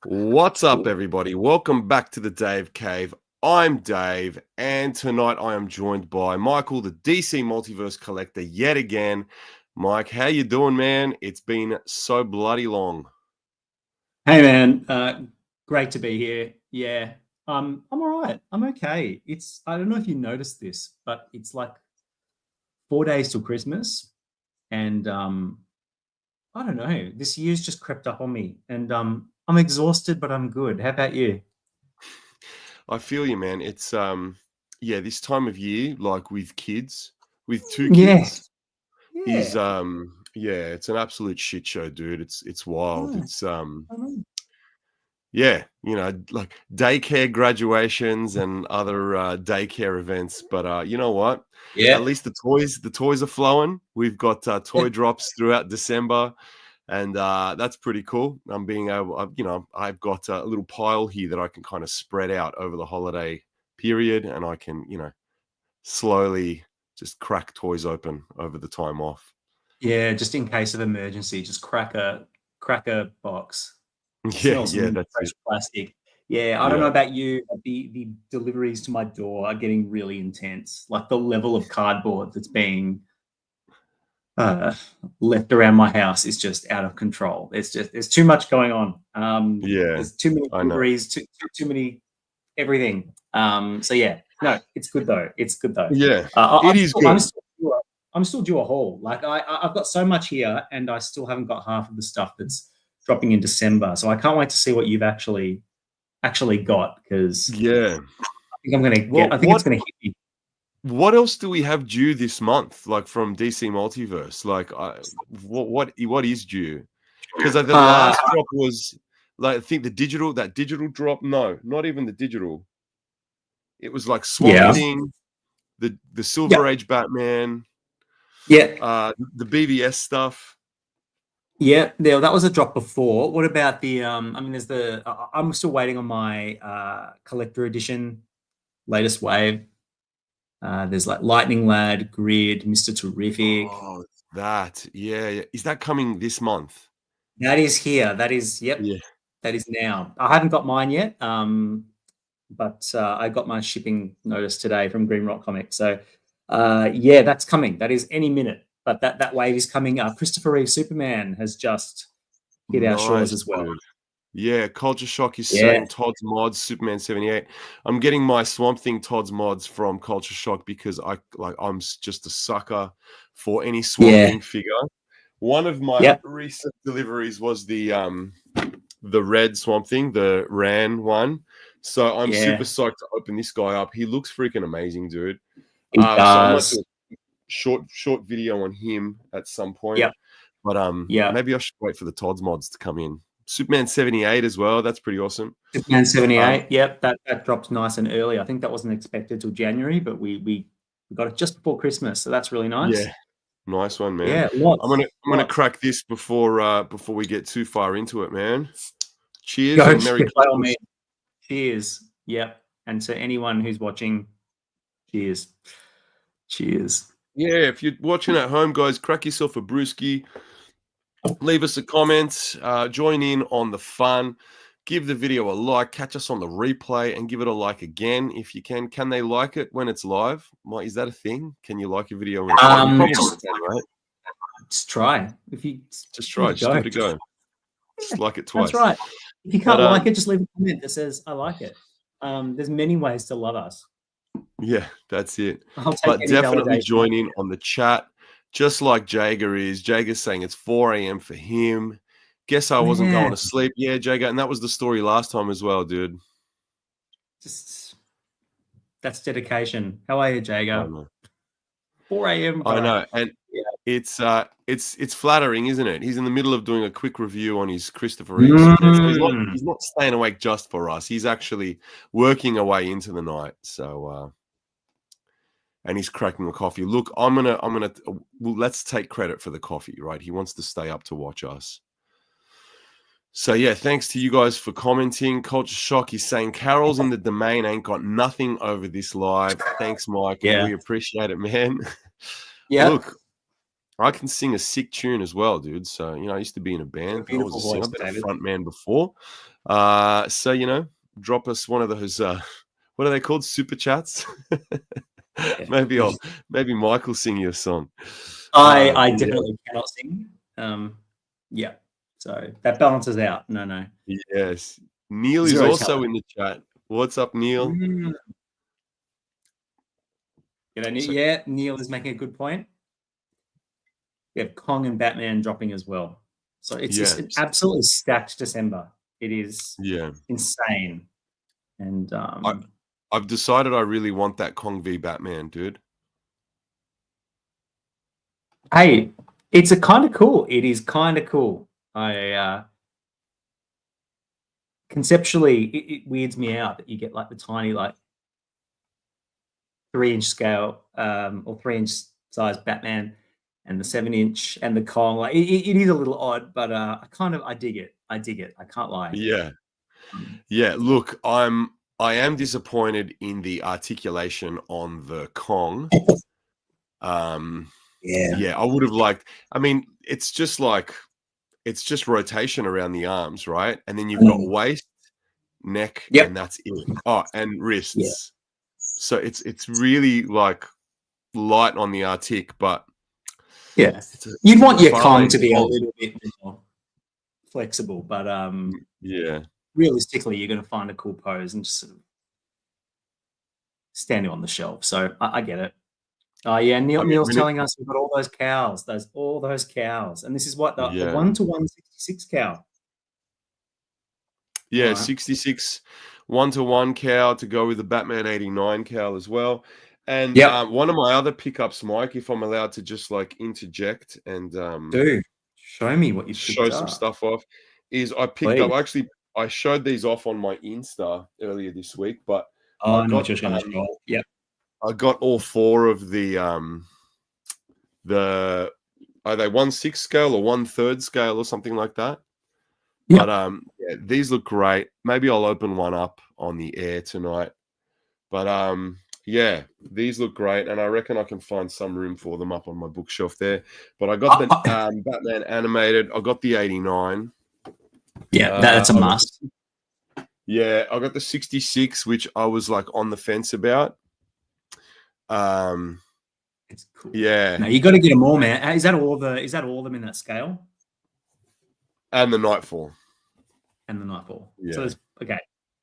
What's up, everybody? Welcome back to the Dave Cave. I'm Dave, and tonight I am joined by Michael, the DC Multiverse Collector, yet again. Mike, how you doing, man? It's been so bloody long. Hey, man. Great to be here. Yeah, I'm all right. I'm okay. I don't know if you noticed this, but it's like 4 days till Christmas, and I don't know. This year's just crept up on me, and I'm exhausted, but I'm good. How about you? I feel you, man. It's this time of year, like with kids, with two Yeah, kids, is yeah. it's an absolute shit show, dude. It's wild. Oh, It's I know. like daycare graduations and other daycare events. But you know what? Yeah, At least the toys are flowing. We've got toy drops throughout December, and that's pretty cool. I've got a little pile here that I can kind of spread out over the holiday period, and I can, slowly just crack toys open over the time off. yeah. Just in case of emergency, just crack a box. Yeah, Smells yeah, some that's fresh it. plastic. Yeah, I don't know Yeah. about you, but the deliveries to my door are getting really intense. Like the level of cardboard that's being left around my house is just out of control. There's too much going on. Yeah, There's too many I know. deliveries, too many everything. So yeah, no, it's good though. It's good though. Yeah, I'm it is still, good. I'm still due a haul. Like I've got so much here, and I still haven't got half of the stuff that's dropping in December. So I can't wait to see what you've actually got, because Yeah. I think it's gonna hit me. What else do we have due this month? Like from DC Multiverse? Like, what is due? Because the last drop was like, I think that digital drop. No, not even the digital. It was like Swamp Yeah. Thing, the Silver Yeah. Age Batman, Yeah. the BVS stuff. Yeah. That was a drop before. What about the I'm still waiting on my collector edition latest wave. There's like Lightning Lad, Grid, Mr. Terrific. Oh, that. Yeah. Is that coming this month? That is here. That is, yep. Yeah. That is now. I haven't got mine yet. But I got my shipping notice today from Green Rock Comics. So yeah, that's coming. That is any minute. But that wave is coming. Christopher Reeve Superman has just hit our shores as well. Dude. Yeah, Culture Shock is saying Todd's mods, Superman 78. I'm getting my Swamp Thing Todd's mods from Culture Shock because I'm just a sucker for any Swamp Thing figure. One of my recent deliveries was the red Swamp Thing, the Ran one. So I'm super psyched to open this guy up. He looks freaking amazing, dude. He does. So I might do a short video on him at some point. Yep. But maybe I should wait for the Todd's mods to come in. Superman 78 as well. That's pretty awesome. Superman 78. Yep, that dropped nice and early. I think that wasn't expected till January, but we got it just before Christmas, so that's really nice. Yeah, nice one, man. Yeah, I'm gonna crack this before we get too far into it, man. Cheers and Merry Christmas. Cheers. Yep, and to anyone who's watching, cheers. Cheers. Yeah, if you're watching at home, guys, crack yourself a brewski. Leave us a comment, join in on the fun, give the video a like, catch us on the replay, and give it a like again if you can. Can they like it when it's live? Is that a thing? Can you like a video when it's live? Right? Just try. If you just try, just give it a go. Just like it twice. That's right. If you can't like it, just leave a comment that says I like it. There's many ways to love us. Yeah, that's it. But definitely join in on the chat. Just like Jager is. Jager's saying it's 4 a.m. for him. Guess I wasn't going to sleep. Yeah, Jager. And that was the story last time as well, dude. That's dedication. How are you, Jager? 4 a.m. I know. And it's flattering, isn't it? He's in the middle of doing a quick review on his Christopher Reeve. He's not staying awake just for us. He's actually working away into the night. So and he's cracking a coffee. Look, let's take credit for the coffee, right? He wants to stay up to watch us. So yeah, thanks to you guys for commenting. Culture Shock is saying Carol's in the domain ain't got nothing over this live. Thanks, Mike. Yeah. We appreciate it, man. Yeah. Look, I can sing a sick tune as well, dude. So, I used to be in a band. I was a singer. I've been a front man before. So, drop us one of those, what are they called? Super chats? Yeah. Maybe Michael sing you a song. I definitely cannot sing. Yeah. So that balances out. No. Yes. Neil Zero is also talent. in the chat. What's up, Neil? Neil is making a good point. We have Kong and Batman dropping as well. So it's just an absolutely stacked December. It is insane. And I've decided I really want that Kong v Batman, dude. Hey, it's a kind of cool. It is kind of cool. Conceptually, it weirds me out that you get like the tiny, like 3-inch scale or 3-inch size Batman and the 7-inch and the Kong. Like it is a little odd, but I dig it. I can't lie. Yeah. Look, I am disappointed in the articulation on the Kong. Yeah, I would have liked. I mean, it's just rotation around the arms, right? And then you've got waist, neck, and that's it. Oh, and wrists. Yeah. So it's really like light on the artic, but you'd want your Kong to be a little bit more flexible, but realistically, you're going to find a cool pose and just sort of standing on the shelf. So I get it. Neil's telling us we've got all those cows, and this is what the 1-to-1 66 cow. Yeah, right. 66 1-to-1 cow to go with the Batman 89 cow as well. And one of my other pickups, Mike, if I'm allowed to just like interject and dude, show me what you show some stuff off, is I picked up. Actually, I showed these off on my Insta earlier this week, but I know what you're going to show. Yep. I got all 4 of the are they 1/6 scale or 1/3 scale or something like that? Yep. But these look great. Maybe I'll open one up on the air tonight. But these look great, and I reckon I can find some room for them up on my bookshelf there. But I got the Batman animated. I got the 89. Yeah, that's a must. I got the 66, which I was like on the fence about. It's cool. Yeah. No, you got to get them all, man. Is that all of them in that scale? And the Nightfall. Yeah. So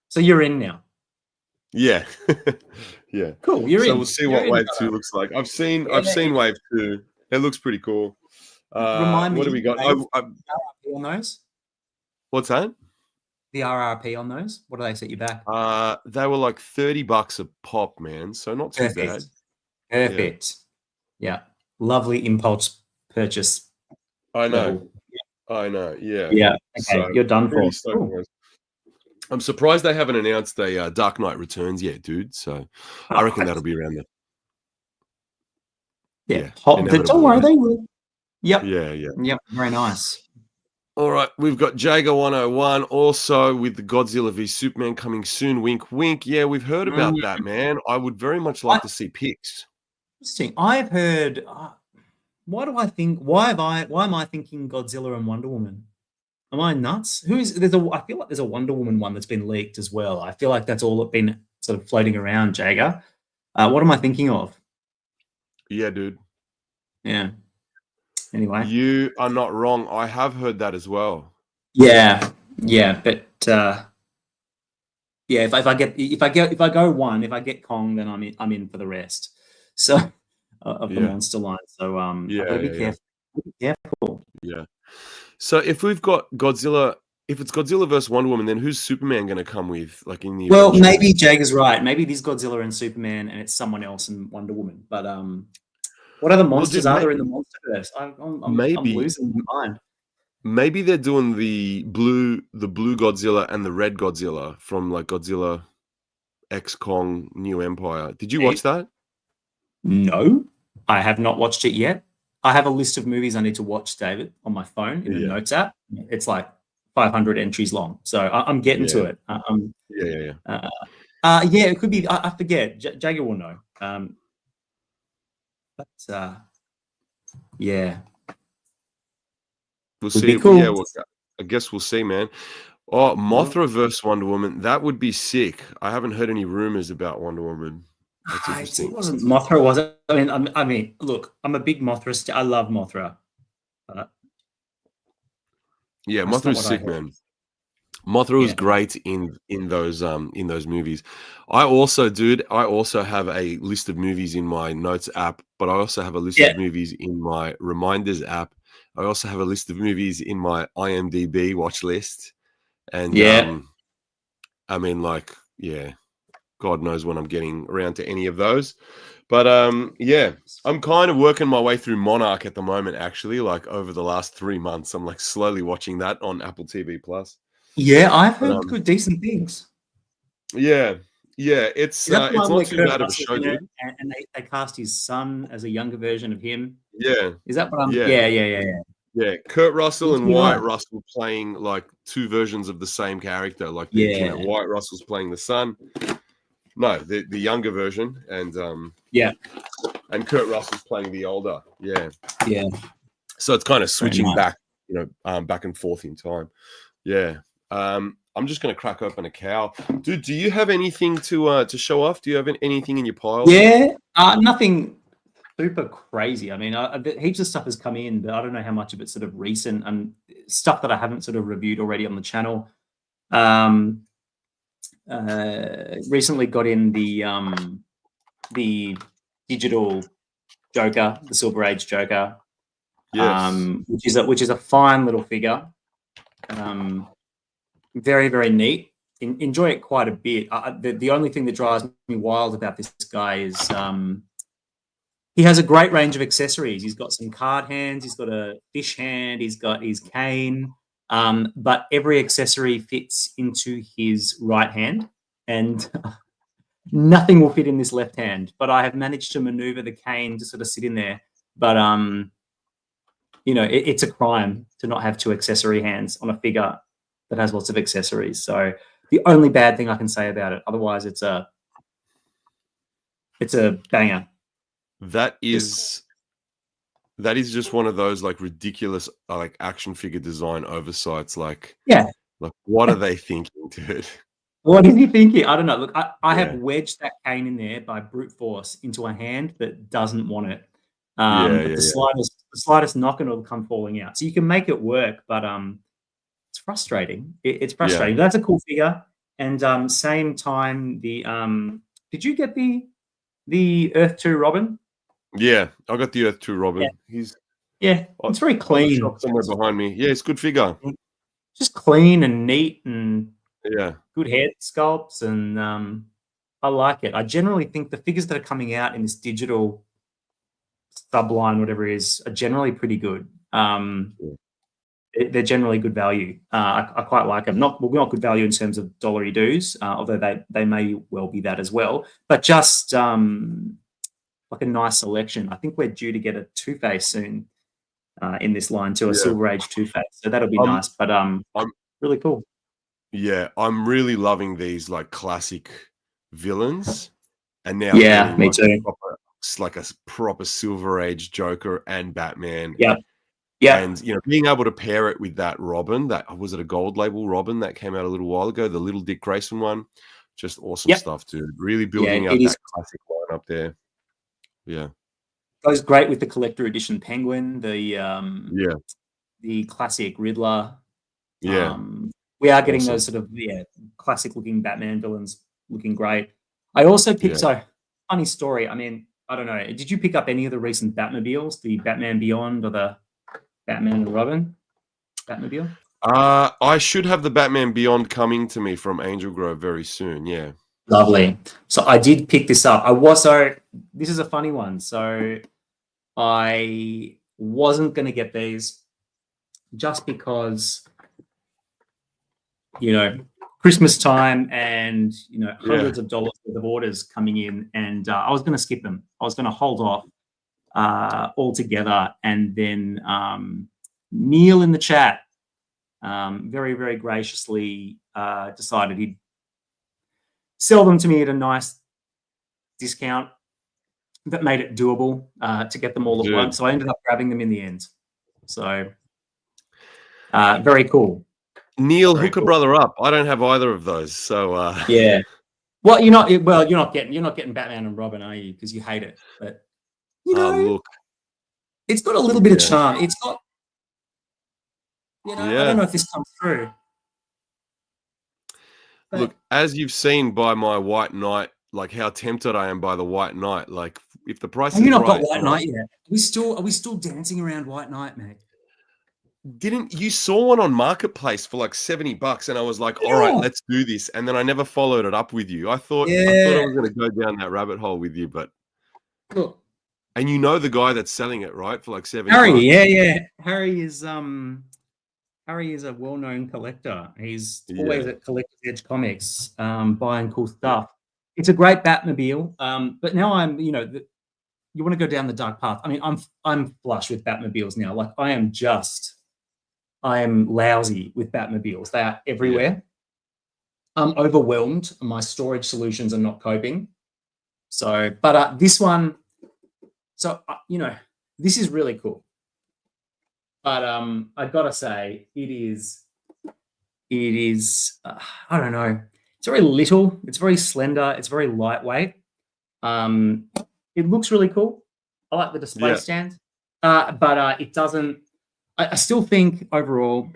so you're in now. Yeah. Yeah. Cool. You're in. So we'll see what Wave 2 looks like. I've seen Wave 2. It looks pretty cool. Remind me, what do we got? RRP on those? What's that? The RRP on those? What do they set you back? They were like $30 a pop, man. So not too bad. Perfect. Yeah. Lovely impulse purchase. I know. Yeah. Yeah. Okay. You're done for. Cool. I'm surprised they haven't announced a Dark Knight Returns yet, dude. So I reckon that'll be around there. Yeah. But don't worry, they will. Yep. Yeah. Yep. Very nice. All right, we've got Jager 101 also with the Godzilla v Superman coming soon. Wink, wink. Yeah, we've heard about that, man. I would very much like to see pics. Interesting. I've heard. Why am I thinking Godzilla and Wonder Woman? Am I nuts? I feel like there's a Wonder Woman one that's been leaked as well. I feel like that's all that's been sort of floating around, Jager. What am I thinking of? Yeah, dude. Yeah. Anyway, you are not wrong. I have heard that as well. Yeah, but if I get Kong, then I'm in for the rest. So of the monster line. So I've got to be careful. Be careful. Yeah. So if we've got Godzilla, if it's Godzilla versus Wonder Woman, then who's Superman going to come with? Like in the maybe Jager's right. Maybe it is Godzilla and Superman, and it's someone else and Wonder Woman. But what other monsters are there in the MonsterVerse? I'm losing my mind. Maybe they're doing the blue Godzilla and the red Godzilla from like Godzilla X Kong New Empire. Did you watch that? No, I have not watched it yet. I have a list of movies I need to watch, David, on my phone in the Notes app. It's like 500 entries long, so I'm getting to it. It could be. I forget. Jager will know. But Yeah. We'll Would see. be cool. Yeah, well, I guess we'll see, man. Oh, Mothra versus Wonder Woman. That would be sick. I haven't heard any rumors about Wonder Woman. That's interesting. It wasn't Mothra, was it? I mean, look, I'm a big Mothra. I love Mothra. Yeah, Mothra's sick, man. Mothra was great in those movies. I also have a list of movies in my notes app, but I also have a list of movies in my reminders app. I also have a list of movies in my IMDb watch list. And I mean, like, yeah, God knows when I'm getting around to any of those. But yeah, I'm kind of working my way through Monarch at the moment, actually. Like over the last 3 months, I'm like slowly watching that on Apple TV Plus. Yeah, I've heard good, decent things. Yeah, it's not too bad of a show, dude. And they cast his son as a younger version of him. Yeah, is that what I'm? Yeah, Kurt Russell and Wyatt Russell playing like two versions of the same character. Like, Wyatt Russell's playing the son. No, the younger version, and and Kurt Russell's playing the older. Yeah. So it's kind of switching back, back and forth in time. Yeah. I'm just going to crack open a cow, dude. Do you have anything to show off? Do you have anything in your pile? Yeah, nothing super crazy. I mean, heaps of stuff has come in, but I don't know how much of it's sort of recent and stuff that I haven't sort of reviewed already on the channel. Recently got in the digital Joker, the Silver Age Joker, which is a fine little figure. Very, very neat. Enjoy it quite a bit. The only thing that drives me wild about this guy is he has a great range of accessories. He's got some card hands. He's got a fish hand. He's got his cane. But every accessory fits into his right hand, and nothing will fit in this left hand. But I have managed to maneuver the cane to sort of sit in there. But it's a crime to not have two accessory hands on a figure that has lots of accessories. So the only bad thing I can say about it, otherwise it's a banger. That is just one of those like ridiculous like action figure design oversights. Like, what are they thinking, dude? What is he thinking? I don't know. Look, I have wedged that cane in there by brute force into a hand that doesn't want it. The slightest knock and it'll come falling out. So you can make it work, but it's frustrating. It's frustrating. That's a cool figure. And same time, did you get the Earth 2 Robin? Yeah, I got the Earth 2 Robin. It's very clean. Somewhere behind me. Yeah, it's good figure. Just clean and neat and good head sculpts, and I like it. I generally think the figures that are coming out in this digital subline, whatever it is, are generally pretty good. They're generally good value. I quite like them. Not good value in terms of dollary dues, although they may well be that as well. But just like a nice selection. I think we're due to get a Two-Face soon in this line too, a Silver Age Two-Face. So that'll be nice. But really cool. Yeah, I'm really loving these like classic villains, and now me too. Like a proper Silver Age Joker and Batman. Yeah. And being able to pair it with that Robin, that was it a gold label Robin that came out a little while ago, the little Dick Grayson one, just awesome stuff, dude. Really building out that classic line up there. Yeah, goes great with the collector edition Penguin, the classic Riddler. We are getting those sort of classic looking Batman villains looking great. I also picked funny story. I mean, I don't know. Did you pick up any of the recent Batmobiles, the Batman Beyond or the Batman and Robin Batmobile? I should have the Batman Beyond coming to me from Angel Grove very soon. Yeah. Lovely. So I did pick this up. This is a funny one. So I wasn't going to get these just because, Christmas time and, hundreds of dollars worth of orders coming in, and I was going to skip them. I was going to hold off altogether, and then Neil in the chat very, very graciously decided he'd sell them to me at a nice discount. that made it doable to get them all at once. So I ended up grabbing them in the end. So very cool. Neil, hook a brother up. I don't have either of those. So yeah. Well, you're not getting Batman and Robin, are you? Because you hate it. But you know, look, it's got a little bit of charm. It's got, I don't know if this comes through. But, look, as you've seen by my White Knight, like how tempted I am by the White Knight. Like if the price is not right, got White Knight yet. Are we still dancing around White Knight, mate? Didn't you saw one on Marketplace for like $70 and I was like, all right, let's do this. And then I never followed it up with you. I thought I was going to go down that rabbit hole with you, but cool. And you know the guy that's selling it, right? For like $70. Harry, yeah. Harry is a well-known collector. He's always at Collector's Edge Comics, buying cool stuff. It's a great Batmobile. But now I'm, you want to go down the dark path. I mean, I'm flush with Batmobiles now. Like I am lousy with Batmobiles. They are everywhere. I'm overwhelmed. My storage solutions are not coping. So, but this one, this is really cool. But I gotta say, it is. I don't know. It's very little. It's very slender. It's very lightweight. It looks really cool. I like the display stand, but it doesn't. I still think overall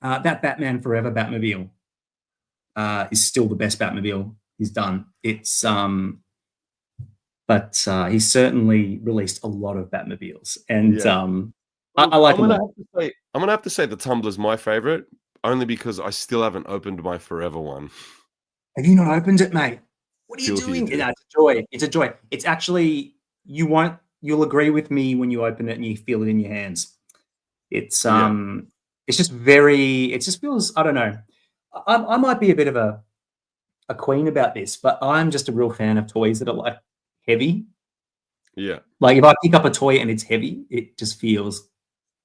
that Batman Forever Batmobile is still the best Batmobile he's done. It's but he's certainly released a lot of Batmobiles, and I like. I'm gonna have to say the Tumbler's my favorite, only because I still haven't opened my Forever one. Have you not opened it, mate? What are you doing? It's a joy. It's a joy. It's actually you'll agree with me when you open it and you feel it in your hands. It's it's just it just feels, I don't know. I might be a bit of a queen about this, but I'm just a real fan of toys that are like heavy. Yeah. Like if I pick up a toy and it's heavy, it just feels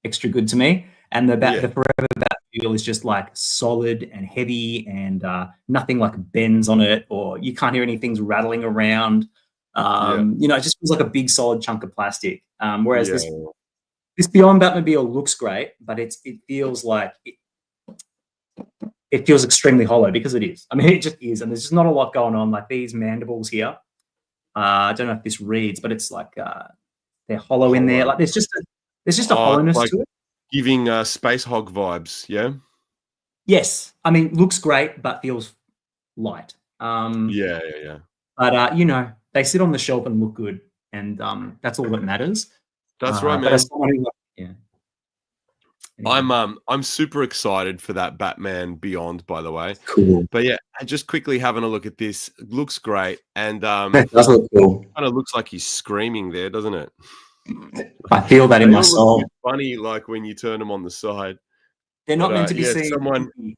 extra good to me. And the Forever Batmobile is just like solid and heavy, and nothing like bends on it, or you can't hear anything's rattling around. It just feels like a big solid chunk of plastic. Whereas this Beyond Batmobile looks great, but it feels like it feels extremely hollow, because it is. I mean, it just is, and there's just not a lot going on. Like these mandibles here, I don't know if this reads, but it's like they're hollow in there. Like there's just a hollowness to it. Giving Space Hog vibes, yeah? Yes. I mean, looks great, but feels light. Yeah. But, they sit on the shelf and look good, and that's all that matters. That's right, man. I'm super excited for that Batman Beyond, by the way. Cool. But yeah, just quickly having a look at this. It looks great. And it does look cool. Kind of looks like he's screaming there, doesn't it? I feel that in my soul. Funny, like when you turn them on the side. They're not meant to be seen.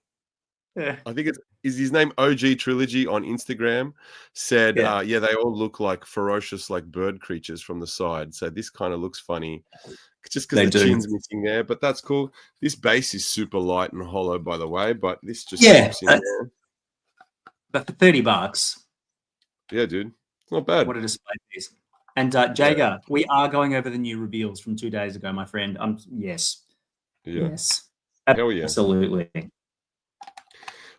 I think is his name OG Trilogy on Instagram said, they all look like ferocious, like bird creatures from the side. So this kind of looks funny, just because the chin's missing there. But that's cool. This base is super light and hollow, by the way. But this just slips in there. But for $30, yeah, dude, it's not bad. What a display piece. And Jager, we are going over the new reveals from 2 days ago, my friend. Yes. Yes. Absolutely.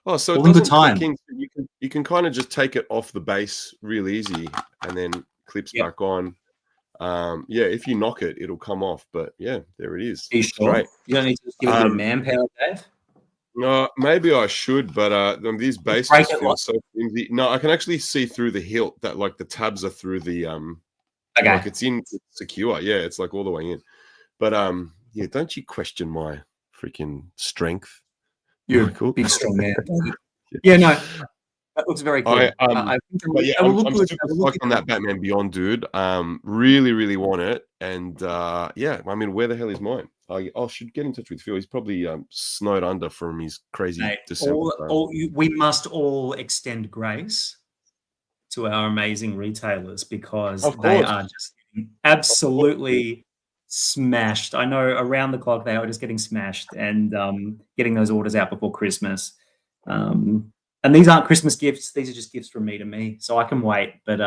Oh, so it doesn't click in. You can kind of just take it off the base real easy, and then clips back on. If you knock it, it'll come off. But yeah, there it is. Are you sure? Great. You don't need to just give it a bit of manpower, Dave? No, maybe I should, but these bases feel so flimsy. No, I can actually see through the hilt that like the tabs are through the like it's secure. Yeah, it's like all the way in. But don't you question my freaking strength? You're a big strong man. No, that looks very cool. I'm super stoked on that Batman Beyond, dude. Really, really want it. And I mean, where the hell is mine? I should get in touch with Phil. He's probably snowed under from his crazy December. We must all extend grace to our amazing retailers, because they are just absolutely smashed. I know around the clock they are just getting smashed, and getting those orders out before Christmas. And these aren't Christmas gifts; these are just gifts from me to me, so I can wait. But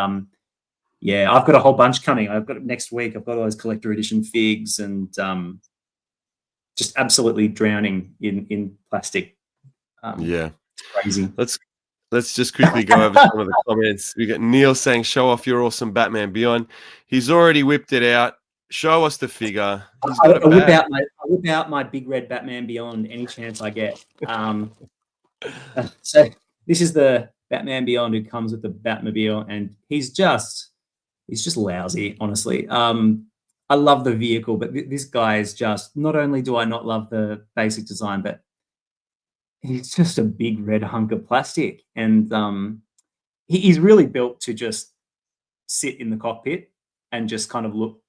yeah, I've got a whole bunch coming. I've got it next week. I've got all those collector edition figs and just absolutely drowning in plastic. Yeah. It's crazy. Let's just quickly go over some of the comments. We got Neil saying, "Show off your awesome Batman Beyond." He's already whipped it out. Show us the figure. He's got I whip out my big red Batman Beyond any chance I get. So this is the Batman Beyond who comes with the Batmobile, and he's just lousy, honestly. I love the vehicle, but this guy is just, not only do I not love the basic design, but he's just a big red hunk of plastic. And he's really built to just sit in the cockpit and just kind of look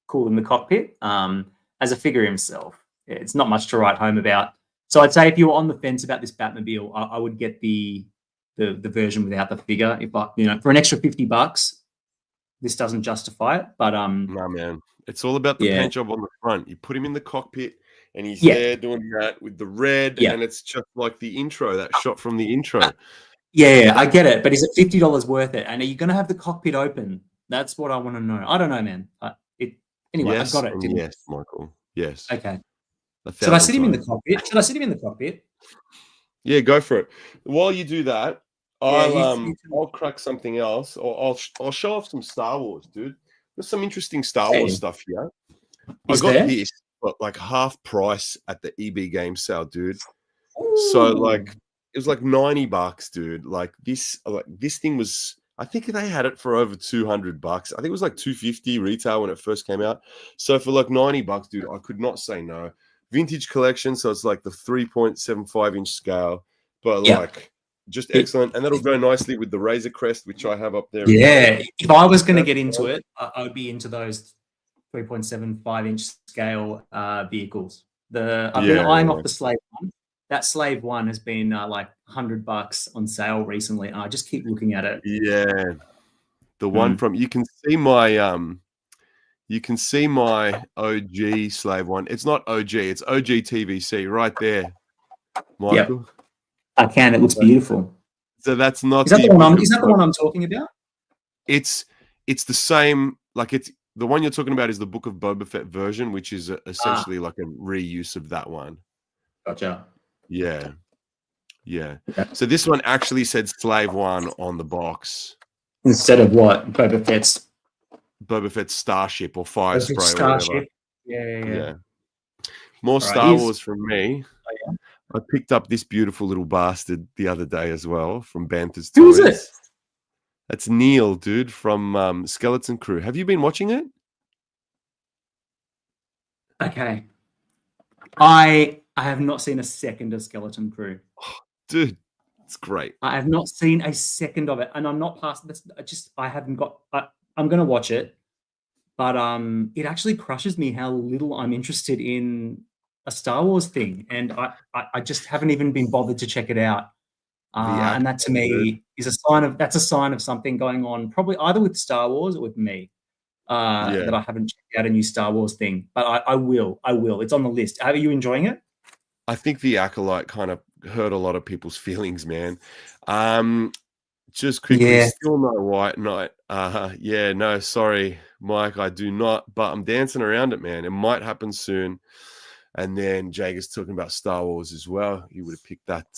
cool in the cockpit. As a figure himself, it's not much to write home about. So I'd say if you were on the fence about this Batmobile, I would get the version without the figure. If for an extra $50, this doesn't justify it. But no, man, it's all about the yeah. paint job on the front. You put him in the cockpit, and he's there doing that with the red, and it's just like the intro, that shot from the intro. Yeah, I get it, but is it $50 worth it? And are you going to have the cockpit open? That's what I want to know. I don't know, man. Anyway, yes, I got it. Yes, Michael. Yes. Okay. Should I sit him in the cockpit? Yeah, go for it. While you do that, I'll crack something else, or I'll show off some Star Wars, dude. There's some interesting Star Wars stuff here. I got this, but like half price at the EB game sale, dude. Ooh. So like it was like $90, dude. Like this thing was, I think they had it for over $200. I think it was like $250 retail when it first came out. So for like $90, dude, I could not say no. Vintage collection, so it's like the 3.75-inch scale, but like just excellent. And that'll go nicely with the Razor Crest, which I have up there. Yeah, if I was going to get into it, I would be into those 3.75-inch scale vehicles. I've been eyeing off the Slave one. That Slave one has been like $100 on sale recently, and I just keep looking at it. Yeah, the one from, you can see my OG Slave one. It's not OG, it's OG TVC right there, Michael. Yep. I can. It looks beautiful. So that's not. Is that the one I'm talking about? It's the same. Like it's the one you're talking about is the Book of Boba Fett version, which is essentially like a reuse of that one. Gotcha. Yeah. Okay. So this one actually said Slave One on the box instead of what? Boba Fett's Starship or Fire Spray. Starship. Or whatever. Yeah. More Star Wars from me. Oh, yeah. I picked up this beautiful little bastard the other day as well from Banter's Toys. Who is it? That's Neil, dude, from Skeleton Crew. Have you been watching it? Okay. I have not seen a second of Skeleton Crew. Oh, dude, it's great. I have not seen a second of it, and I'm not past this. I haven't got. I'm going to watch it, but it actually crushes me how little I'm interested in a Star Wars thing, and I just haven't even been bothered to check it out. And that to me is a sign of something going on, probably either with Star Wars or with me. That I haven't checked out a new Star Wars thing, but I will. It's on the list. Are you enjoying it? I think the Acolyte kind of hurt a lot of people's feelings, man. Just quickly, still no White Knight. No, sorry, Mike, I do not, but I'm dancing around it, man. It might happen soon. And then Jager's talking about Star Wars as well. He would have picked that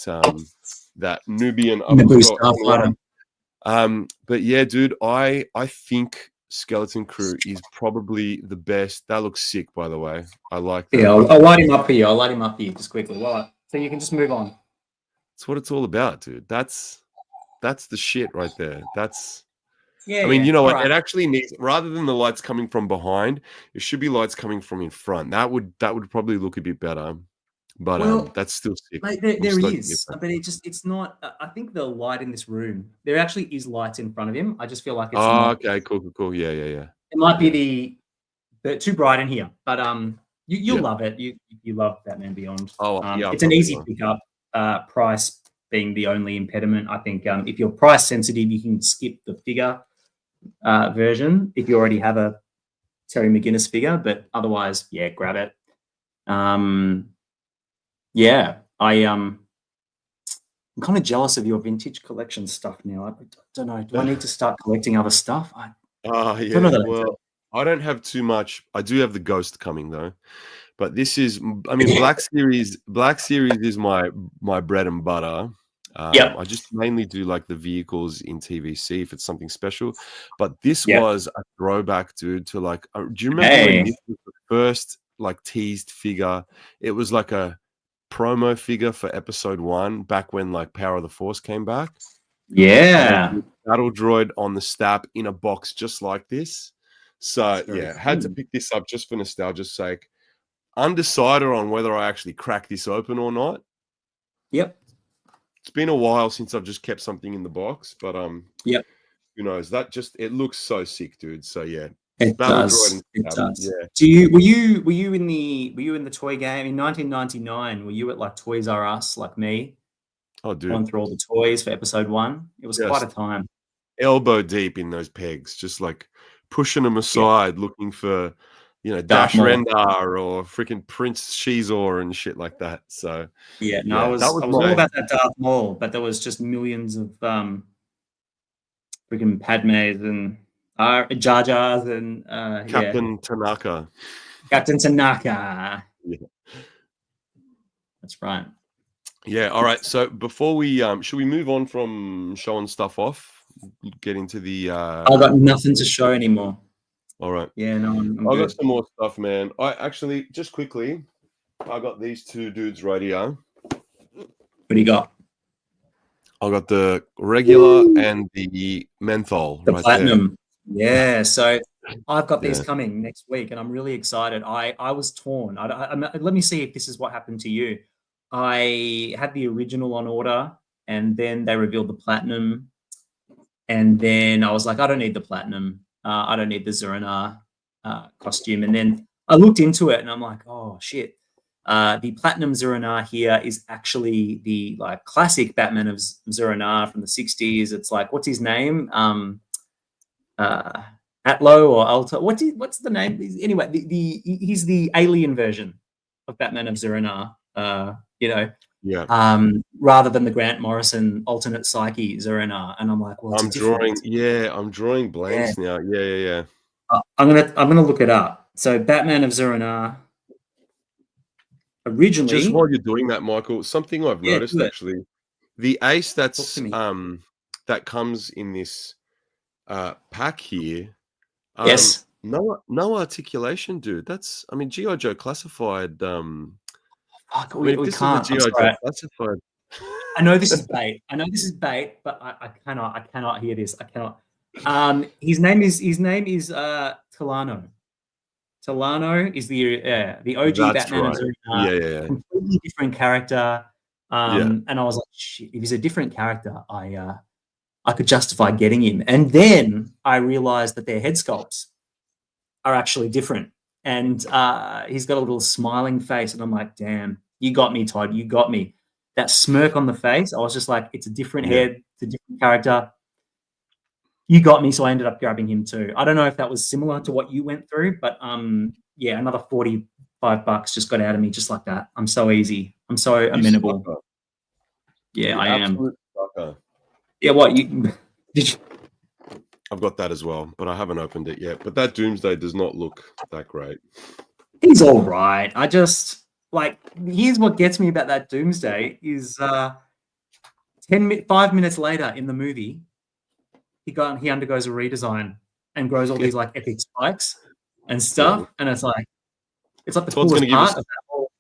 that Nubian but yeah, dude, I think Skeleton Crew is probably the best. That looks sick, by the way. I like that. Yeah, I'll light him up for you. Just quickly. So you can just move on. That's what it's all about, dude. That's the shit right there. Yeah. I mean, you know what? Right. It actually needs, rather than the lights coming from behind, it should be lights coming from in front. That would probably look a bit better. But that's still sick. Like there is, but it's not. I think the light in this room, there actually is lights in front of him. I just feel like it's not. Okay, cool. Yeah. It might be the too bright in here, but you'll love it. You love Batman Beyond. It's an easy pickup. Price being the only impediment. I think if you're price sensitive, you can skip the figure version if you already have a Terry McGinnis figure. But otherwise, grab it. I'm kind of jealous of your vintage collection stuff now. I don't know. Do I need to start collecting other stuff? I don't know Yeah. that I Well, I don't have too much. I do have the Ghost coming though, but this is, I mean, Black Series is my bread and butter. Yep. I just mainly do like the vehicles in TVC if it's something special, but this Yep. was a throwback, dude, to like, do you remember when Hey. this was the first like teased figure? It was like a promo figure for episode 1 back when like Power of the Force came back. Yeah. And Battle Droid on the stap in a box just like this. So yeah, had to pick this up just for nostalgia's sake. Undecided on whether I actually crack this open or not. Yep. It's been a while since I've just kept something in the box, but Yep. who knows? That just, it looks so sick, dude. So yeah. It Battle does. Droid It and does. yeah. Were you in the toy game in 1999? Were you at like Toys R Us like me? Oh, dude. Going through all the toys for episode 1. It was quite a time. Elbow deep in those pegs, just like pushing them aside, looking for, you know, Darth Dash Maul. Rendar or freaking Prince Shizor and shit like that. So yeah, no, I was all about that Darth Maul, but there was just millions of freaking Padmes and Jar Jars and Captain Tanaka. Captain Tanaka. Yeah. That's right. Yeah. All right. So before we should we move on from showing stuff off? Get into the I've got nothing to show anymore. All right. Yeah, no, I'm I good. got some more stuff, man. I actually just quickly, I got these two dudes right here. What do you got? I got the regular and the menthol. The right platinum. there. Yeah. So I've got these coming next week, and I'm really excited. I was torn. Let me see if this is what happened to you. I had the original on order, and then they revealed the platinum, and then I was like, I don't need the platinum. I don't need the Zuranar costume. And then I looked into it, and I'm like, oh shit. The platinum Zuranar here is actually the like classic Batman of Zuranar from the 60s. It's like, what's his name? Atlo or Alto. What's the name? Anyway, he's the alien version of Batman of Zuranar. You know, rather than the Grant Morrison alternate psyche Zuranar. And I'm like, well, I'm drawing blanks now. Yeah. I'm gonna look it up. So Batman of Zuranar. Originally, just while you're doing that, Michael, something I've noticed actually, the ace that's that comes in this pack here. Yes. No articulation, dude. That's, I mean, G.I. Joe Classified. We can't. G.I. Joe Classified. I know this is bait. But I cannot hear this. I cannot. His name is Talano. Talano is the OG That's Batman. right. Yeah. Completely different character. And I was like, shit, if he's a different character, I could justify getting him. And then I realized that their head sculpts are actually different. And he's got a little smiling face. And I'm like, damn, you got me, Todd. You got me. That smirk on the face, I was just like, it's a different head. It's a different character. You got me. So I ended up grabbing him too. I don't know if that was similar to what you went through, but another $45 just got out of me just like that. I'm so easy. I'm so amenable. Sucker. Yeah, I am. Sucker. Yeah, what did you? I've got that as well, but I haven't opened it yet. But that Doomsday does not look that great. He's all right. I just here's what gets me about that Doomsday is 5 minutes later in the movie, he undergoes a redesign and grows all these like epic spikes and stuff, and it's like the Todd's coolest part of that whole.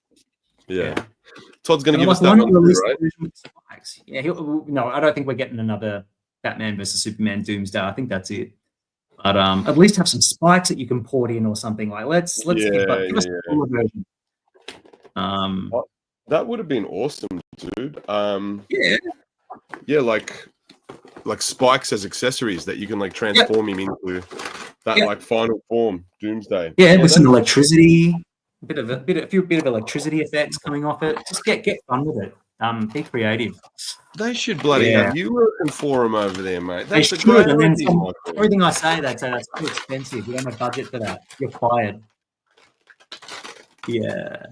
Todd's going to give us that one, right? Spikes. Yeah, no, I don't think we're getting another Batman versus Superman Doomsday. I think that's it. But at least have some spikes that you can port in or something. Like let's give us a cooler version. That would have been awesome, dude. Like spikes as accessories that you can like transform him into that like final form, Doomsday. Yeah, with some electricity, a bit of electricity effects coming off it. Just get fun with it. Be creative. They should bloody have you working for them over there, mate. That's a great idea. Everything I say, that's too expensive. You don't have a budget for that. You're fired. Yeah.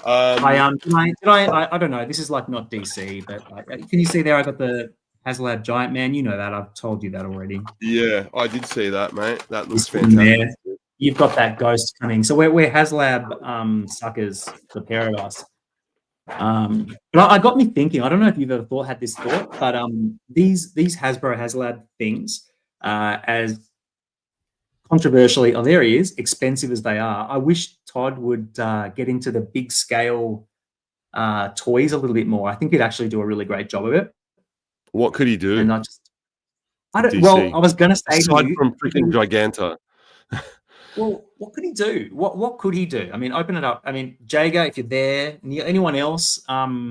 I don't know. This is like not DC, but can you see there? I got the HasLab Giant Man. You know that. I've told you that already. Yeah, I did see that, mate. That looks It's in fantastic. there. You've got that ghost coming. So we're HasLab suckers, the pair of us. But I got me thinking. I don't know if you've ever had this thought, but these Hasbro HasLab things, as controversially, oh, there he is, expensive as they are, I wish Todd would get into the big scale toys a little bit more. I think he'd actually do a really great job of it. What could he do? And I don't. DC. Well, I was going to say aside from freaking Giganta. Well, what could he do? What could he do? I mean, open it up. I mean, Jager, if you're there, anyone else, how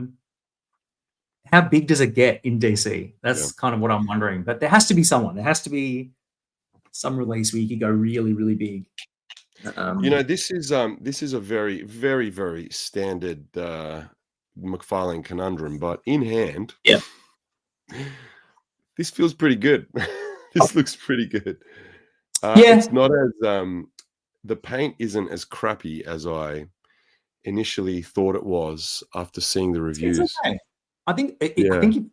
big does it get in DC? That's kind of what I'm wondering. But there has to be someone. There has to be some release where you could go really, really big. You know, this is a very, very, very standard McFarlane conundrum, but in hand, this feels pretty good. This looks pretty good. It's not as the paint isn't as crappy as I initially thought it was after seeing the reviews. It's okay. I think I think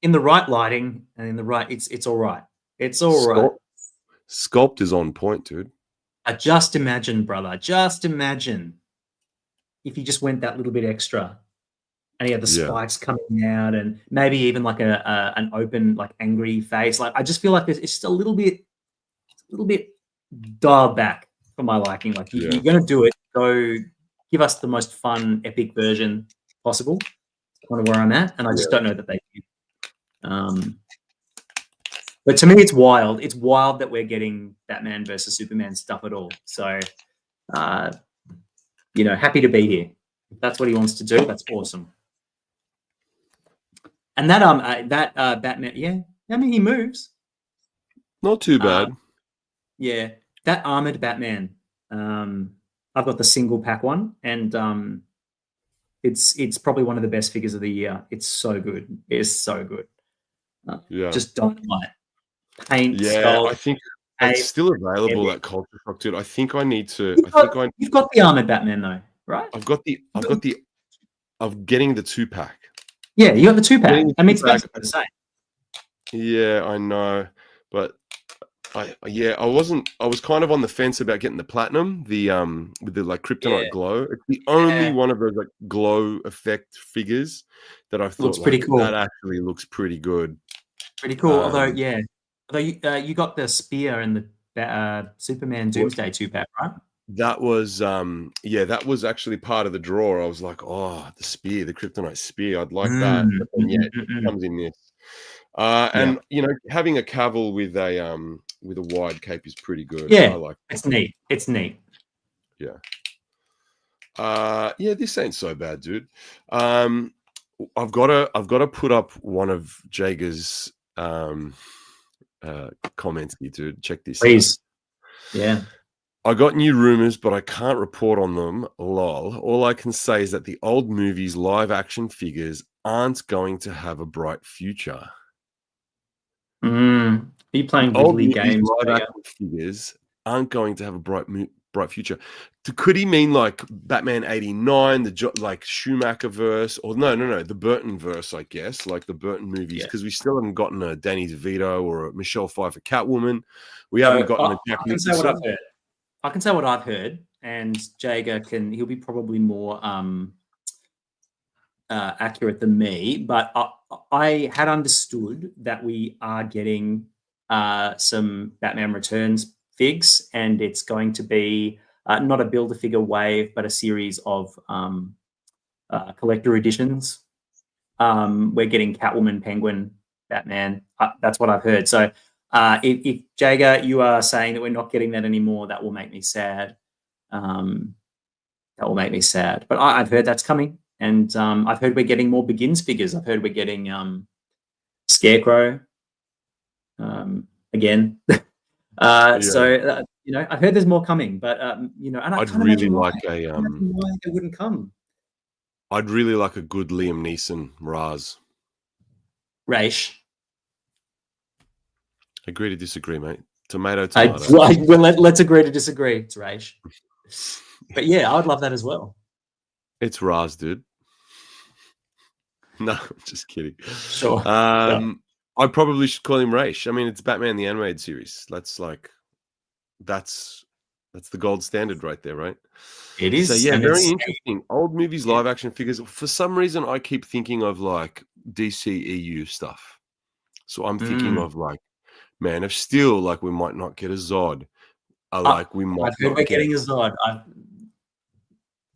in the right lighting and in the right, it's all right. It's all right. Sculpt is on point, dude. Just imagine, brother. Just imagine if you just went that little bit extra, and he had the spikes coming out, and maybe even like an open, like angry face. Like I just feel like it's just a little bit dialed back for my liking. Like you're going to do it, go give us the most fun, epic version possible. That's kind of where I'm at, and I just don't know that they do. But to me, it's wild. It's wild that we're getting Batman versus Superman stuff at all. So, you know, happy to be here. If that's what he wants to do, that's awesome. And that Batman, I mean, he moves. Not too bad. That armored Batman. I've got the single pack one, and it's probably one of the best figures of the year. It's so good. It's so good. Just dynamite. Paint. Sculpt, I think it's still available at Culture Shock, dude. I think I need to. You've got the armored Batman though, right? I'm getting the 2-pack. Yeah, you got the 2-pack. I mean, it's basically the same. Yeah, I know, but I was kind of on the fence about getting the platinum, with the like kryptonite glow. It's the only one of those like glow effect figures that I thought looks pretty cool. That actually looks pretty good. Pretty cool. Although you got the spear and the Superman Doomsday 2-pack, right? That was that was actually part of the draw. I was like, oh, the spear, the kryptonite spear, I'd like that. But then, it comes in this. And you know, having a Cavill with a wide cape is pretty good. Yeah, I like it's neat. It's neat. Yeah. This ain't so bad, dude. I've got to put up one of Jager's comments here, dude. Check this Please. Yeah. I got new rumors, but I can't report on them. Lol. All I can say is that the old movies live action figures aren't going to have a bright future. Are you playing Ridley games? Live action figures aren't going to have a bright future. Could he mean like Batman 89, like Schumacher verse, or no, the Burton verse, I guess, like the Burton movies, because we still haven't gotten a Danny DeVito or a Michelle Pfeiffer Catwoman. We haven't gotten a Jack Nicholson. I can say what I've heard, and Jager he'll be probably more accurate than me, but I had understood that we are getting some Batman Returns figs, and it's going to be not a Build-A-Figure wave, but a series of collector editions. We're getting Catwoman, Penguin, Batman. That's what I've heard. So if Jager, you are saying that we're not getting that anymore, that will make me sad. But I've heard that's coming. And I've heard we're getting more Begins figures. I've heard we're getting Scarecrow again. So you know, I've heard there's more coming, but you know, and I'd really like why they wouldn't come. I'd really like a good Liam Neeson Raz. Raish. Agree to disagree, mate. Tomato. Well, let's agree to disagree. It's Raish. But yeah, I would love that as well. It's Raz, dude. No, I'm just kidding. Sure. I probably should call him Raish. I mean, it's Batman the Animated Series. That's the gold standard right there, right? It is. So yeah, and very it's interesting. Old movies, live action figures. For some reason, I keep thinking of like DCEU stuff. So I'm thinking of like Man of Steel. Like we might not get a Zod. Like we might I've heard not we're get. getting a Zod.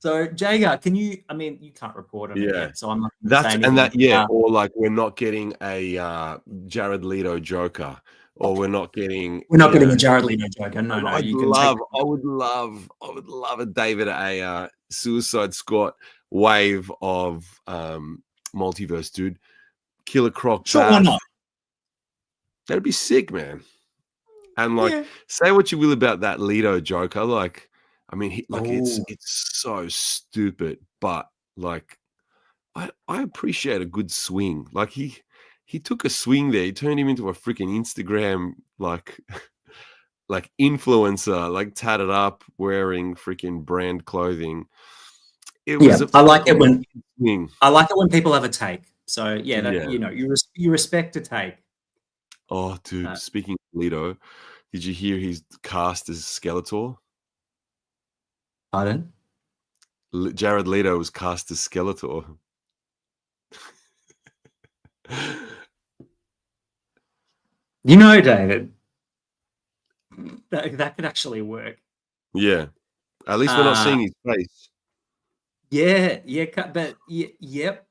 So Jager, can you? I mean, you can't report on it yet, so I'm not going to say anything. Or like we're not getting a Jared Leto Joker, or we're not getting. We're not getting a Jared Leto Joker. No, I would love a a Suicide Squad wave of multiverse, dude. Killer Croc. Sure, why not? That'd be sick, man. And like, say what you will about that Leto Joker, like, I mean, it's so stupid, but like, I appreciate a good swing. Like he took a swing there. He turned him into a freaking Instagram like influencer, like tatted up, wearing freaking brand clothing. I like it when people have a take. So you respect a take. Oh, dude! Speaking of Leto, did you hear he's cast as Skeletor? Pardon? Jared Leto was cast as Skeletor. You know, David, that could actually work. Yeah, at least we're not seeing his face. But yep.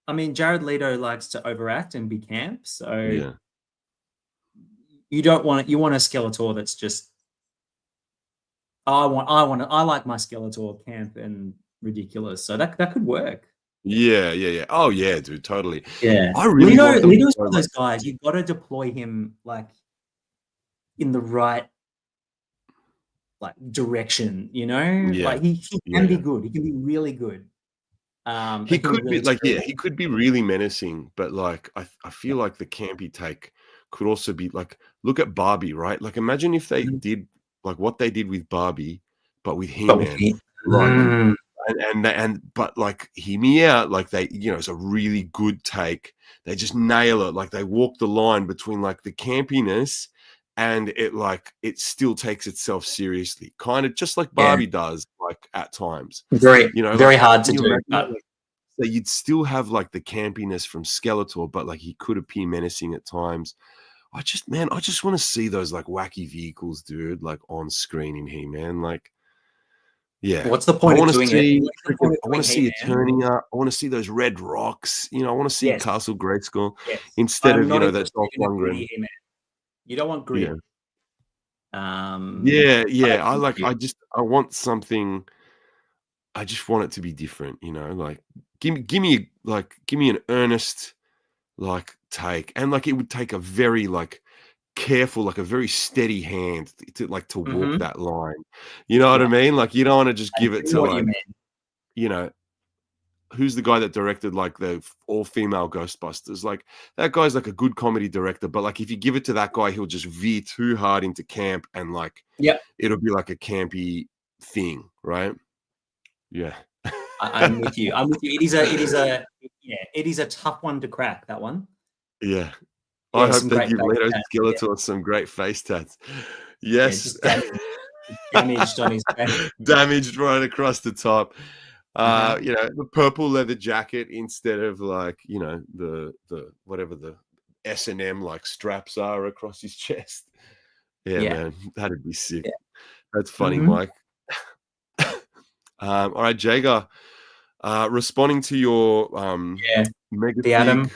I mean, Jared Leto likes to overact and be camp, so you want a Skeletor that's just. I like my Skeletor camp and ridiculous, so that could work. Yeah. Oh yeah, dude, totally. Yeah, I really Leto's one of those guys. You've got to deploy him like in the right direction, you know. Yeah. Like he can be good. He can be really good. He could be like he could be really menacing, but like I feel like the campy take could also be like, look at Barbie, right? Like imagine if they did like what they did with Barbie, but with He-Man. But like hear me out, like they, it's a really good take. They just nail it. Like they walk the line between like the campiness and it still takes itself seriously, kind of just like Barbie does, like at times. Very hard to do. So you'd still have like the campiness from Skeletor, but like he could appear menacing at times. I just want to see those like wacky vehicles, dude, like on screen in He-Man. Like, yeah. What's the point of doing it? I want to see Eternia. I want to see those red rocks. I want to see Castle Grayskull instead of that Dolph Lundgren. You don't want grid. Yeah. I want something. I just want it to be different. Like give me an earnest like take, and like it would take a very like careful, like a very steady hand to walk that line. You know what I mean? Like you don't want to just give it to like who's the guy that directed like the all-female Ghostbusters? Like that guy's like a good comedy director, but like if you give it to that guy, he'll just veer too hard into camp and like it'll be like a campy thing, right? Yeah. I'm with you. It is a tough one to crack, that one. Yeah. I hope they give Leto Skeletor some great face tats. Yes. Damaged on his face. Damaged right across the top. The purple leather jacket instead of like, the whatever the S&M like straps are across his chest. Yeah. Man, that'd be sick. Yeah. That's funny, Mike. All right, Jager. Responding to your mega the Adam,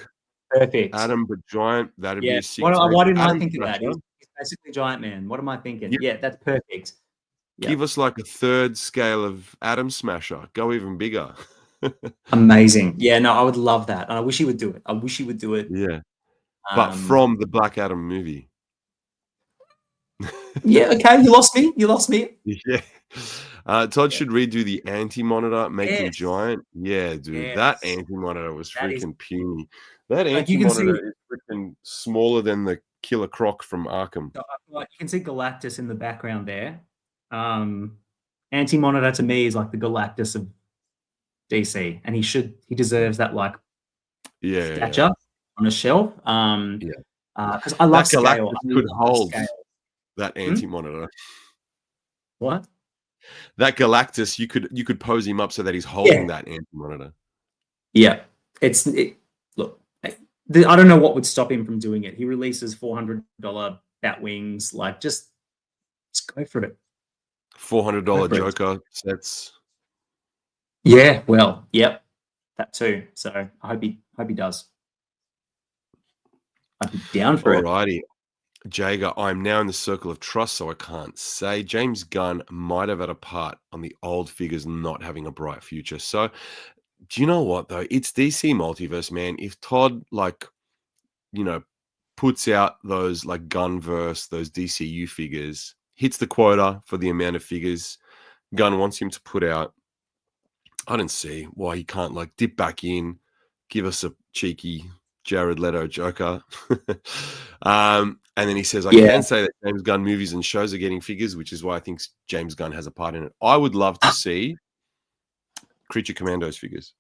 perfect. Adam but giant, that'd be a sick. Why didn't I think of that? He's basically Giant Man. What am I thinking? Yeah, that's perfect. Give us like a third scale of Atom Smasher. Go even bigger. Amazing. Yeah, no, I would love that. And I wish he would do it. Yeah. But from the Black Adam movie. Yeah, okay. You lost me. Yeah. Todd should redo the anti-monitor, make him giant. Yeah, dude. Yes. That anti-monitor was freaking puny. That anti-monitor is freaking smaller than the Killer Croc from Arkham. You can see Galactus in the background there. Anti-monitor to me is like the Galactus of DC, and he deserves that like stature on a shelf. Because I love that scale. Galactus I could love hold scale. that anti-monitor. What? That Galactus, you could pose him up so that he's holding that anti-monitor. Yeah, look. I don't know what would stop him from doing it. He releases $400 bat wings. Like, just go for it. $400 Joker sets. Yeah, well, yep, that too. So I hope he does. I'd be down for it. Alrighty. Jager, I'm now in the circle of trust, so I can't say. James Gunn might have had a part on the old figures not having a bright future. So, do you know what, though? It's DC Multiverse, man. If Todd, like, you know, puts out those, like, Gunverse, those DCU figures, hits the quota for the amount of figures Gunn wants him to put out, I don't see why he can't, like, dip back in, give us a cheeky Jared Leto Joker. And then he says, I can say that James Gunn movies and shows are getting figures, which is why I think James Gunn has a part in it. I would love to see Creature Commandos figures.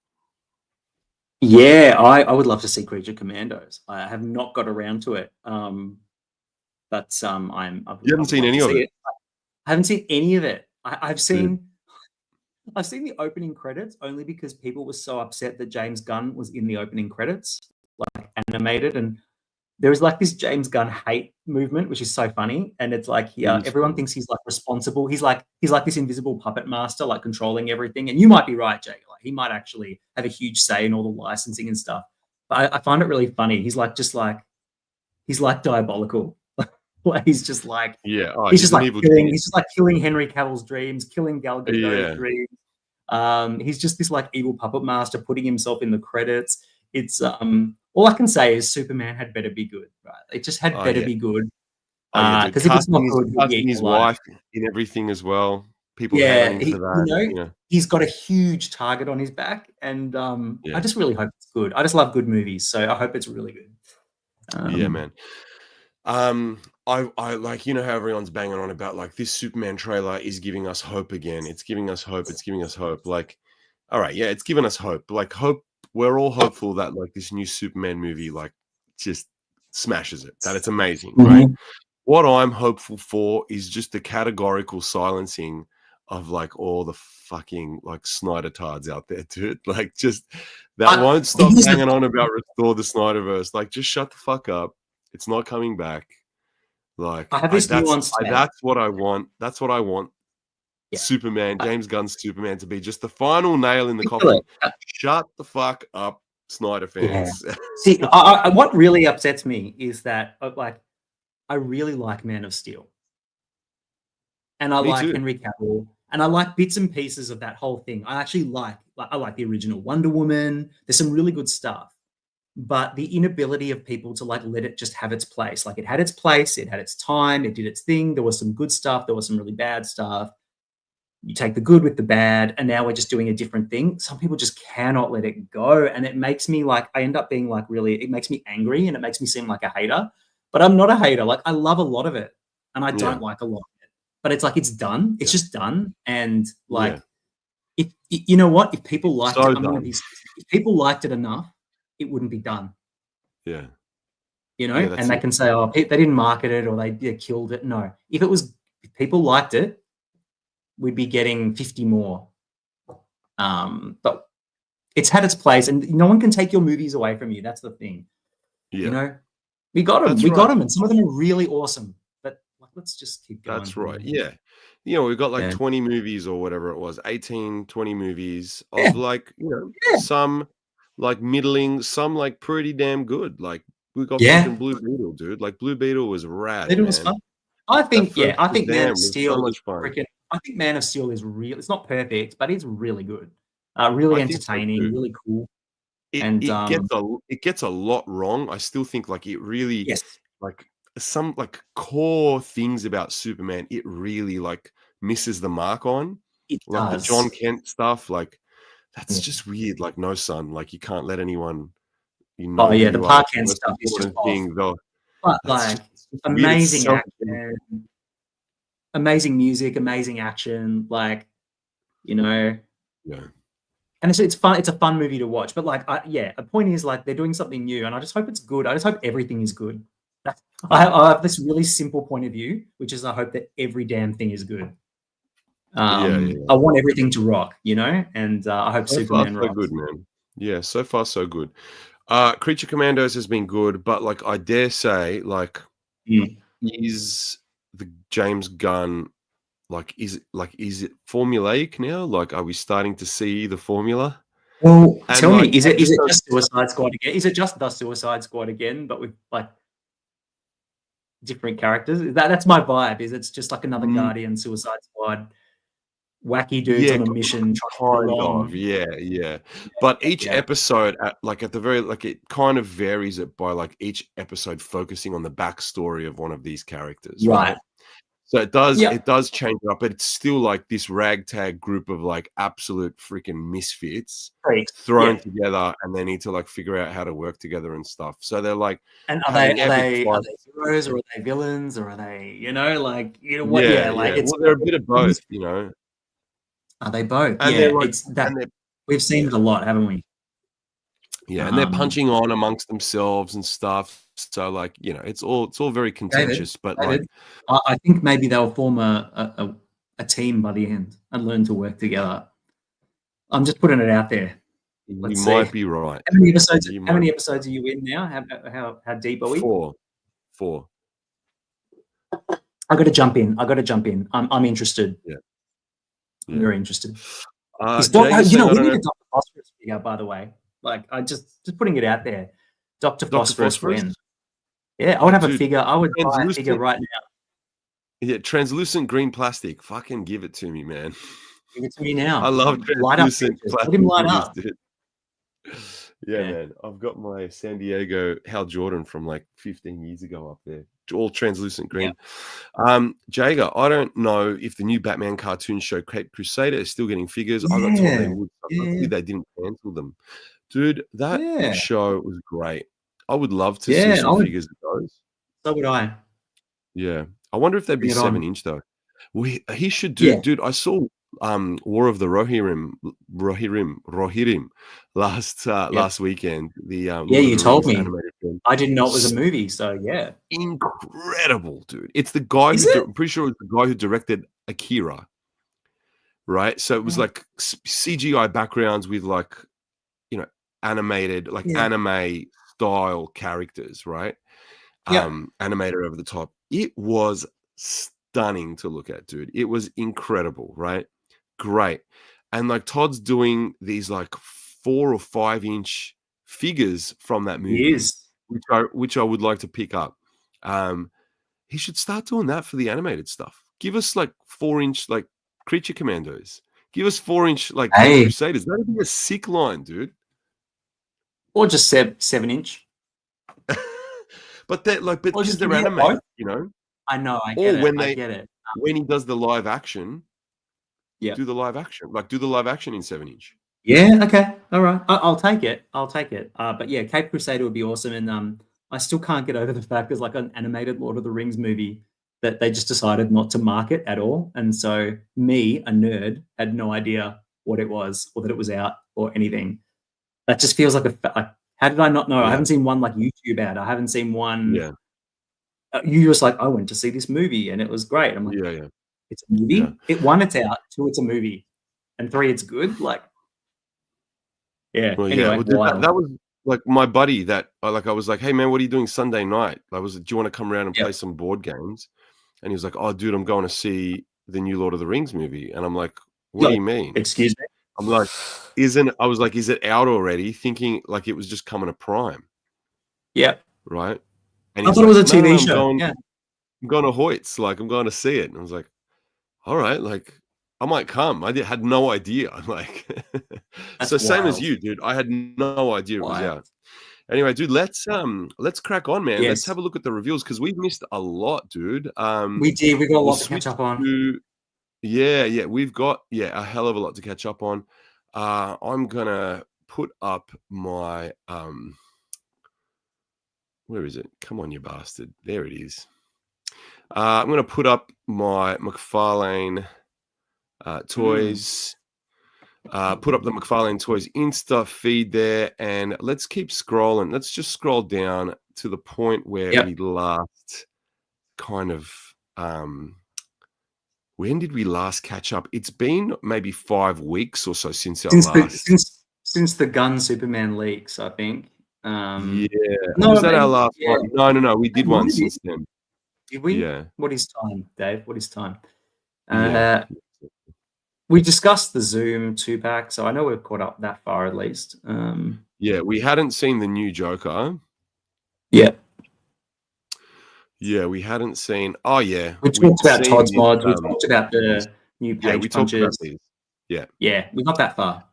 Yeah, I would love to see Creature Commandos. I have not got around to it. You haven't seen any of it? I haven't seen any of it. I've seen the opening credits only because people were so upset that James Gunn was in the opening credits, like animated, and there was like this James Gunn hate movement, which is so funny. And it's like, everyone thinks he's like responsible. He's like this invisible puppet master, like controlling everything. And you might be right, Jake. Like, he might actually have a huge say in all the licensing and stuff. But I find it really funny. He's like diabolical. Like, he's just like, he's just like killing Henry Cavill's dreams, killing Gal Gadot's dreams. He's just this like evil puppet master putting himself in the credits. It's all I can say is Superman had better be good, right? It just had better be good. Because if it's not good, casting his wife in everything as well. People hating for that. He's got a huge target on his back, and I just really hope it's good. I just love good movies, so I hope it's really good. Yeah, man. I like, you know how everyone's banging on about like this Superman trailer is giving us hope again. It's giving us hope. It's giving us hope. Like, all right, yeah, it's giving us hope. Like, hope. We're all hopeful that like this new Superman movie like just smashes it. That it's amazing, right? What I'm hopeful for is just the categorical silencing of like all the fucking like Snyder tards out there, dude. Like, just that won't stop hanging on about restore the Snyderverse. Like, just shut the fuck up. It's not coming back. Like, I have this that's what I want. That's what I want. Yeah. Superman, James Gunn's Superman, to be just the final nail in the coffin. Shut the fuck up, Snyder fans. Yeah. See, what really upsets me is that like I really like Man of Steel, and I like Henry Cavill, and I like bits and pieces of that whole thing. I actually like the original Wonder Woman. There's some really good stuff, but the inability of people to like let it just have its place. Like, it had its place, it had its time, it did its thing. There was some good stuff, there was some really bad stuff. You take the good with the bad, and now we're just doing a different thing. Some people just cannot let it go, and it makes me like, I end up being like it makes me angry, and it makes me seem like a hater. But I'm not a hater. Like, I love a lot of it, and I don't like a lot of it. But it's like, it's done. It's just done. And like, if you know what, if people liked it, if people liked it enough, it wouldn't be done. Yeah. You know, and they can say, oh, they didn't market it, or they killed it. No, if people liked it, we'd be getting 50 more. But it's had its place, and no one can take your movies away from you. That's the thing. Yeah. You know, we got them. Got them, and some of them are really awesome. But like, let's just keep going. That's right. Yeah. You know, we've got like 20 movies or whatever it was, 18, 20 movies of like, you know, some like middling, some like pretty damn good. Like, we got fucking Blue Beetle, dude. Like, Blue Beetle was rad. Beetle was fun. I think Man of Steel is freaking. I think Man of Steel is real. It's not perfect, but it's really good. Really entertaining, really cool. It gets a lot wrong. I still think like it really like some like core things about Superman. It really like misses the mark on. It like does. The John Kent stuff. Like, that's just weird. Like, no, son. Like, you can't let anyone. You know. Oh yeah, the Park Kent stuff is just thing, though. But like, amazing action. Amazing music, amazing action, like, you know. Yeah. And it's fun. It's a fun movie to watch. But like, the point is like they're doing something new, and I just hope it's good. I just hope everything is good. I have this really simple point of view, which is I hope that every damn thing is good. I want everything to rock, you know, and I hope So Superman far, so rocks. good, man. Yeah, so far so good. Creature Commandos has been good, but like I dare say, like, is the James Gunn is it formulaic now? Like, are we starting to see the formula? Well, and tell me, is it just Suicide Squad again? Is it just the Suicide Squad again, but with like different characters? That's my vibe. Is it's just like another Guardian Suicide Squad, wacky dudes on a mission? Kind of, yeah. But each episode, at the very it kind of varies it by like each episode focusing on the backstory of one of these characters, right? So it does change it up, but it's still like this ragtag group of like absolute freaking misfits thrown together, and they need to like figure out how to work together and stuff. So they're like, and are they heroes, or are they villains, or are they what? Well, they're a bit of both, you know. Are they both? And we've seen it a lot, haven't we? Yeah, and they're punching on amongst themselves and stuff. So like, you know, it's all very contentious. David, I think maybe they'll form a team by the end and learn to work together. I'm just putting it out there. You might be right. How many episodes are you in now? How deep are we? 4. I got to jump in. I'm interested. Yeah. I'm very interested. We need a Dr. Phosphorus figure, by the way. Like, I just putting it out there. Dr. Phosphorus win. Yeah, I would have a figure. I would buy a figure right now. Yeah, translucent green plastic. Fucking give it to me, man. Give it to me now. I love translucent plastic. Let him light up. Dude. Yeah, man. I've got my San Diego Hal Jordan from like 15 years ago up there. All translucent green. Jager, I don't know if the new Batman cartoon show Cape Crusader is still getting figures. I got told they would. Hopefully they didn't cancel them. Dude, that show was great. I would love to see some figures of those. So would I. Yeah. I wonder if they'd be 7-inch though. He should do. Dude, I saw War of the Rohirrim last weekend. You told me. I didn't know it was a movie, so yeah. Incredible, dude. It's the guy I'm pretty sure it's the guy who directed Akira. Right? So it was like CGI backgrounds with like, you know, animated, like anime style characters, right? Animated over the top. It was stunning to look at, dude. It was incredible, right? Great. And like Todd's doing these like 4 or 5-inch figures from that movie, which I would like to pick up. He should start doing that for the animated stuff. Give us like 4-inch like Creature Commandos. Give us 4-inch like Crusaders. That'd be a sick line, dude. Or just 7-inch. But they're like, because they're animated, you know. I know. I get it. When he does the live action, do the live action. Like, do the live action in 7-inch. Yeah. Okay. All right. I'll take it. But yeah, Cape Crusader would be awesome. And I still can't get over the fact there's like an animated Lord of the Rings movie that they just decided not to market at all. And so me, a nerd, had no idea what it was or that it was out or anything. That just feels like how did I not know? I haven't seen one like YouTube ad. I haven't seen one. Yeah. You just like, I went to see this movie and it was great. I'm like, it's a movie. Yeah. It 1, it's out. 2, it's a movie, and 3, it's good. Like, Well, anyway, that was like my buddy that I was like, hey man, what are you doing Sunday night? Do you want to come around and play some board games? And he was like, oh dude, I'm going to see the new Lord of the Rings movie. And I'm like, what do you mean? Excuse me? I'm like, is it out already? Thinking like it was just coming to Prime. Yeah. Right. And I thought it was a TV show. I'm going to Hoyt's. Like, I'm going to see it. And I was like, all right, like I might come. I had no idea. Like, so same as you, dude. I had no idea it was out. Anyway, dude, let's crack on, man. Let's have a look at the reveals because we've missed a lot, dude. We did. We got a lot to catch up on. We've got a hell of a lot to catch up on. I'm gonna put up my where is it? Come on, you bastard! There it is. I'm gonna put up my McFarlane toys. Put up the McFarlane Toys Insta feed there, and let's keep scrolling. Let's just scroll down to the point where we last kind of when did we last catch up? It's been maybe 5 weeks or so since our last since the Gun Superman leaks, I think. Yeah. No, Was that our maybe, last one? No. We did one since then. Did we? Yeah. What is time, Dave? What is time? Yeah. We discussed the Zoom 2-pack, so I know we've caught up that far at least. Yeah, we hadn't seen the new Joker. Yeah. Yeah, we hadn't seen. Oh, yeah. We talked about Todd's mods. We talked about the new page we punches. talked about these. Yeah. Yeah, we got that far.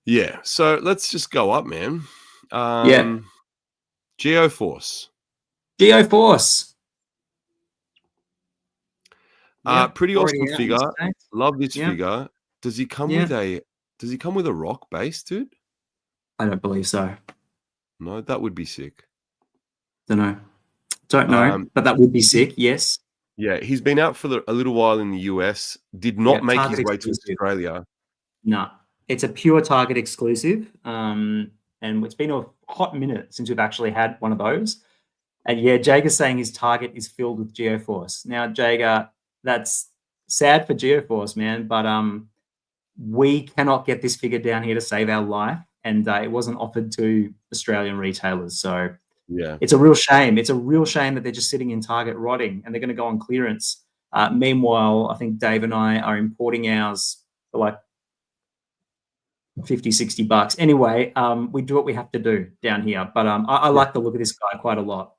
Yeah. So let's just go up, man. Geoforce. Geoforce. Pretty awesome figure. Love this figure. Does he come with a rock base, dude? I don't believe so. No, that would be sick. Don't know, but that would be sick. Yes. Yeah, he's been out for a little while in the US. Did not make his way to Australia. No, it's a pure Target exclusive. And it's been a hot minute since we've actually had one of those. And yeah, Jager's saying his Target is filled with Geoforce. Now, Jager, that's sad for Geoforce, man. But we cannot get this figure down here to save our life, and it wasn't offered to Australian retailers. So yeah, it's a real shame. It's a real shame that they're just sitting in Target rotting, and they're going to go on clearance. Meanwhile, I think Dave and I are importing ours for like $50-$60. Anyway, we do what we have to do down here. But I like the look of this guy quite a lot.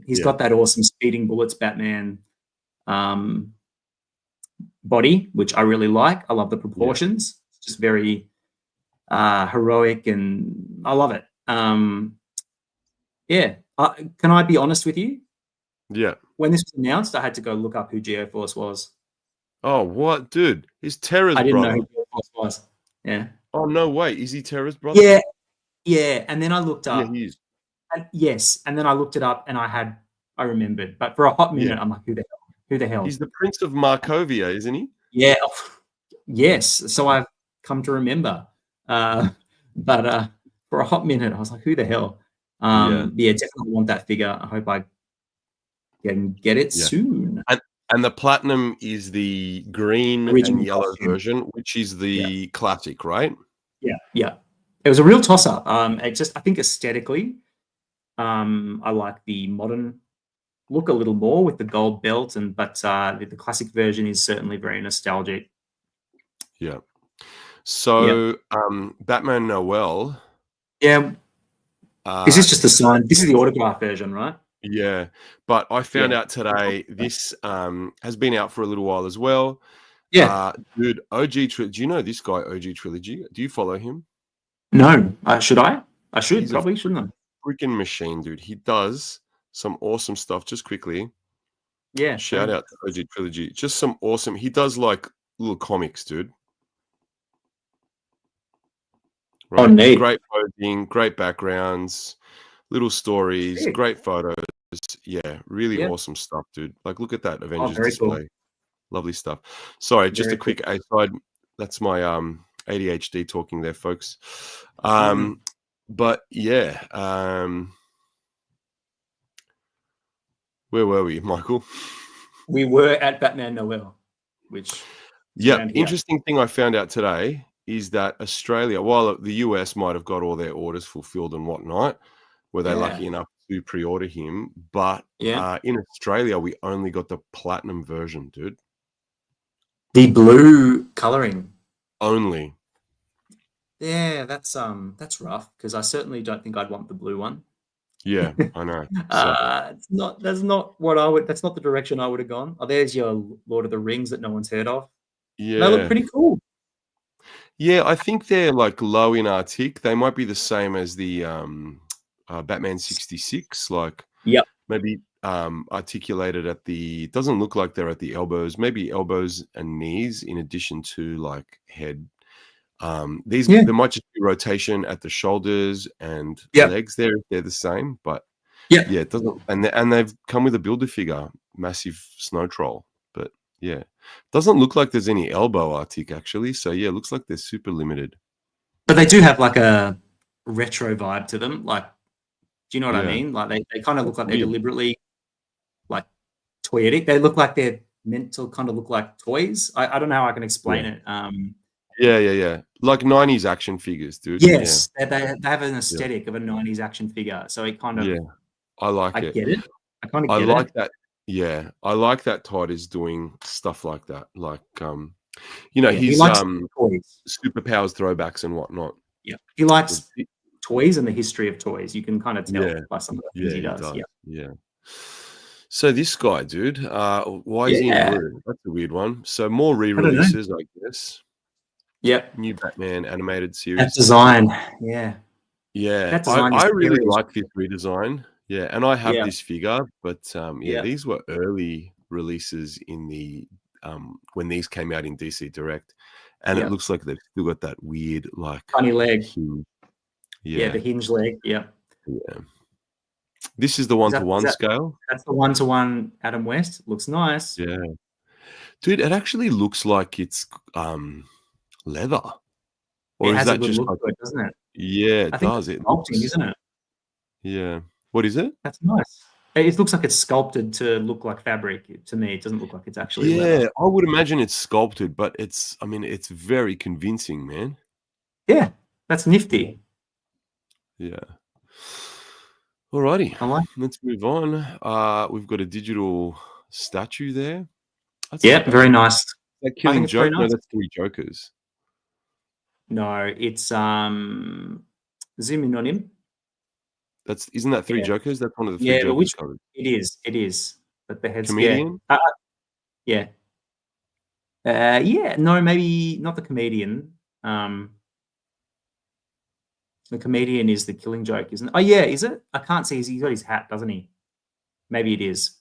He's got that awesome Speeding Bullets Batman body, which I really like. I love the proportions. It's just very heroic, and I love it. Can I be honest with you? Yeah. When this was announced, I had to go look up who Geoforce was. Oh, what? Dude, he's Terra's brother. I didn't know who Geoforce was. Yeah. Oh, no way. Is he Terra's brother? Yeah. Yeah. And then I looked up. Yeah, he is. Yes. And then I looked it up, and I remembered. But for a hot minute, I'm like, who the hell? Who the hell? He's the Prince of Markovia, isn't he? Yeah. Yes. So I've come to remember. But for a hot minute, I was like, who the hell? Definitely want that figure. I hope I can get it soon. And the platinum is the green and yellow version, which is the classic, right? Yeah, yeah. It was a real toss-up. I think aesthetically, I like the modern look a little more with the gold belt, but the classic version is certainly very nostalgic. Yeah. So Batman Noel. Yeah. Is this just the sign? This is the autograph version, right? Yeah, but I found out today this has been out for a little while as well. Yeah, dude, OG. Do you know this guy, OG Trilogy? Do you follow him? No. Should I? I should probably, shouldn't I? Freaking machine, dude. He does some awesome stuff. Just quickly, yeah. Shout out to OG Trilogy. Just some awesome. He does like little comics, dude. Right? Oh, neat. Great posing, great backgrounds, little stories, great photos. Yeah, really awesome stuff, dude. Like, look at that Avengers display. Cool. Lovely stuff. Sorry, just a quick aside. That's my ADHD talking there, folks. But yeah, where were we, Michael? We were at Batman Noel, which interesting thing I found out today is that Australia, while the US might have got all their orders fulfilled and whatnot, were they lucky enough to pre-order him, but in Australia we only got the platinum version, dude. The blue coloring only. Yeah, that's rough, because I certainly don't think I'd want the blue one. Yeah, I know. That's not what I would. That's not the direction I would have gone. Oh, there's your Lord of the Rings that no one's heard of. Yeah, they look pretty cool. Yeah, I think they're like low in Arctic. They might be the same as the Batman 66. Like, maybe articulated at the. Doesn't look like they're at the elbows. Maybe elbows and knees in addition to like head. There might just be rotation at the shoulders and legs. They're the same, but it doesn't. And they've come with a builder figure, massive snow troll. But Yeah. Doesn't look like there's any elbow artic actually. So yeah, looks like they're super limited. But they do have like a retro vibe to them. Like, do you know what I Yeah. mean? Like they kind of look like they're Weird. deliberately like toyetic. They look like they're meant to kind of look like toys. I don't know how I can explain it. Yeah. Like 90s action figures, dude. Yes, they have an Yeah. aesthetic of a 90s action figure. So it kind of, Yeah. I like it. get it. I kind of I get like it. that. Yeah. I like that Todd is doing stuff like that. Like you know, Yeah, he he's likes toys. superpowers throwbacks and whatnot. Yeah, he likes toys and the history of toys. You can kind of tell Yeah. by some of the things he does. Yeah. Yeah. So this guy, dude, why is he in blue? That's a weird one. So more re-releases, I guess. Yep. New Batman animated That series. design. Yeah. Yeah. That design I is really serious. like this redesign. Yeah. And I have Yeah. this figure, but Yeah. these were early releases in the when these came out in DC Direct. And it looks like they've still got that weird, like funny leg. Yeah, the hinge leg. Yeah. Yeah. This is the 1-to-1 scale. That's the 1-to-1 Adam West. Looks nice. Yeah. Dude, it actually looks like it's leather. Or it is has that a good just look like, to it, doesn't it? yeah, it I think does. it's It sculpting, looks, isn't it? yeah. What is it? That's nice. It looks like it's sculpted to look like fabric. To me, it doesn't look like it's actually leather. I would imagine it's sculpted, but it's very convincing, man. Yeah, that's nifty. Yeah. Alrighty. I like it. Let's move on. We've got a digital statue there. That's very nice. That Killing it's very Joke? No, nice. that's 3 Jokers. No, it's zoom in on him. Isn't that 3 Jokers? That's one of the 3 Yeah, but Jokers which covered. it is. But the head's Comedian? yeah. No, maybe not the comedian. The comedian is the Killing Joke, isn't it? Oh yeah, is it? I can't see. He's got his hat, doesn't he? Maybe it is.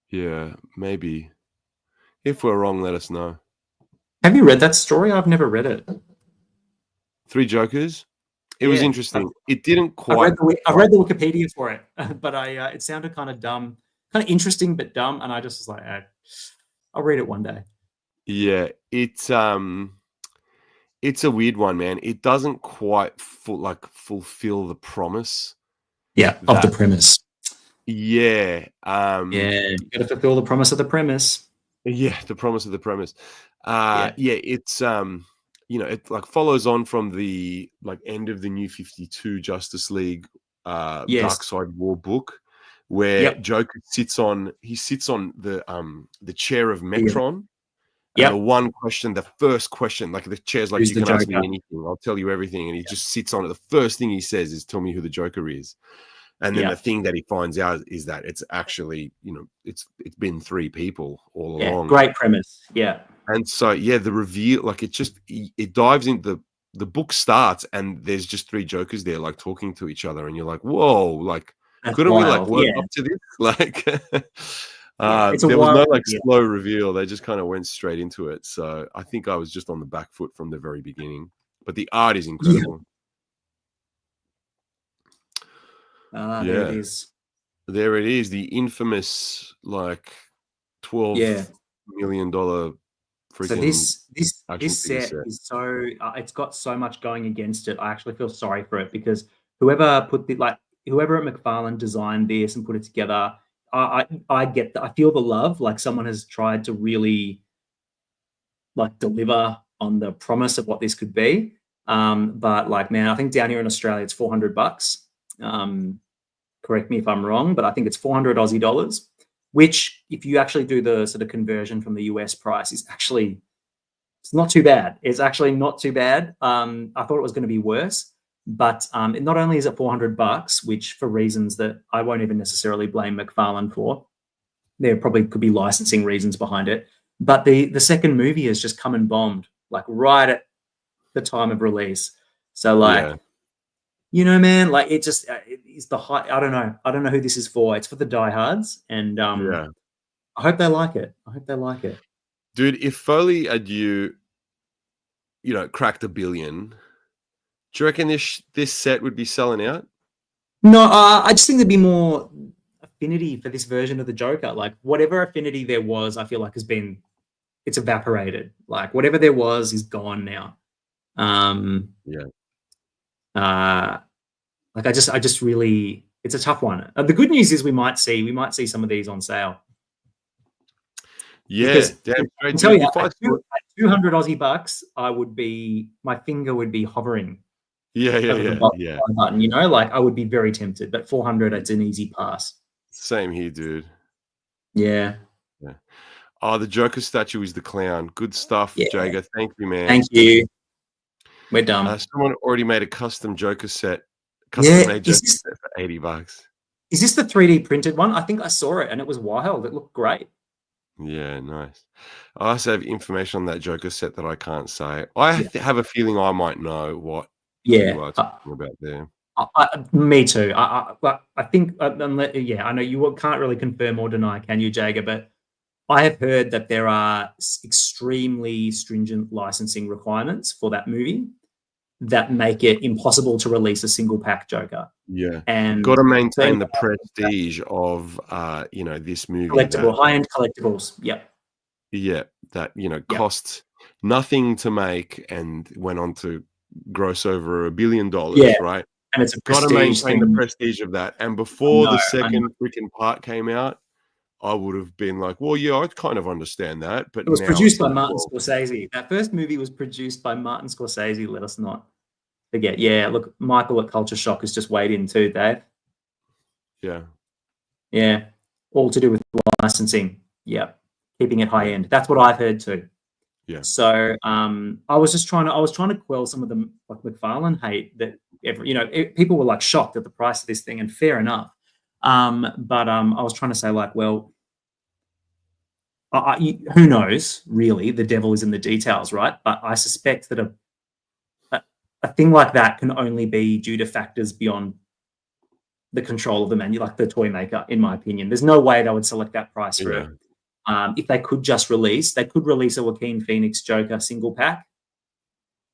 Yeah, maybe. If we're wrong, let us know. Have you read that story? I've never read it. 3 Jokers? It was interesting. It didn't quite. I read the Wikipedia for it, but it sounded kind of dumb, kind of interesting but dumb, and I just was like, I'll read it one day. Yeah, it's a weird one, man. It doesn't quite fulfill the promise. Of the premise. Yeah. You got to fulfill the promise of the premise. Yeah, the promise of the premise. It's it like follows on from the end of the New 52 Justice League Dark Side War book, where Joker sits on the chair of Metron. And the first question, like the chair's like, you can ask me anything, I'll tell you everything. And he just sits on it. The first thing he says is, tell me who the Joker is. And then the thing that he finds out is that it's actually, it's been 3 people all along. Great premise. Yeah. And so, the reveal, like it dives into the book starts and there's just 3 Jokers there, like talking to each other. And you're like, whoa, like, couldn't we like work up to this? Like, there was no like slow reveal. They just kind of went straight into it. So I think I was just on the back foot from the very beginning, but the art is incredible. There it is. There it is. The infamous like $12 million freaking. So this set is so it's got so much going against it. I actually feel sorry for it because whoever at McFarlane designed this and put it together, I feel the love. Like someone has tried to really like deliver on the promise of what this could be. But like, man, I think down here in Australia it's $400. Correct me if I'm wrong, but I think it's 400 Aussie dollars, which if you actually do the sort of conversion from the US price it's not too bad. It's actually not too bad. I thought it was going to be worse, but not only is it $400, which for reasons that I won't even necessarily blame McFarlane for, there probably could be licensing reasons behind it, but the second movie has just come and bombed like right at the time of release. So like, man, like it just it's the high. I don't know who this is for. It's for the diehards, and I hope they like it. Dude, if Foley Adieu, cracked $1 billion, do you reckon this set would be selling out? No, I just think there'd be more affinity for this version of the Joker. Like whatever affinity there was, I feel like has been it's evaporated. Like whatever there was is gone now. Like I just really, it's a tough one. The good news is we might see some of these on sale. Yeah, because damn I straight, can tell dude. you, If I at saw, 200 Aussie bucks, my finger would be hovering over the buy button. You know, like I would be very tempted. But 400, it's an easy pass. Same here, dude. Yeah. Yeah. Oh, the Joker statue is the clown. Good stuff, Jager. Thank you, man. Thank you. We're done. Someone already made a custom Joker set, custom-made Joker set for $80. Is this the 3D printed one? I think I saw it and it was wild. It looked great. Yeah, nice. I also have information on that Joker set that I can't say. I have a feeling I might know what you are talking about there. Me too. I think, I know you can't really confirm or deny, can you, Jager? But I have heard that there are extremely stringent licensing requirements for that movie that make it impossible to release a single pack Joker. Yeah, and got to maintain the prestige of this movie. Collectible, high-end collectibles. Yep. Yeah, that cost nothing to make and went on to gross over $1 billion. Right. And it's got to maintain the prestige of that. And before the second freaking part came out, I would have been like, well, yeah, I kind of understand that. But it was produced by Martin Scorsese. That first movie was produced by Martin Scorsese. Let us not forget. Yeah, look, Michael at Culture Shock has just weighed in too, Dave. Yeah. Yeah. All to do with licensing. Yeah. Keeping it high end. That's what I've heard too. Yeah. So I was trying to quell some of the like McFarlane hate that people were like shocked at the price of this thing, and fair enough. But I was trying to say like, well, who knows? Really, the devil is in the details, right? But I suspect that a thing like that can only be due to factors beyond the control of the menu, like the toy maker. In my opinion, there's no way they would select that price for it. If they could just release, a Joaquin Phoenix Joker single pack,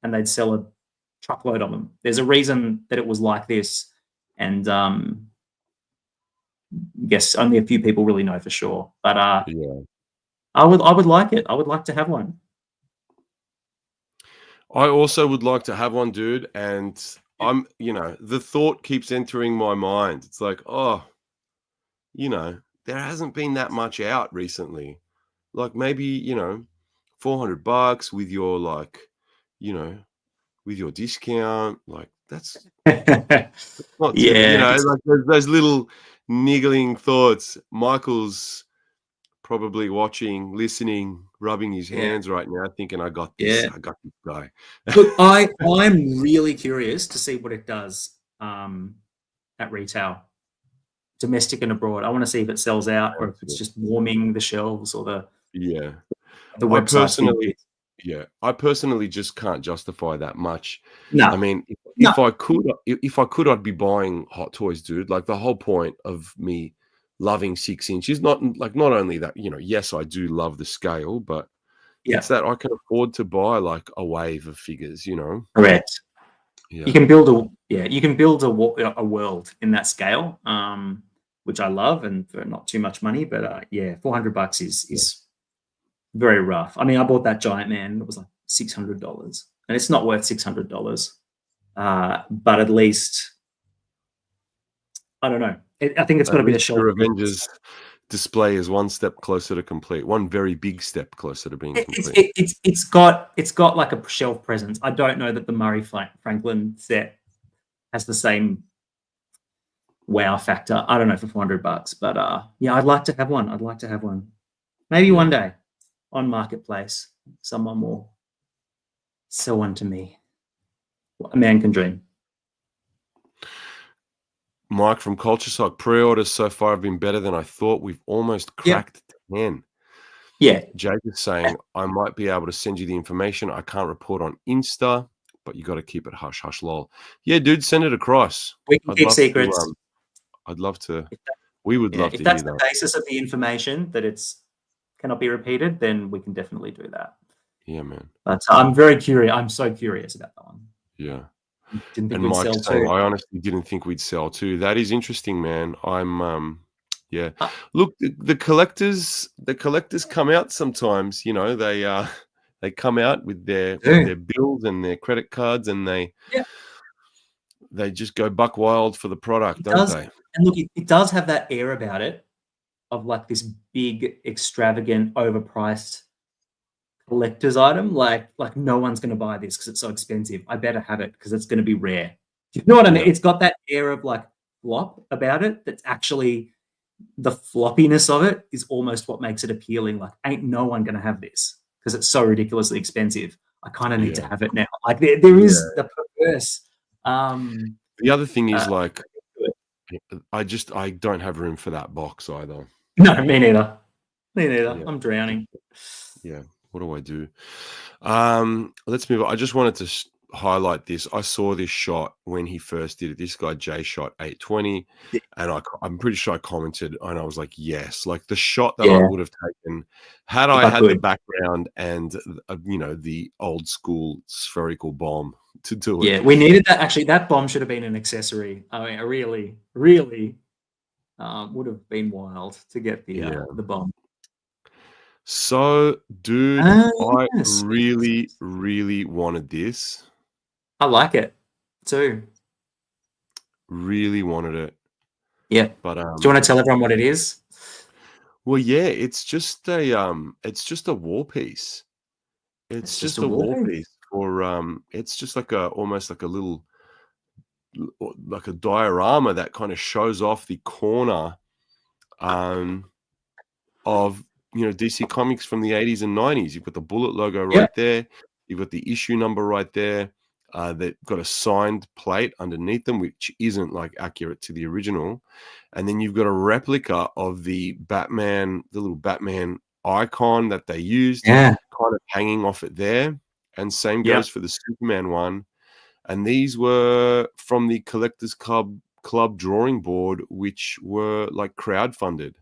and they'd sell a truckload of them. There's a reason that it was like this, and guess only a few people really know for sure. But I would like it. I would like to have one. I also would like to have one, dude. And I'm, the thought keeps entering my mind. It's like, there hasn't been that much out recently. Like maybe, $400 with your with your discount. Like that's not like those little niggling thoughts. Michael's probably watching, listening, rubbing his hands right now, thinking, I got this. I got this guy. Look, I'm really curious to see what it does at retail, domestic and abroad. I want to see if it sells out or if it's just warming the shelves or the website. I personally just can't justify that much. No, I mean, if I could, I'd be buying Hot Toys, dude. Like the whole point of me loving 6 inches, not only that, yes, I do love the scale, but it's that I can afford to buy like a wave of figures, Correct. Yeah. You can build a world in that scale, which I love, and for not too much money. But $400 is very rough. I mean, I bought that Giant Man. It was like $600, and it's not worth $600. But at least, I don't know. I think it's got to be the shelf. Avengers display is one step closer to complete. One very big step closer to being complete. It's got like a shelf presence. I don't know that the Murray Franklin set has the same wow factor. I don't know for $400, but I'd like to have one. Maybe one day on Marketplace, someone will sell one to me. A man can dream. Mike from Culture Shock, pre-orders so far have been better than I thought. We've almost cracked 10. Yeah. Jake is saying, I might be able to send you the information. I can't report on Insta, but you got to keep it hush, hush, lol. Yeah, dude, send it across. We can keep secrets. I'd love to. We would love to hear that. If that's the basis of the information, that it's cannot be repeated, then we can definitely do that. Yeah, man. But I'm very curious. I'm so curious about that one. Yeah. Didn't think and Mike's saying, I honestly didn't think we'd sell too. That is interesting, man. I'm Yeah. Uh, Look, the collectors come out sometimes, you know, they come out with their bills and their credit cards, and Yeah, they just go buck wild for the product, it don't does. they? And look, it does have that air about it of like this big, extravagant, overpriced collector's item. Like no one's going to buy this because it's so expensive. I better have it because it's going to be rare. Do you know what I mean? Yeah. It's got that air of like flop about it. That's actually the floppiness of it is almost what makes it appealing. Like, ain't no one going to have this because it's so ridiculously expensive. I kind of need to Yeah. have it now. Like there is the perverse. The other thing is, Uh, like, I don't have room for that box either. no, me neither. Me neither. Yeah. I'm drowning. Yeah. What do I do? Let's move on. I just wanted to highlight this. I saw this shot when he first did it. This guy Jay shot 820, Yeah. and I'm pretty sure I commented, and I was like, yes, like the shot that I Yeah. would have taken had If I I had the could. background and you know, the old school spherical bomb to do it. Yeah, we needed that. Actually, that bomb should have been an accessory. I mean, I really, really would have been wild to get Yeah. the bomb. So, dude, I Yes. really, really wanted this. I like it too. Really wanted it. Yeah. But Do you want to tell everyone what it is? well, yeah, it's just a wall piece. It's just a wall piece for it's just like almost like a little, like a diorama that kind of shows off the corner of, you know, DC Comics from the 80s and 90s. You've got the Bullet logo right there. You've got the issue number right there. They've got a signed plate underneath them, which isn't like accurate to the original. And then you've got a replica of the Batman, the little Batman icon that they used, kind of hanging off it there. And same goes for the Superman one. And these were from the Collectors Club drawing board, which were like crowdfunded.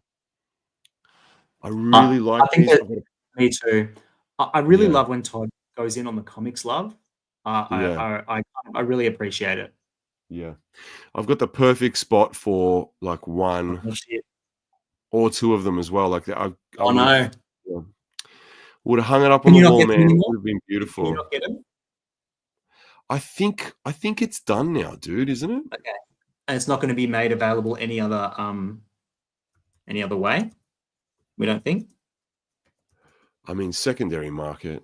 I really like I think this. that, me too. I really love when Todd goes in on the comics love. I really appreciate it. Yeah. I've got the perfect spot for like one or two of them as well. Like I would have hung it up on the wall, man. It would have been beautiful. Can you not get them? I think it's done now, dude, isn't it? Okay. And it's not going to be made available any other way? We don't think? I mean, secondary market,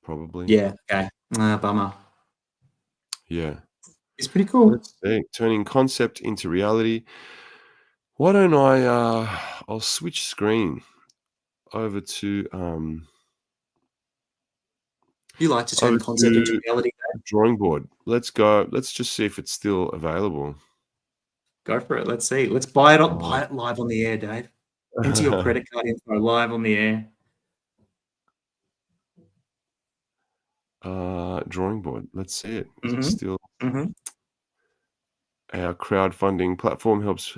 probably. Yeah, okay. Bummer. Yeah. It's pretty cool. Let's see. Turning concept into reality. Why don't I'll switch screen over to You like to turn concept into reality, Dave? Drawing board. Let's go. Let's just see if it's still available. Go for it. Let's see. Let's buy it live on the air, Dave. Into your credit card info live on the air. Drawing board. Let's see it. Is it still? Our crowdfunding platform helps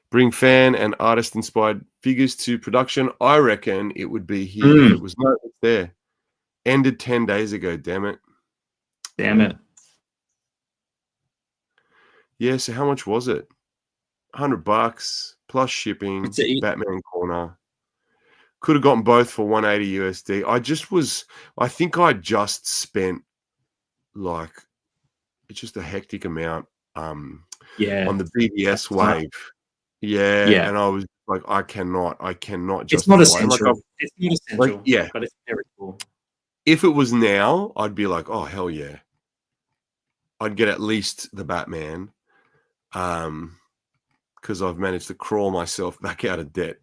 bring fan and artist inspired figures to production. I reckon it would be here if it was not there. Ended 10 days ago. Damn it. Damn it. Yeah. So how much was it? $100 plus shipping. Batman corner. Could have gotten both for 180 USD. I think I just spent like, it's just a hectic amount on the BBS wave. Yeah. And I was like, I cannot It's not essential. It's not essential. Like, but it's very cool. If it was now, I'd be like, oh hell yeah. I'd get at least the Batman. Because I've managed to crawl myself back out of debt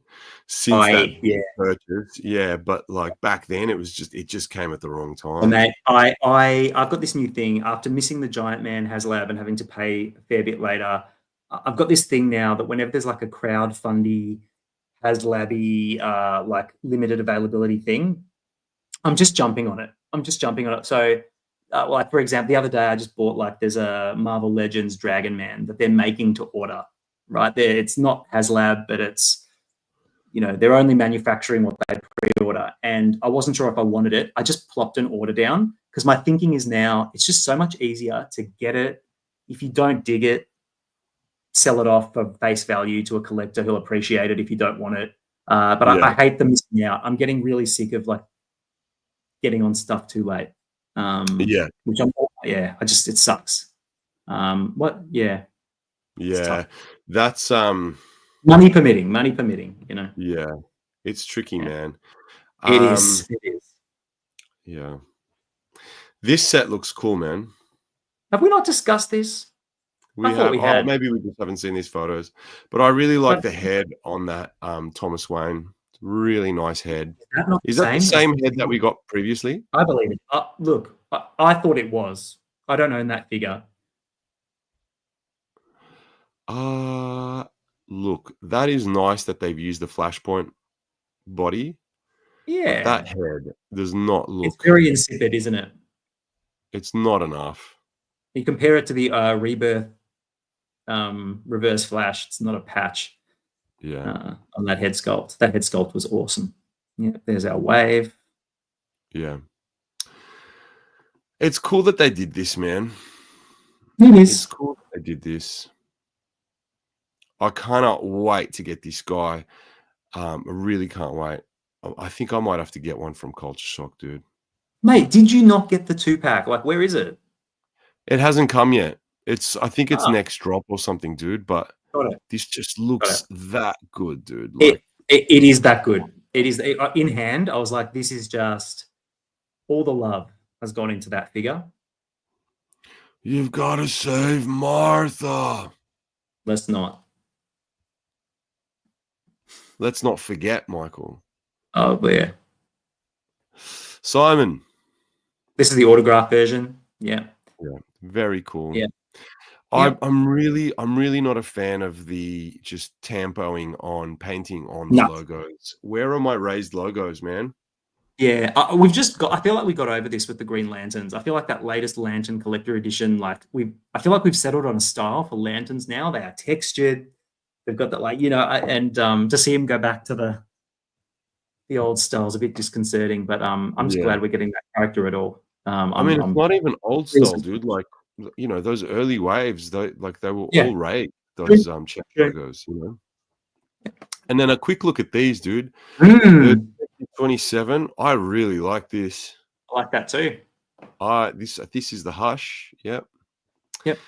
since that purchase. Yeah, but like back then it just came at the wrong time. And mate, I've got this new thing after missing the Giant Man HasLab and having to pay a fair bit later. I've got this thing now that whenever there's like a crowdfundy HasLab-y like limited availability thing, I'm just jumping on it. So like for example, the other day I just bought like there's a Marvel Legends Dragon Man that they're making to order. Right there, it's not HasLab, but it's, you know, they're only manufacturing what they pre-order. And I wasn't sure if I wanted it. I just plopped an order down because my thinking is now it's just so much easier to get it. If you don't dig it, sell it off for face value to a collector who'll appreciate it if you don't want it. But I hate the missing out. I'm getting really sick of like getting on stuff too late. Which it sucks. That's money permitting, you know. Yeah, it's tricky, man. It is. Yeah. This set looks cool, man. Have we not discussed this? We have. Maybe we just haven't seen these photos, but I really like the head on that Thomas Wayne. Really nice head. Is that the same head that we got previously? I believe it. Look, I thought it was. I don't own that figure. Look, that is nice that they've used the Flashpoint body. Yeah. But that head does not look... It's very insipid, isn't it? It's not enough. You compare it to the Rebirth Reverse Flash. It's not a patch. Yeah. On that head sculpt. That head sculpt was awesome. Yeah, there's our wave. Yeah. It's cool that they did this, man. It is. It's cool that they did this. I cannot wait to get this guy. I really can't wait. I think I might have to get one from Culture Shock, dude. Mate, did you not get the 2-pack? Like, where is it? It hasn't come yet. I think it's next drop or something, dude. But this just looks that good, dude. Like, it is that good. It is in hand. I was like, this is just all the love has gone into that figure. You've got to save Martha. Let's not forget, Michael. Oh, yeah. Simon. This is the autograph version. Yeah. Yeah. Very cool. Yeah. I'm really not a fan of the just tampoing on painting on the logos. Where are my raised logos, man? Yeah, I feel like we got over this with the Green Lanterns. I feel like that latest Lantern Collector Edition, I feel like we've settled on a style for lanterns now. They are textured. They've got that, and to see him go back to the old style is a bit disconcerting, but I'm just glad we're getting that character at all. It's not even old style, dude. Like, those early waves, they were all raised, those check logos, And then a quick look at these, dude. 27. I really like this. I like that too. This is the Hush. Yep. And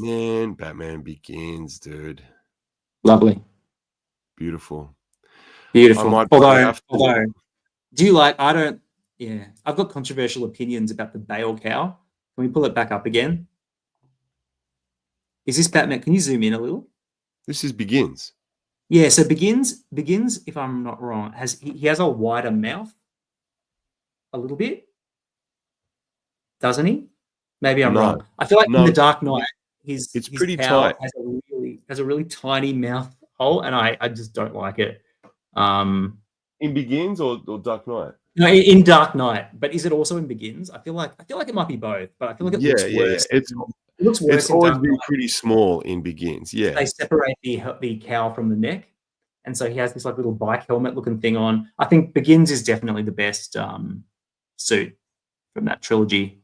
then Batman Begins, dude. Lovely. Beautiful. Although, do you like? I've got controversial opinions about the Bale cow. Can we pull it back up again? Is this Batman? Can you zoom in a little? This is Begins. Yeah, so Begins, if I'm not wrong, he has a wider mouth, a little bit, doesn't he? Maybe I'm wrong. I feel like in The Dark Knight, his pretty tight. Has a really tiny mouth hole, and I just don't like it. In Begins or Dark Knight? No, in Dark Knight, but is it also in Begins? I feel like it might be both, but I feel like it looks worse. It looks worse. It's always been pretty small in Begins. Yeah, they separate the cowl from the neck, and so he has this little bike helmet looking thing on. I think Begins is definitely the best suit from that trilogy,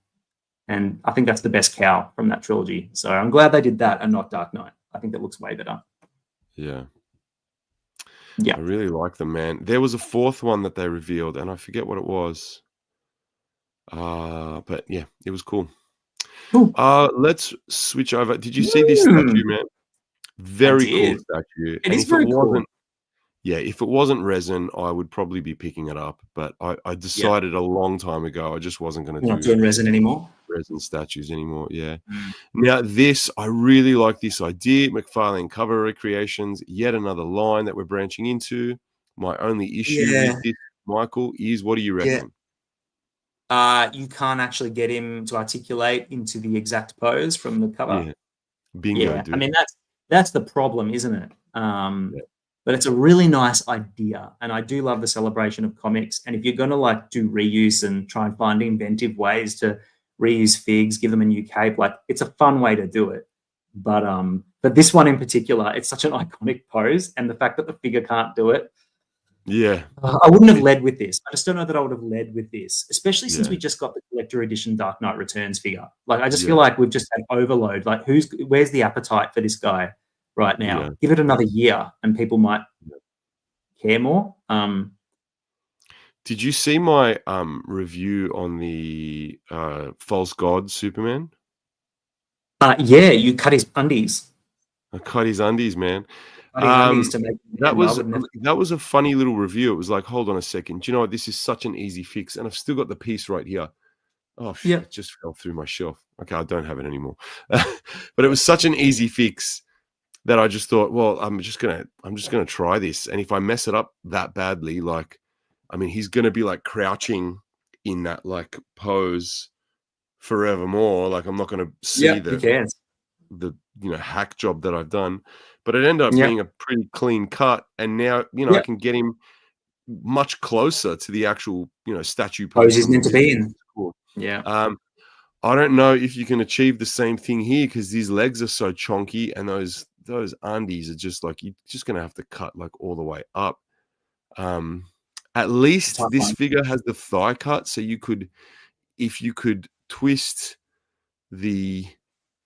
and I think that's the best cowl from that trilogy. So I'm glad they did that and not Dark Knight. I think that looks way better. Yeah. Yeah, I really like them, man. There was a fourth one that they revealed, and I forget what it was. But yeah, it was cool. Let's switch over. Did you see this statue, man? Very cool statue. It is very cool. Yeah, if it wasn't resin, I would probably be picking it up. But I decided a long time ago I just wasn't going to do doing resin anymore. Resin statues anymore. Yeah. Now I really like this idea. McFarlane Cover Recreations, yet another line that we're branching into. My only issue with this, Michael, is what do you reckon? You can't actually get him to articulate into the exact pose from the cover. Yeah. Bingo, dude. I mean, that's the problem, isn't it? But it's a really nice idea, and I do love the celebration of comics. And if you're going to do reuse and try and find inventive ways to reuse figs, give them a new cape, it's a fun way to do it. But this one in particular, it's such an iconic pose, and the fact that the figure can't do it. Yeah, I wouldn't have led with this. I just don't know that I would have led with this, especially since we just got the collector edition Dark Knight Returns figure. I just feel like we've just had overload. Where's the appetite for this guy? right now. Yeah. Give it another year, and people might care more. Did you see my review on the False God Superman? Yeah, you cut his undies. I cut his undies, man. Cut his undies to make That was a funny little review. It was like, hold on a second. Do you know what? This is such an easy fix, and I've still got the piece right here. Oh, Yeah. it just fell through my shelf. Okay, I don't have it anymore. But it was such an easy fix that I just thought, well, I'm just gonna try this, and if I mess it up that badly, like, I mean, he's gonna be like crouching in that like pose forevermore. Like, I'm not gonna see the hack job that I've done. But it ended up being a pretty clean cut, and now I can get him much closer to the actual statue pose he's meant to be in. Cool. Yeah. I don't know if you can achieve the same thing here because these legs are so chonky, and those undies are just like, you're just gonna have to cut like all the way up. At least this figure has the thigh cut, so if you could twist the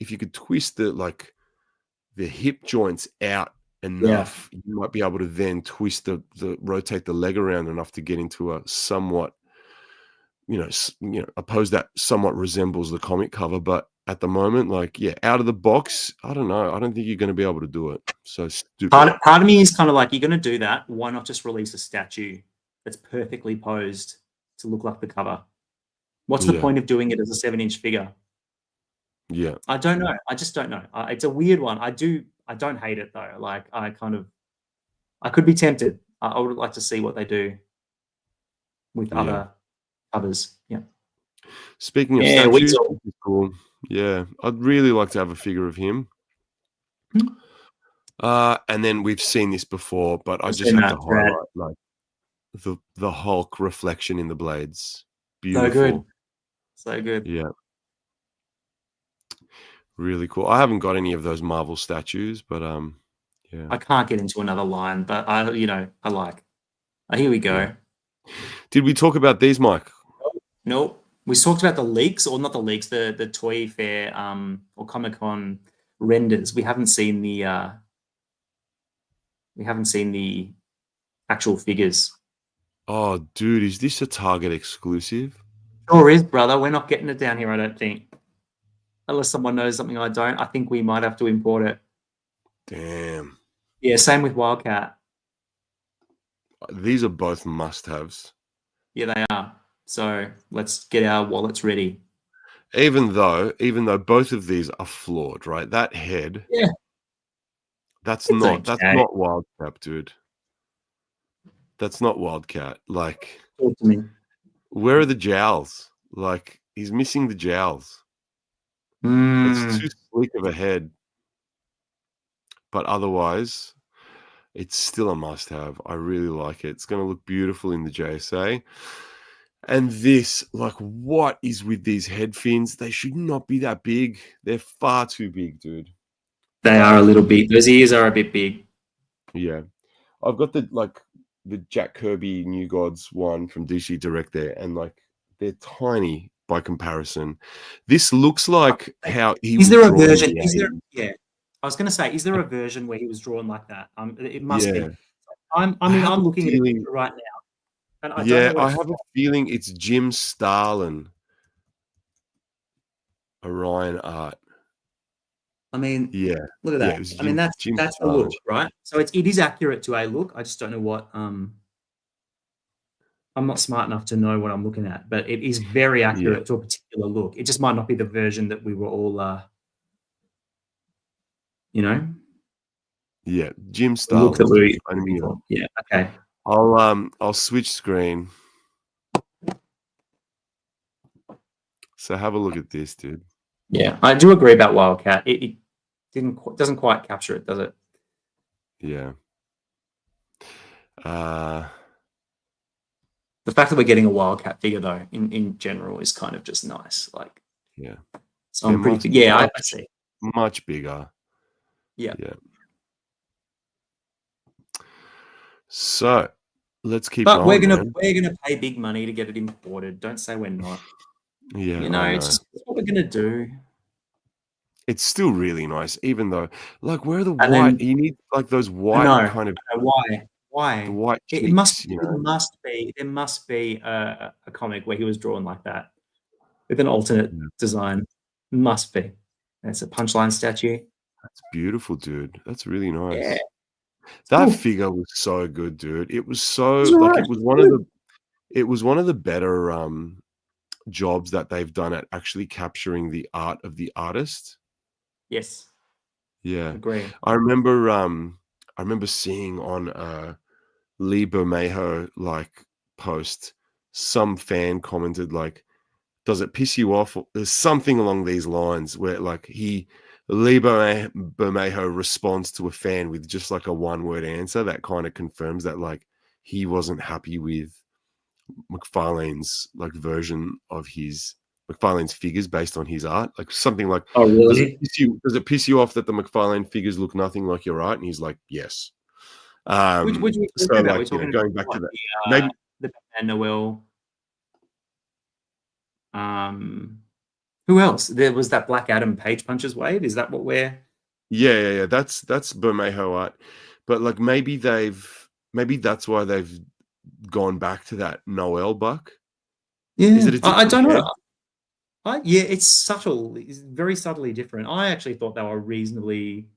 like the hip joints out enough, you might be able to then twist rotate the leg around enough to get into a somewhat a pose that somewhat resembles the comic cover. But at the moment, like, out of the box, I don't know. I don't think you're going to be able to do it. So stupid. Part of me is kind of like, you're going to do that. Why not just release a statue that's perfectly posed to look like the cover? What's the point of doing it as a 7-inch figure? Yeah. I don't know. I just don't know. It's a weird one. I don't hate it though. Like, I could be tempted. I would like to see what they do with other covers. Yeah. Speaking of statues, cool. Yeah, I'd really like to have a figure of him. And then we've seen this before, but I just have to highlight like the Hulk reflection in the blades. Beautiful. So good. Yeah. Really cool. I haven't got any of those Marvel statues, but yeah. I can't get into another line, but I like. Here we go. Yeah. Did we talk about these, Mike? Nope. We talked about the leaks, or not the leaks, the Toy Fair or Comic-Con renders. We haven't seen the actual figures. Oh, dude, is this a Target exclusive? Sure is, brother. We're not getting it down here, I don't think. Unless someone knows something I don't. I think we might have to import it. Damn. Yeah, same with Wildcat. These are both must-haves. Yeah, they are. So let's get our wallets ready. Even though both of these are flawed, right? That head. Yeah. That's not Wildcat, dude. That's not Wildcat. Like, talk to me. Where are the jowls? Like, he's missing the jowls. It's too sleek of a head. But otherwise, it's still a must-have. I really like it. It's going to look beautiful in the JSA. And this, like, what is with these head fins? They should not be that big. They're far too big, dude. They are a little big. Those ears are a bit big. Yeah. I've got the Jack Kirby New Gods one from DC Direct there, and like, they're tiny by comparison. This looks like how he was there a drawn version? in Is there? Yeah, I was going to say, is there a version where he was drawn like that? It must be. I'm looking at it right now, and I don't know I have a feeling it's Jim Starlin, Orion Art. I mean, yeah, look at that. I mean, that's the look, right? So it is accurate to a look. I just don't know what. I'm not smart enough to know what I'm looking at, but it is very accurate to a particular look. It just might not be the version that we were all, Yeah, Jim Starlin. Look that we. Yeah. Okay. I'll switch screen. So have a look at this, dude. Yeah, I do agree about Wildcat. It doesn't quite capture it, does it? Yeah. The fact that we're getting a Wildcat figure, though, in general, is kind of just nice. Like, yeah. So I'm pretty. Yeah, I see. Much bigger. Yeah. Yeah. So let's keep. But we're gonna pay big money to get it imported. Don't say we're not. Yeah. It's just what we're gonna do. It's still really nice, even though, like, where are the And white? then You need like those I white know, kind of why? the Why? white It must cheeks, you there know? must be a comic where he was drawn like that with an alternate Yeah. design. Must be. It's a Punchline statue. That's beautiful, dude. That's really Yeah, nice. it's That cool. figure was so good, dude. It was so It's all like right. It's good. it was one of the better jobs that they've done at actually capturing the art of the artist. Yes, Yeah. agree. I remember seeing on Lee Bermejo like post, some fan commented like, "Does it piss you off?" There's something along these lines where like Lee Bermejo responds to a fan with just like a one-word answer that kind of confirms that like he wasn't happy with McFarlane's like version of his McFarlane's figures based on his art. Like something like, Oh, really? does it piss you off that the McFarlane figures look nothing like your art? And he's like, yes. Which are we So talking about? like, We're you know, talking going about back to what that, maybe, the Batman Noel. Um, who else? There was that Black Adam Page Punches wave. Is that what we're? yeah. That's Bermejo art, but like maybe that's why they've gone back to that Noel buck. Is Yeah, it a I different don't head? know. Yeah, it's subtle. It's very subtly different. I actually thought they were reasonably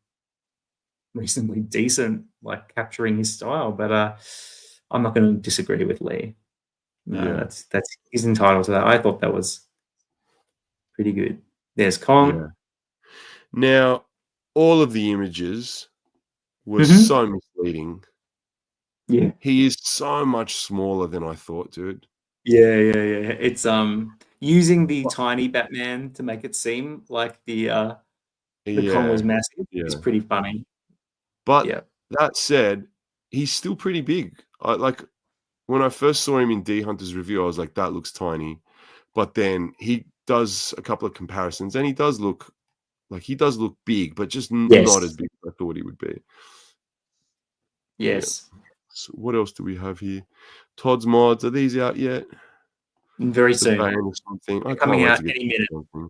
decent, like capturing his style. But I'm not going to disagree with Lee. No, Yeah, that's he's entitled to that. I thought that was pretty good. There's Kong. yeah. Now, all of the images were Hmm. so misleading. Yeah. He is so much smaller than I thought, dude. Yeah. It's using the tiny Batman to make it seem like the Kong was Yeah, massive is yeah. pretty funny. But Yeah. that said, he's still pretty big. I like when I first saw him in D Hunter's review, I was like, that looks tiny. But then he does a couple of comparisons and he does look big, but just not as Yes. big as I thought he would be. Yeah. Yes. So what else do we have here? Todd's mods, are these out yet? Very The soon. Bane or something. I They're can't coming wait out to get any minute. something.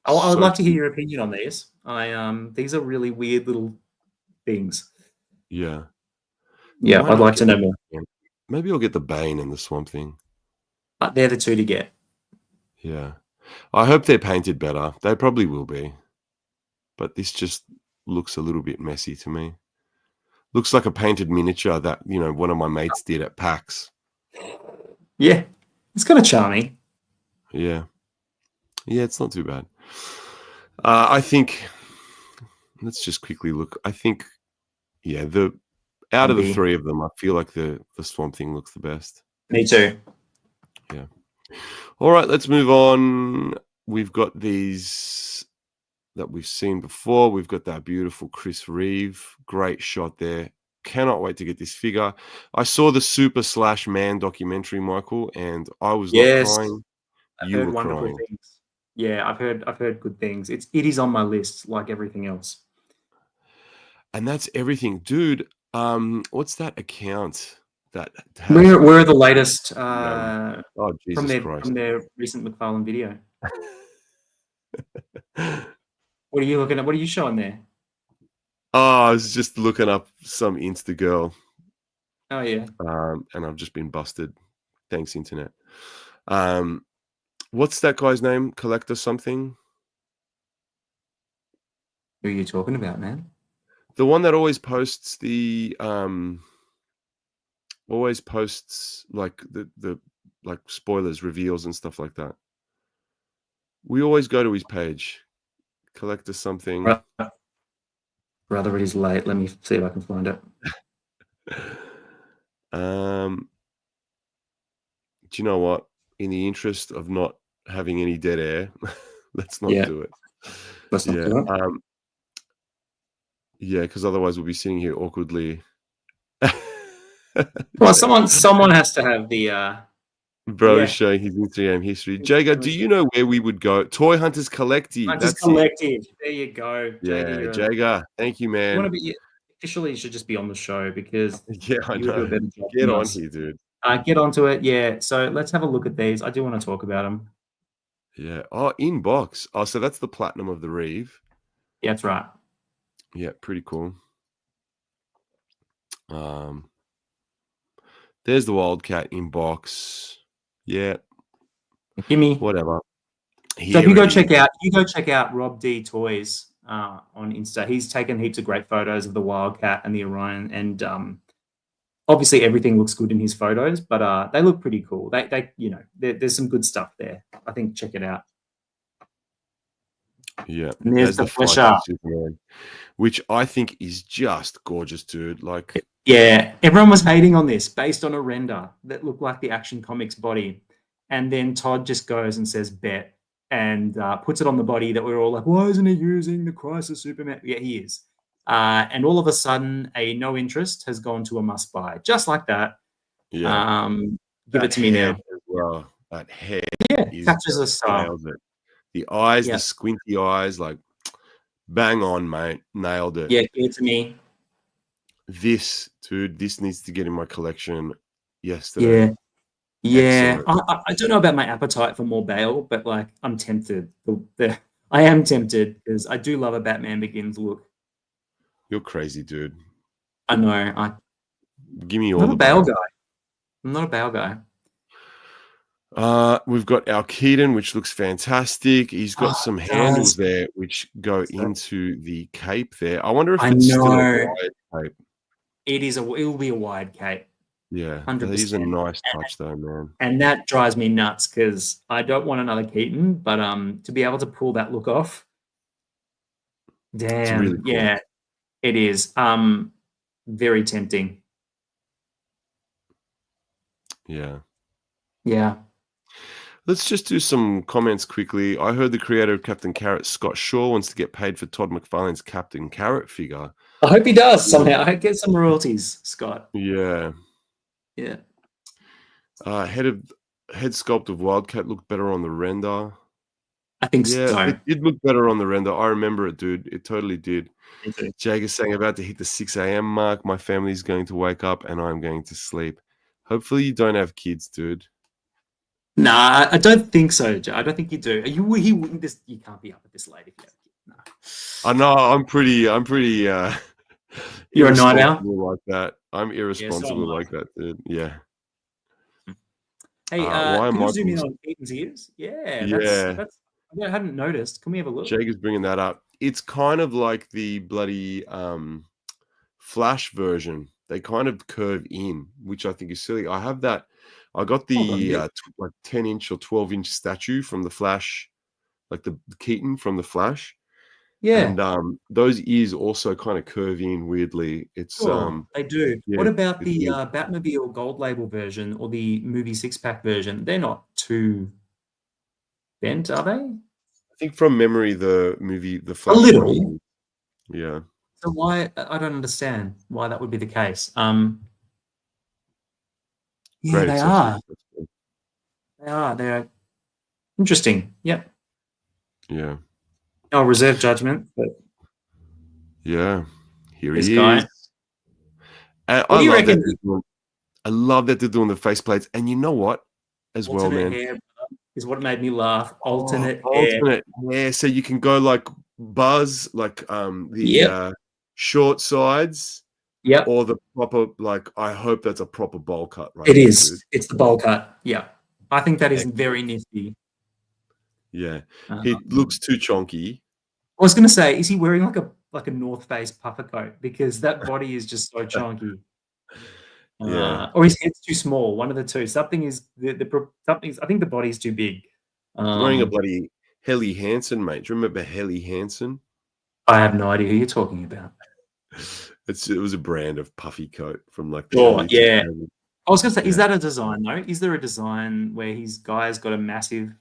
I would So like to hear cute. your opinion on these. These are really weird little things. Yeah. Yeah, Might I'd not like to get know the more. Bane. Maybe I'll get the Bane and the Swamp Thing. But they're the two to get. Yeah. I hope they're painted better. They probably will be. But this just looks a little bit messy to me. Looks like a painted miniature that, you know, one of my mates did at PAX. Yeah, it's kind of charming. Yeah. Yeah, it's not too bad. I think let's just quickly look. I think, yeah, the out of the Maybe. three of them, I feel like the Swamp Thing looks the best. Me too. Yeah. All right, let's move on. We've got these that we've seen before. We've got that beautiful Chris Reeve. Great shot there. Cannot wait to get this figure. I saw the Super Slash Man documentary, Michael, and I was not Yes, crying. I've You heard were wonderful crying. things. Yeah, I've heard good things. It is on my list, like everything else. And that's everything. Dude, what's that account that has Where are the latest oh Jesus Christ. from their recent McFarlane video? What are you looking at? What are you showing there? Oh, I was just looking up some Insta girl, Oh yeah. and I've just been busted. Thanks, internet. What's that guy's name? Collector something? Who are you talking about, man? The one that always posts like the like spoilers, reveals and stuff like that. We always go to his page. Collector something. Brother, it is late. Let me see if I can find it. Do you know what? In the interest of not having any dead air, let's not Yeah, do it. let's not Yeah. do it. Yeah, because otherwise we'll be sitting here awkwardly. Well, someone has to have the Bro yeah. showing his Instagram history. Jager, do you know where we would go? Toy Hunters Collective. Hunters That's it. Collective. There you go, Jager. Yeah, Jager. Thank you, You man. want to be officially. You should just be on the show because Yeah, I you would do a know. better job Get than on us. here, dude. Get onto it. Yeah. So let's have a look at these. I do want to talk about them. Yeah. Oh, inbox. Oh, so that's the platinum of the Reeve. Yeah, that's right. Yeah, pretty cool. There's the Wildcat inbox. Yeah, Gimme. whatever. So if you Here it go check out Rob D Toys on Insta. He's taken heaps of great photos of the Wildcat and the Orion, and obviously everything looks good in his photos, but they look pretty cool. They you know, there's some good stuff there. I think check it out. Yeah, And there's the Flash Flesher. Superman, which I think is just gorgeous, dude. Like, yeah, everyone was hating on this based on a render that looked like the Action Comics body, and then Todd just goes and says bet and puts it on the body that we're all like, why isn't he using the Crisis Superman? Yeah, he is. And all of a sudden, a no interest has gone to a must buy, just like that. yeah, Give it to me now. as well. That head Catches a star. nails it. The eyes, Yeah. the squinty eyes, like bang on, mate. Nailed it. Yeah, give it to me. This, dude, this needs to get in my collection yesterday. Yeah. I don't know about my appetite for more Bale, but like I'm tempted. I am tempted because I do love a Batman Begins look. You're crazy, dude. I know. Give me all I'm the not a Bale guy. I'm not a Bale guy. We've got our Keaton, which looks fantastic. He's got some handles there which go into the cape there. I wonder if it's still a wide cape. It will be a wide cape. Yeah, 100%. That is a nice touch though, man. And that drives me nuts because I don't want another Keaton, but to be able to pull that look off, damn, really cool. Yeah, it is. Very tempting. Yeah. Yeah. Let's just do some comments quickly. I heard the creator of Captain Carrot, Scott Shaw, wants to get paid for Todd McFarlane's Captain Carrot figure. I hope he does somehow. I hope get some royalties, Scott. Yeah. Yeah. Head sculpt of Wildcat looked better on the render. I think so. It did look better on the render. I remember it, dude. It totally did. Jake is saying about to hit the 6 a.m. mark. My family's going to wake up and I'm going to sleep. Hopefully you don't have kids, dude. Nah, I don't think so, Joe. I don't think you do. You can't be up at this late if you have kids. No. I know. I'm pretty. You're a night owl like that. I'm irresponsible like that, dude. Yeah. Hey, can you zoom in on Keaton's ears? Yeah. That's I hadn't noticed. Can we have a look? Jake is bringing that up. It's kind of like the bloody Flash version. They kind of curve in, which I think is silly. I have that. I got the like 10-inch or 12-inch statue from the Flash, like the Keaton from the Flash. Yeah. And those ears also kind of curve in weirdly. It's they do. Yeah, what about the Batmobile Gold Label version or the movie 6-pack version? They're not too bent, are they? I think from memory, the Flash. A little. Yeah. So why? I don't understand why that would be the case. Yeah, they are. They are interesting. Yep. Yeah. I'll reserve judgment. But yeah, here he is. What do you reckon? I love that they're doing the faceplates, and you know what? Alternate well, man, hair is what made me laugh. Alternate hair. So you can go like Buzz, like the short sides. Yep. Or the proper, like, I hope that's a proper bowl cut, right? It is. Dude. It's the bowl cut. Yeah. I think that is very nifty. Yeah. He looks too chonky. I was going to say, is he wearing like a North Face puffer coat? Because that body is just so chonky. Or his head's too small. One of the two. Something is something's. I think the body's too big. He's wearing a bloody Helly Hansen, mate. Do you remember Helly Hansen? I have no idea who you're talking about. It was a brand of puffy coat from like the yeah. I was going to say, is that a design though? Is there a design where his guy's got a massive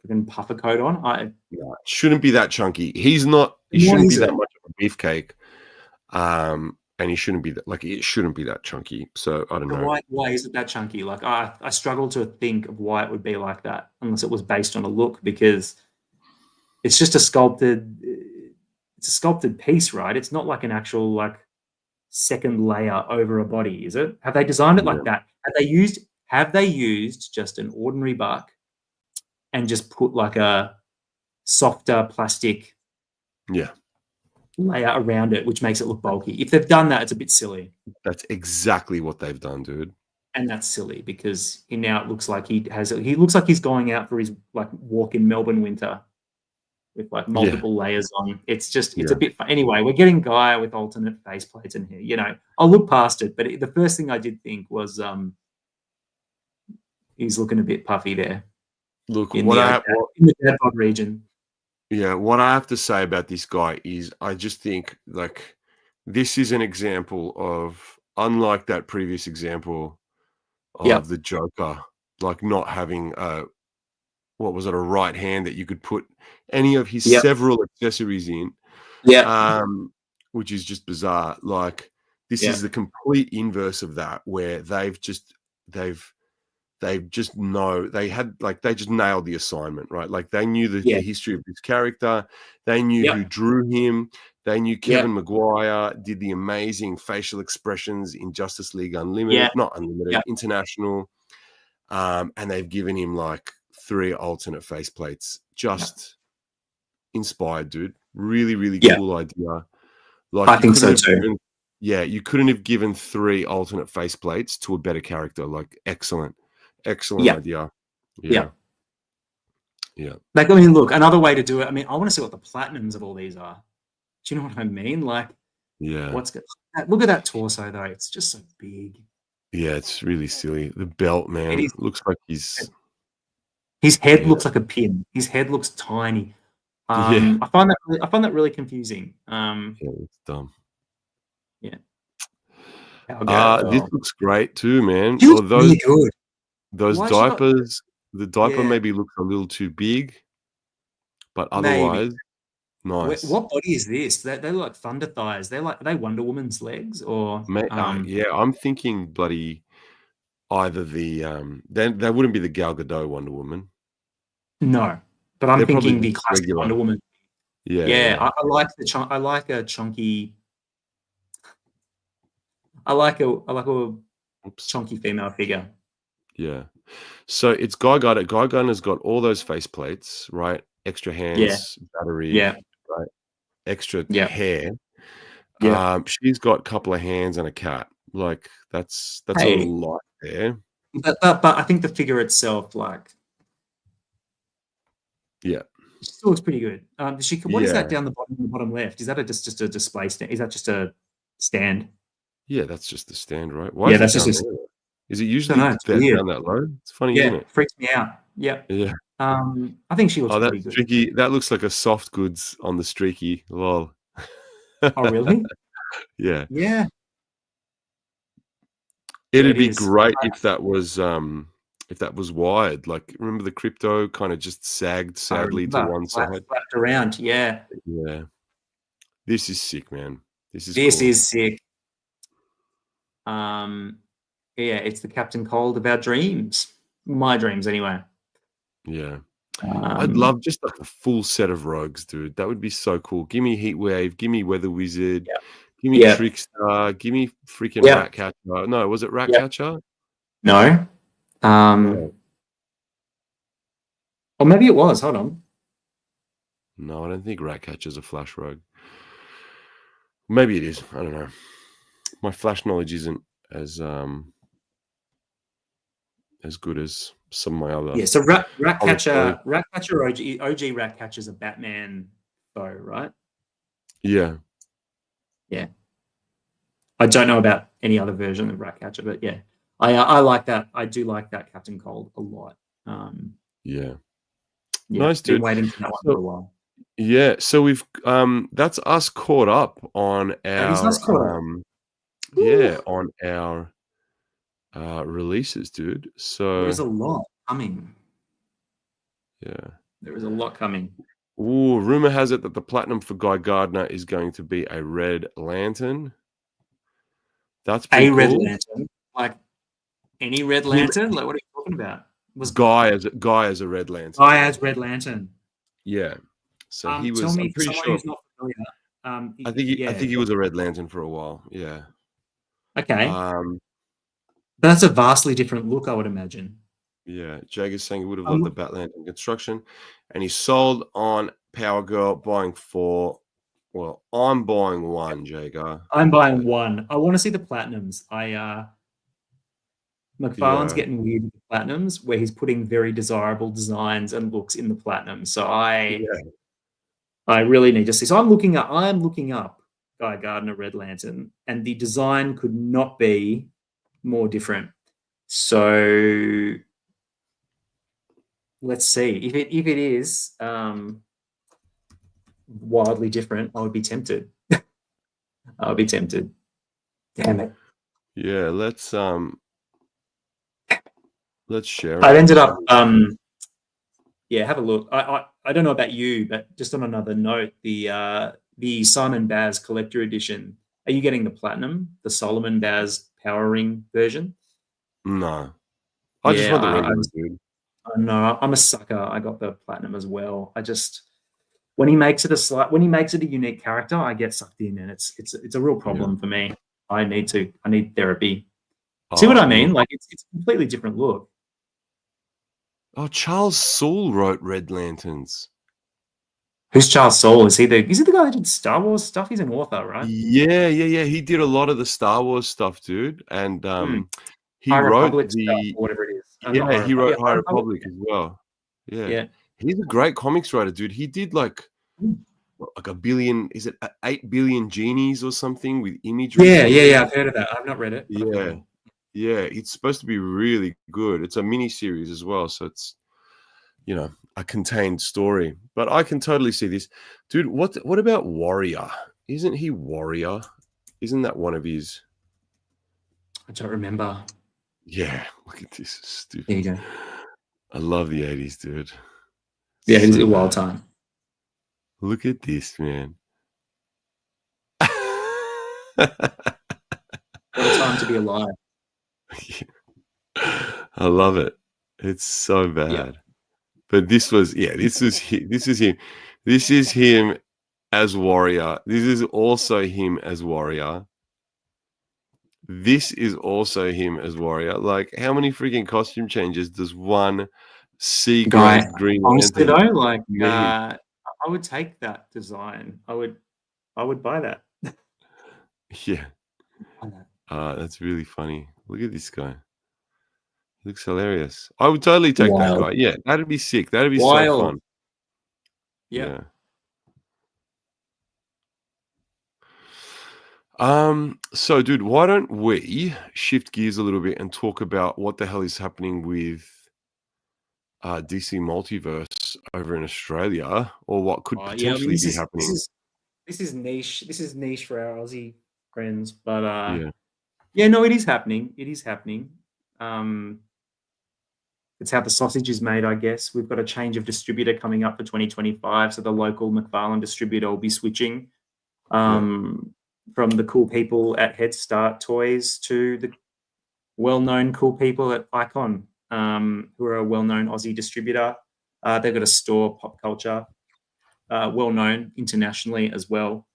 freaking puffer coat on? It shouldn't be that chunky. He's not. He shouldn't be that much of a beefcake. And he shouldn't be that. Like it shouldn't be that chunky. So I don't know. Why is it that chunky? Like I struggle to think of why it would be like that, unless it was based on a look, because it's just a sculpted. It's a sculpted piece, right? It's not like an actual like second layer over a body, is it? Have they designed it like that? Have they used just an ordinary buck and just put like a softer plastic Yeah. layer around it, which makes it look bulky. If they've done that, it's a bit silly. That's exactly what they've done, dude. And that's silly because now it looks like he looks like he's going out for his like walk in Melbourne winter with like multiple layers on. It's just, it's a bit fun. Anyway, we're getting Gaia with alternate faceplates in here. You know, I'll look past it, but the first thing I did think was he's looking a bit puffy there. Look, in the dad bod region. Yeah, what I have to say about this guy is I just think like this is an example of, unlike that previous example of the Joker, like not having what was it, a right hand that you could put any of his several accessories in, which is just bizarre. Like this is the complete inverse of that, where they just nailed the assignment, right? Like they knew the history of this character, they knew who drew him, they knew Kevin Maguire did the amazing facial expressions in Justice League Unlimited, not Unlimited, International, and they've given him like 3 alternate faceplates. Just inspired, dude. Really, really cool idea. Like I think so too. You couldn't have given 3 alternate faceplates to a better character. Like excellent idea. Yeah. Like, I mean, look, another way to do it. I mean, I want to see what the platinums of all these are. Do you know what I mean? Like, what's good? Look at that torso though. It's just so big. Yeah, it's really silly. The belt, man, looks like his head looks like a pin. His head looks tiny. I find that really confusing. It's dumb. Yeah. This looks great too, man. Really good. Those diapers, the diaper maybe looks a little too big, but otherwise, nice. What body is this? They look like Thunder thighs. Are they Wonder Woman's legs or? I'm thinking bloody either the they wouldn't be the Gal Gadot Wonder Woman. No, but I'm thinking the classic regular Wonder Woman. Yeah. I like I like a chunky. I like a chunky female figure. Yeah. So it's Guy Gardner. Guy Gardner's got all those faceplates, right? Extra hands, battery, right? Extra hair. She's got a couple of hands and a cat. Like that's a lot there. But I think the figure itself, like, it still looks pretty good. What is that down the bottom left? Is that just a display stand? Is that just a stand? Yeah, that's just the stand, right? Why that's just is it usually down that low? It's funny, isn't it? It freaks me out. Yeah. I think she looks pretty good. Streaky. That looks like a soft goods on the streaky. Lol. Oh, really? Yeah. Yeah. It'd be great if that was wide. Like, remember the crypto kind of just sagged sadly to one side, flapped around. Yeah. This is sick, man. This is sick. It's the Captain Cold of our dreams. My dreams, anyway. Yeah. I'd love just like a full set of rogues, dude. That would be so cool. Give me Heatwave. Give me Weather Wizard. Give me Trickstar. Give me freaking Ratcatcher. No, was it Ratcatcher? No. Or maybe it was. Hold on. No, I don't think Ratcatcher's a Flash rogue. Maybe it is. I don't know. My Flash knowledge isn't as good as some of my other. Yeah, so Ratcatcher OG Ratcatcher's a Batman foe, right? Yeah. Yeah. I don't know about any other version of Ratcatcher, but yeah. I like that. I do like that Captain Cold a lot. Nice, dude. Been waiting for that one for a while. Yeah, so we've that's us caught up on our on our releases, dude. So there's a lot coming. Yeah. There is a lot coming. Ooh, rumor has it that the platinum for Guy Gardner is going to be a Red Lantern. That's pretty cool. Red Lantern? Like any Red Lantern? Like what are you talking about? Was Guy as a Red Lantern? Guy as Red Lantern. Yeah. So he was. Tell me, I'm pretty sure. Who's not familiar, I think he was a Red Lantern for a while. Yeah. Okay. But that's a vastly different look, I would imagine. Yeah, Jagger's saying he would have loved the Bat Lantern construction, and he sold on Power Girl, buying 4 Well, I'm buying one, Jager. I'm buying one. I want to see the platinums. McFarlane's Yeah. getting weird with the platinums, where he's putting very desirable designs and looks in the platinum. So I really need to see. So I'm looking up Guy Gardner Red Lantern, and the design could not be more different. So let's see if it is wildly different. I would be tempted. I would be tempted. Damn it. Yeah, let's share it. I ended up have a look. I don't know about you, but just on another note, the Simon Baz Collector Edition. Are you getting the platinum, the Solomon Baz Power Ring version? No, I just want the regular, dude. No, I'm a sucker. I got the platinum as well. I just when he makes it a unique character, I get sucked in, and it's a real problem for me. I need therapy. See what I mean? Like it's a completely different look. Oh, Charles Soule wrote Red Lanterns. Who's Charles Soule? Is he the guy that did Star Wars stuff? He's an author, right? Yeah. He did a lot of the Star Wars stuff, dude. And he High wrote Republic stuff, whatever it is. He wrote High Republic as well. Yeah. He's a great comics writer, dude. He did like a billion, is it 8 billion genies or something with imagery? Yeah. I've heard of that. I've not read it. Yeah. It's supposed to be really good. It's a mini series as well, so it's a contained story. But I can totally see this, dude. What about Warrior? Isn't he Warrior? Isn't that one of his? I don't remember. Yeah, look at this. Stupid. There you go. I love the 80s, dude. Yeah, it was a wild time. Look at this, man. What a time to be alive. I love it. It's so bad. Yeah. But this is him. This is him as Warrior. This is also him as Warrior. This is also him as Warrior. Like, how many freaking costume changes does one guy Green honestly Lantern though, like I would take that design. I would buy that. Yeah. That's really funny. Look at this guy. Looks hilarious. I would totally take that guy. Yeah, that'd be sick. That'd be so fun. Yeah. So, dude, why don't we shift gears a little bit and talk about what the hell is happening with DC Multiverse over in Australia, or what could potentially be happening? This is niche. This is niche for our Aussie friends, but no, it is happening. It is happening. It's how the sausage is made, I guess. We've got a change of distributor coming up for 2025, so the local McFarlane distributor will be switching from the cool people at Head Start Toys to the well-known cool people at Icon, who are a well-known Aussie distributor. They've got a store, Pop Culture, well-known internationally as well.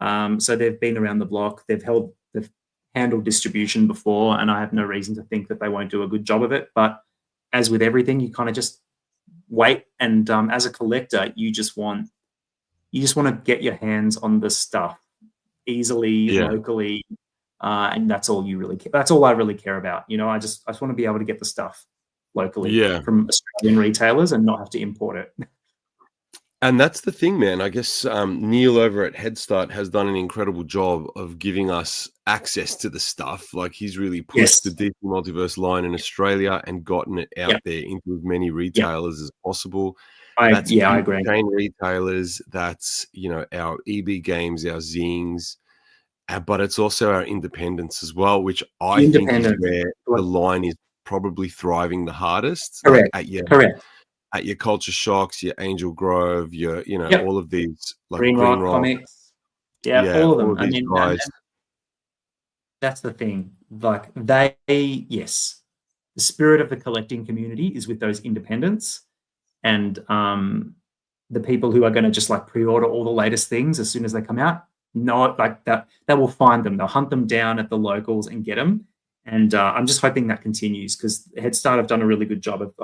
So they've been around the block. They've handled distribution before, and I have no reason to think that they won't do a good job of it. But as with everything, you kind of just wait. And as a collector, you just want to get your hands on the stuff easily, locally, and that's all you really care. That's all I really care about. I just want to be able to get the stuff locally from Australian retailers and not have to import it. And that's the thing, man. I guess Neil over at Head Start has done an incredible job of giving us access to the stuff. Like, he's really pushed the DC Multiverse line in Australia and gotten it out there into as many retailers as possible. I agree. Chain retailers, that's, our EB Games, our zines, but it's also our independents as well, which I think is where the line is probably thriving the hardest. Correct. Correct. At your Culture Shocks, your Angel Grove, your, all of these, like Green Rock Comics. All of them. I mean, that's the thing. Like, the spirit of the collecting community is with those independents, and the people who are going to just like pre-order all the latest things as soon as they come out. No, like that, they will find them. They'll hunt them down at the locals and get them. And I'm just hoping that continues, because Head Start have done a really good job of,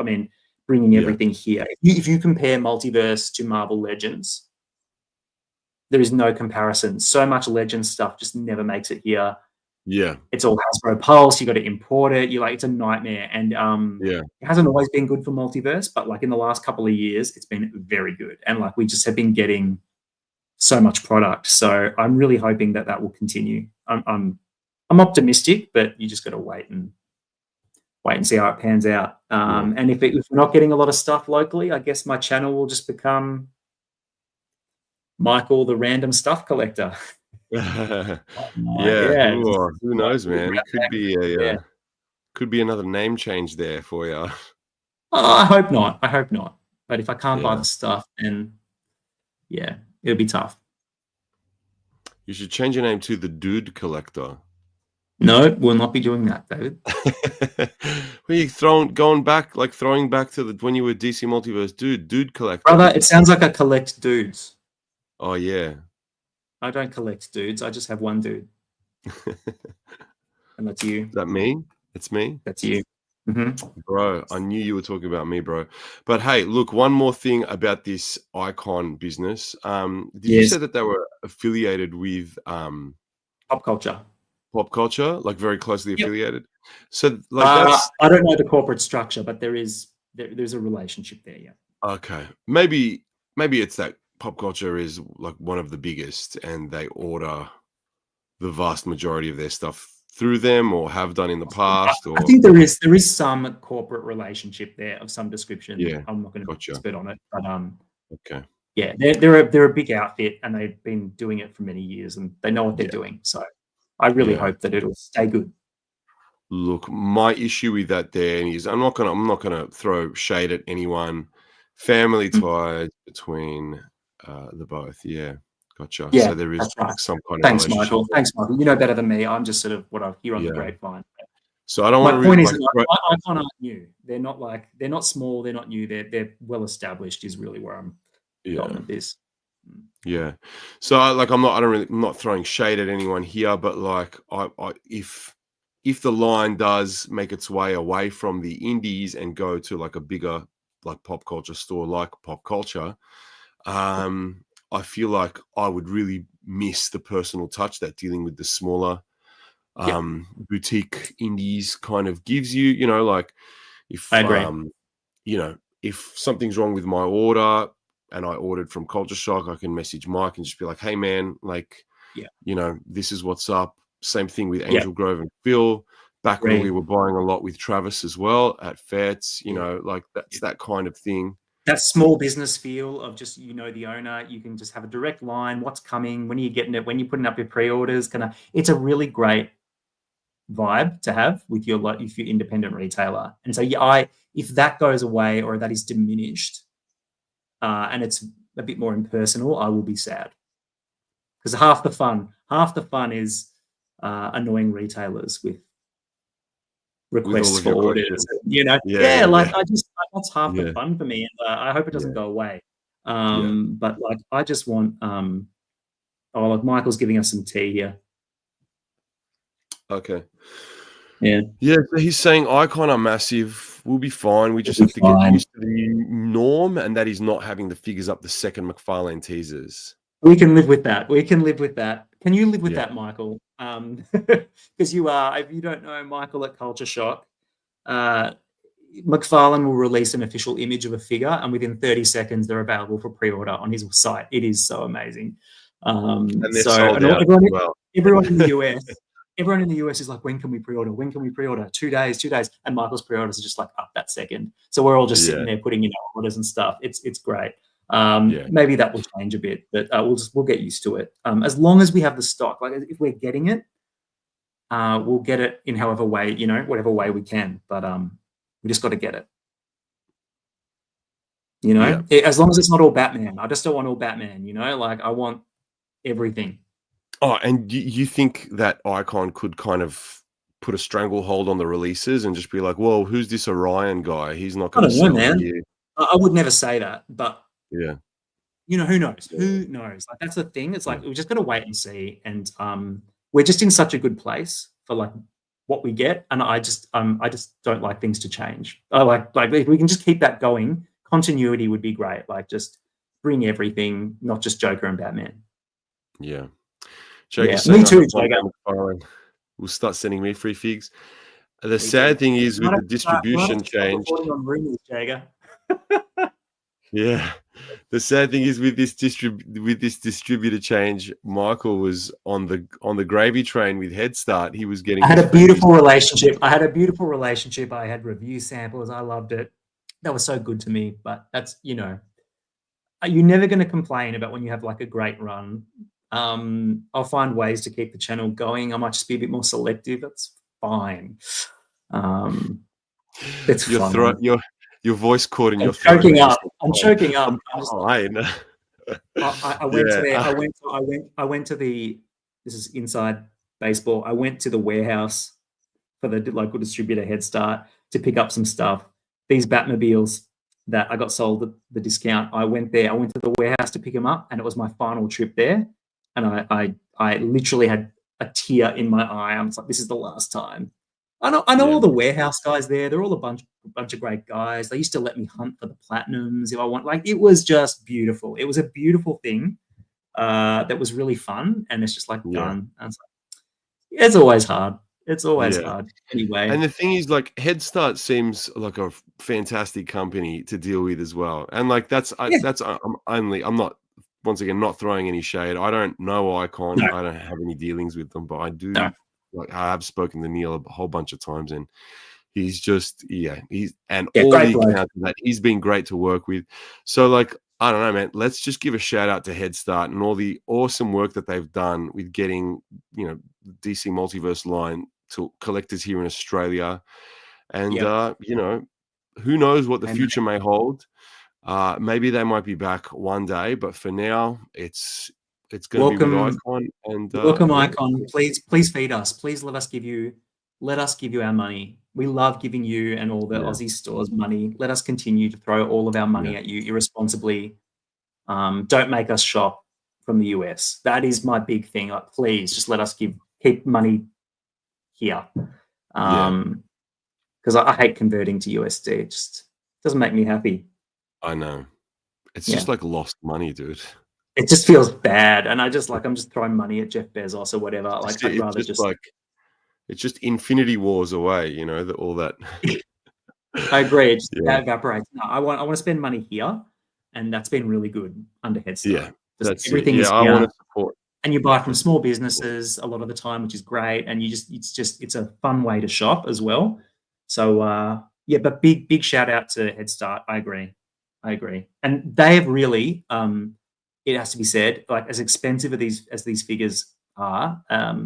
bringing everything here. If you compare Multiverse to Marvel Legends, there is no comparison. So much Legend stuff just never makes it here. Yeah. It's all Hasbro Pulse. You got to import it. You're like, it's a nightmare. And Yeah. it hasn't always been good for multiverse, but like in the last couple of years, it's been very good. And like we just have been getting so much product. So I'm really hoping that that will continue. I'm optimistic, but you just got to wait and see how it pans out. And if we're not getting a lot of stuff locally, I guess my channel will just become Michael, the random stuff collector. Yeah. Yeah. Who knows, man? It could be could be another name change there for you. Oh, I hope not. I hope not. But if I can't buy the stuff, then yeah, it'll be tough. You should change your name to the Dude Collector. No, we'll not be doing that, David. Well, you throwing back to when you were DC Multiverse Dude Collector. Brother, it sounds like I collect dudes. Oh yeah. I don't collect dudes. I just have one dude. And that's you. Is that me? It's me? That's you. Mm-hmm. Bro, I knew you were talking about me, bro. But hey, look, one more thing about this Icon business. Did you say that they were affiliated with Pop Culture? Pop Culture, like very closely affiliated. So like that's I don't know the corporate structure, but there's a relationship there, yeah. Okay. Maybe it's that Pop Culture is like one of the biggest and they order the vast majority of their stuff through them or have done in the past. Or I think there is some corporate relationship there of some description. Yeah. I'm not going to expert on it, but okay. Yeah, they're a big outfit and they've been doing it for many years and they know what they're doing. So I really hope that it'll stay good. Look, my issue with that, Dan, is I'm not gonna throw shade at anyone. Family ties between the both. Yeah, gotcha. Yeah, so there is some kind of Thanks, relationship. Michael. Thanks, Michael. You know better than me. I'm just sort of what I hear on the grapevine. So I don't My want to point really is, like, Icon aren't new. They're not small. They're not new. They're well established. Is really where I'm going with this. Yeah. So I'm not throwing shade at anyone here, but like if the line does make its way away from the indies and go to like a bigger like pop culture store like Pop Culture, I feel like I would really miss the personal touch that dealing with the smaller boutique indies kind of gives you. You know, like if I agree. you know, if something's wrong with my order and I ordered from Culture Shock, I can message Mike and just be like, hey man, like, you know, this is what's up. Same thing with Angel Grove and Phil. Back when we were buying a lot with Travis as well at Fets, you know, like that's that kind of thing. That small business feel of just, you know, the owner, you can just have a direct line, what's coming, when are you getting it, when you're putting up your pre-orders, it's a really great vibe to have with your independent retailer. And so if that goes away or that is diminished and it's a bit more impersonal, I will be sad. Because half the fun is annoying retailers with requests for orders, you know. That's half the fun for me, and I hope it doesn't go away. But like, I just want like Michael's giving us some tea here. Okay. Yeah. So he's saying Icon are massive. We'll be fine. We just have to get used to the norm, and that is not having the figures up the second McFarlane teasers. We can live with that. Can you live with that, Michael? Because you are, if you don't know Michael at Culture Shock, McFarlane will release an official image of a figure, and within 30 seconds, they're available for pre-order on his site. It is so amazing. And they're sold out as well. Everyone in the US is like, when can we pre-order? When can we pre-order? 2 days. And Michael's pre-orders are just like up that second. So we're all just sitting there putting in orders and stuff. It's great. Maybe that will change a bit, but we'll get used to it. As long as we have the stock, like if we're getting it, we'll get it in however way, you know, whatever way we can. But we just got to get it. You know, as long as it's not all Batman. I just don't want all Batman. You know, like I want everything. Oh, and you think that Icon could kind of put a stranglehold on the releases and just be like, "Well, who's this Orion guy? He's not going to sell it here." I would never say that, but yeah, you know, who knows? Who knows? Like that's the thing. It's like we just got to wait and see. And we're just in such a good place for like what we get, and I just don't like things to change. I like if we can just keep that going. Continuity would be great. Like just bring everything, not just Joker and Batman. Yeah. Yeah, Jager's me saying I too, have one Jager. more McFarlane. Will start sending me free figs. The Me sad too. thing is Might with the have to start, might have distribution to start change. reporting on rumors, Jager. Yeah. The sad thing is with this distributor change, Michael was on the gravy train with Head Start. He was getting I had his a freebies. beautiful relationship. I had review samples. I loved it. That was so good to me. But that's, you're never going to complain about when you have like a great run. I'll find ways to keep the channel going. I might just be a bit more selective. That's fine. It's Your fine. throat, your voice caught in I'm your throat. choking up. I'm choking up. I'm fine. I went to there. I went to the. This is inside baseball. I went to the warehouse for the local distributor Head Start to pick up some stuff. These Batmobiles that I got sold at the discount. I went there. I went to the warehouse to pick them up, and it was my final trip there. And I literally had a tear in my eye. I was like, this is the last time. I know Yeah. all the warehouse guys there. They're all a bunch of great guys. They used to let me hunt for the platinums if I want. Like, it was just beautiful. It was a beautiful thing that was really fun, and it's just like done. And it's like, it's always hard. It's always hard. Anyway. And the thing is, like, Head Start seems like a fantastic company to deal with as well. And like I'm not, once again, not throwing any shade. I don't know Icon. No. I don't have any dealings with them, but I do. No. Like, I have spoken to Neil a whole bunch of times, and he's just all great the bloke. accounts that he's been great to work with. So like, I don't know, man. Let's just give a shout out to Head Start and all the awesome work that they've done with getting, DC Multiverse line to collectors here in Australia. And who knows what the future may hold. Maybe they might be back one day, but for now, it's going to be with Icon. And welcome, Icon. Please feed us. Please let us give you our money. We love giving you and all the Aussie stores money. Let us continue to throw all of our money at you irresponsibly. Don't make us shop from the US. That is my big thing. Like, please just let us keep money here. Because I hate converting to USD. It just doesn't make me happy. I know. It's just like lost money, dude. It just feels bad, and I'm just throwing money at Jeff Bezos or whatever. Like, I'd rather it's just Infinity Wars away, all that. I agree. It just evaporates. No, I want to spend money here, and that's been really good under Head Start. Yeah, that's everything is here. I want to support. And you buy from small businesses a lot of the time, which is great. And it's a fun way to shop as well. So but big shout out to Head Start. I agree. And they have really, it has to be said, like, as expensive as these figures are,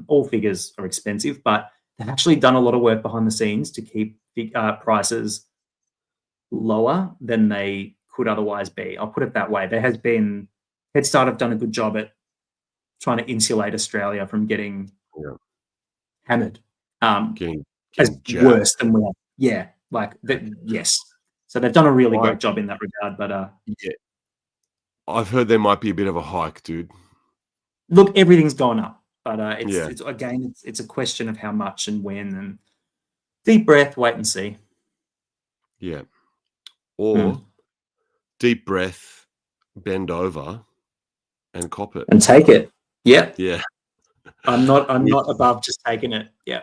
all figures are expensive, but they've actually done a lot of work behind the scenes to keep prices lower than they could otherwise be. I'll put it that way. Head Start have done a good job at trying to insulate Australia from getting hammered. Getting worse than we are. Yeah, yes. So they've done a really great job in that regard. But I've heard there might be a bit of a hike, dude. Look, everything's gone up, but it's a question of how much and when. And deep breath, wait and see. Yeah, or deep breath, bend over, and cop it and take it. Yeah, yeah. I'm not above just taking it. Yeah,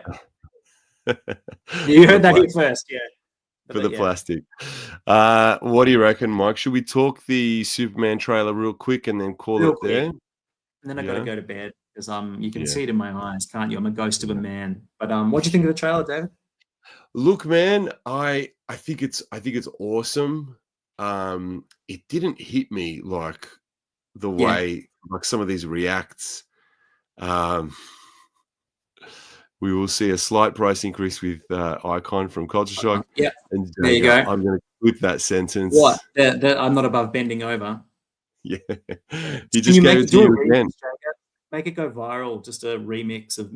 you heard that here first. Yeah. For the plastic. What do you reckon, Mike? Should we talk the Superman trailer real quick and then call it there? And then I got to go to bed because you can see it in my eyes, can't you? I'm a ghost of a man. But what do you think of the trailer, David? Look, man, I think it's awesome. It didn't hit me like the way like some of these reacts. We will see a slight price increase with Icon from Culture Shock. Yeah, and there you go. I'm going to clip that sentence. What? I'm not above bending over. Yeah, he just gave it to you again. Make it go viral. Just a remix of.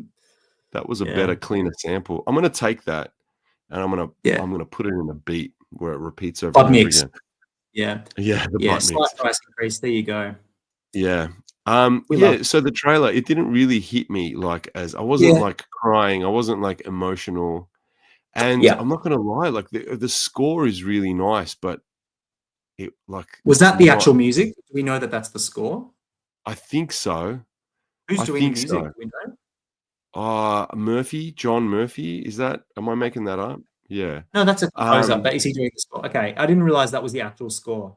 That was a better, cleaner sample. I'm going to take that, and I'm going to put it in a beat where it repeats over and over again. Yeah, the butt slight mix. Price increase. There you go. Yeah. So the trailer, it didn't really hit me I wasn't like crying, I wasn't like emotional, and I'm not gonna lie, like the score is really nice, but it was that the actual music? Do we know that that's the score? I think so. Who's I doing the think music? so. Do we know? Murphy, John Murphy. Is that? Am I making that up? Yeah. No, that's a composer. But is he doing the score? Okay, I didn't realize that was the actual score.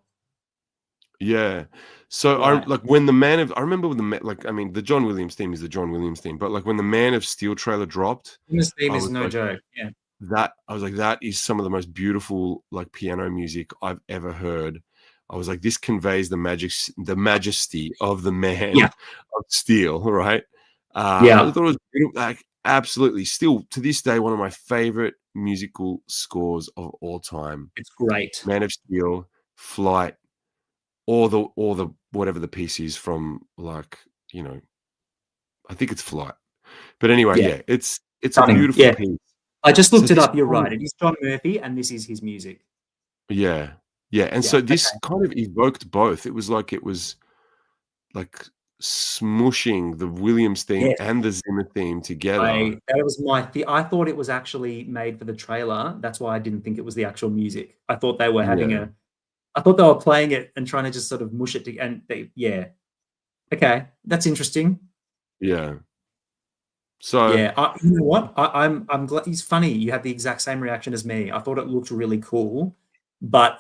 Yeah. So Right. when the Man of I remember when I mean the John Williams theme is the John Williams theme, but like when the Man of Steel trailer dropped, This theme I is was no like joke. Yeah. that is some of the most beautiful like piano music I've ever heard. I was like, this conveys the majesty of the Man Yeah. of Steel, right? Yeah. I thought it was beautiful, like absolutely still to this day one of my favorite musical scores of all time. It's great. Man of Steel, Flight, or the whatever the piece is from, like, you know, I think it's Flight. But anyway, Yeah. yeah, it's a Stunning. beautiful Yeah. piece. I just So looked it this up. You're kind right. of It is John Murphy, and this is his music. yeah. And Yeah. so this Okay. kind of evoked both. It was like smushing the Williams theme Yes. and the Zimmer theme together. I thought it was actually made for the trailer. That's why I didn't think it was the actual music. I thought they were I thought they were playing it and trying to just sort of mush it together. Okay, that's interesting. Yeah. So Yeah, you know what? I'm glad. He's funny. You had the exact same reaction as me. I thought it looked really cool, but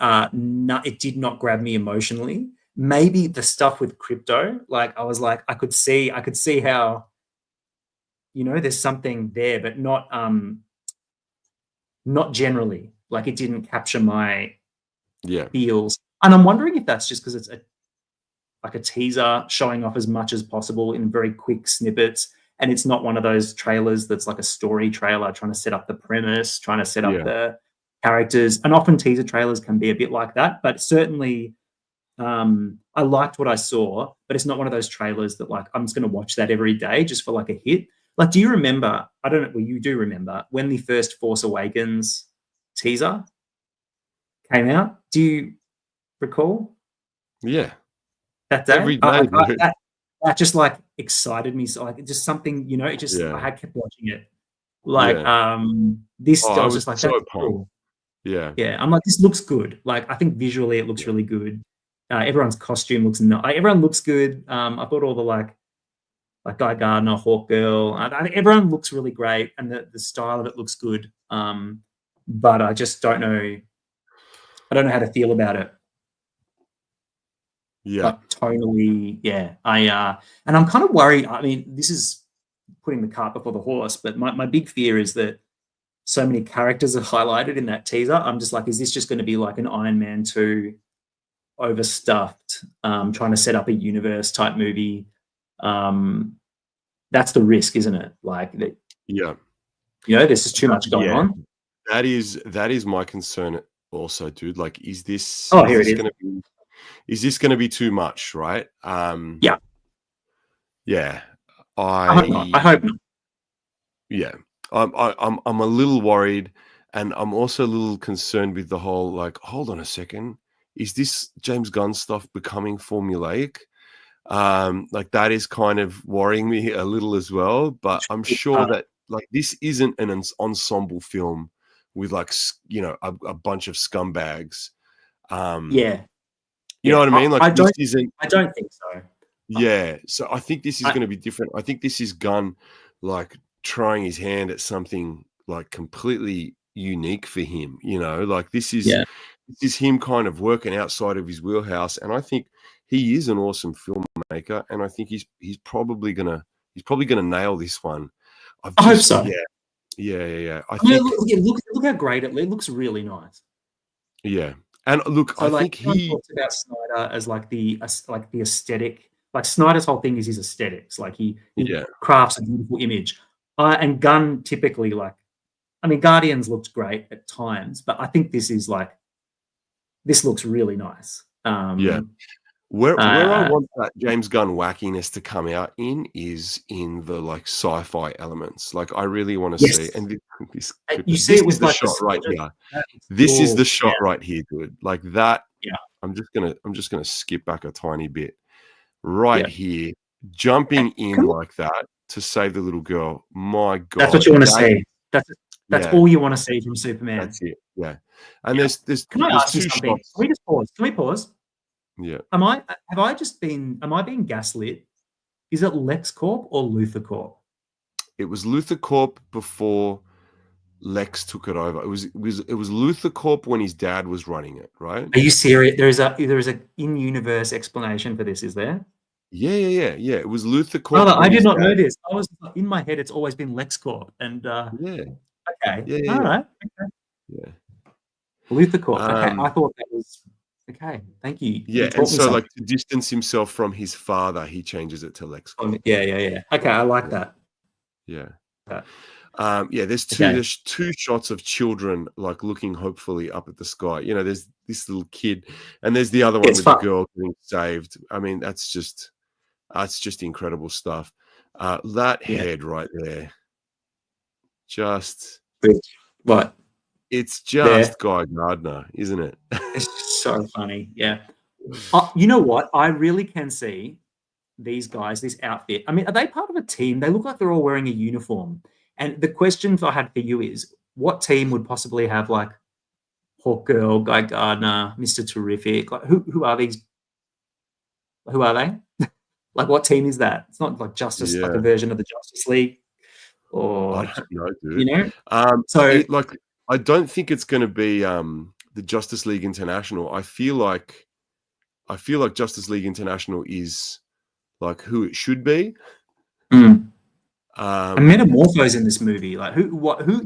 it did not grab me emotionally. Maybe the stuff with crypto, like I was like, I could see how, you know, there's something there, but not generally. Like it didn't capture my yeah. feels. And I'm wondering if that's just because it's like a teaser showing off as much as possible in very quick snippets. And it's not one of those trailers that's like a story trailer trying to set up the premise, trying to set up the characters. And often teaser trailers can be a bit like that. But certainly I liked what I saw, but it's not one of those trailers that like I'm just going to watch that every day just for like a hit. Like, do you remember? I don't know. Well, you do remember when the first Force Awakens teaser came out? Do you recall? Yeah. That day? Every day, dude. That just like excited me. So like just something, you know, it just Yeah. I had kept watching it. Like this, I I was was just like, so that's pumped. cool. Yeah. Yeah. I'm like, this looks good. Like I think visually it looks really good. Everyone's costume looks everyone looks good. I thought all the like Guy Gardner, Hawk Girl, I think everyone looks really great and the style of it looks good. But I just don't know. I don't know how to feel about it. Yeah. Like tonally, yeah. And I'm kind of worried. I mean, this is putting the cart before the horse, but my big fear is that so many characters are highlighted in that teaser. I'm just like, is this just going to be like an Iron Man 2 overstuffed, trying to set up a universe type movie? That's the risk, isn't it? Like that, Yeah. you know, there's just too much going on. That is my concern also, dude. Like, is this here it is. is this gonna be too much, right? Yeah. Yeah. I hope not. Yeah. I'm a little worried, and I'm also a little concerned with the whole, like, hold on a second, is this James Gunn stuff becoming formulaic? Like that is kind of worrying me a little as well, but I'm sure that like this isn't an ensemble film with like, you know, a bunch of scumbags. You know what I mean? Like I this don't isn't. I don't think so. Yeah. So I think this is going to be different. I think this is Gunn like trying his hand at something like completely unique for him, you know, like this is him kind of working outside of his wheelhouse. And I think he is an awesome filmmaker, and I think he's probably gonna nail this one. I hope so. Yeah. I mean, think look how great it looks. Really nice. Yeah, and look, so I like, think he talks about Snyder as like the aesthetic. Like Snyder's whole thing is his aesthetics. Like he crafts a beautiful image. And Gunn typically, like, I mean, Guardians looked great at times, but I think this looks really nice. Where I want that James Gunn wackiness to come out in is in the like sci-fi elements. Like I really want to see, and this is the shot right here. This is the shot right here, dude. Like that. Yeah. I'm just gonna skip back a tiny bit. Right here, jumping in like that to save the little girl. My God, that's what you want to see. That's all you want to see from Superman. That's it. Yeah. And there's Can I ask you two something? shots. Can we just pause? Can we pause? Yeah. Am I being gaslit? Is it LexCorp or LuthorCorp? It was LuthorCorp before Lex took it over. It was LuthorCorp when his dad was running it, right? Are you serious? There is a in-universe explanation for this, is there? Yeah. It was LuthorCorp. Brother, I did not know this. I was in my head. It's always been LexCorp, and yeah. Okay. Yeah. All right. Okay. Yeah. LuthorCorp. Okay. I thought that was okay. Thank you. Yeah, and so like to distance himself from his father, he changes it to LexCorp. Yeah. Okay, I like that. Yeah. Okay. There's two shots of children like looking hopefully up at the sky. You know, there's this little kid, and there's the other one with the girl getting saved. I mean, that's just incredible stuff. That head right there, just what? It's just Guy Gardner, isn't it? It's so funny. Yeah. You know what? I really can see these guys, this outfit. I mean, are they part of a team? They look like they're all wearing a uniform. And the questions I had for you is, what team would possibly have like Hawkgirl, Guy Gardner, Mr. Terrific? Like, who are these? Who are they? Like, what team is that? It's not like Justice, like a version of the Justice League, or I don't know, dude. You know, I don't think it's going to be the Justice League International. I feel like Justice League International is like who it should be. And Metamorpho's in this movie. Like who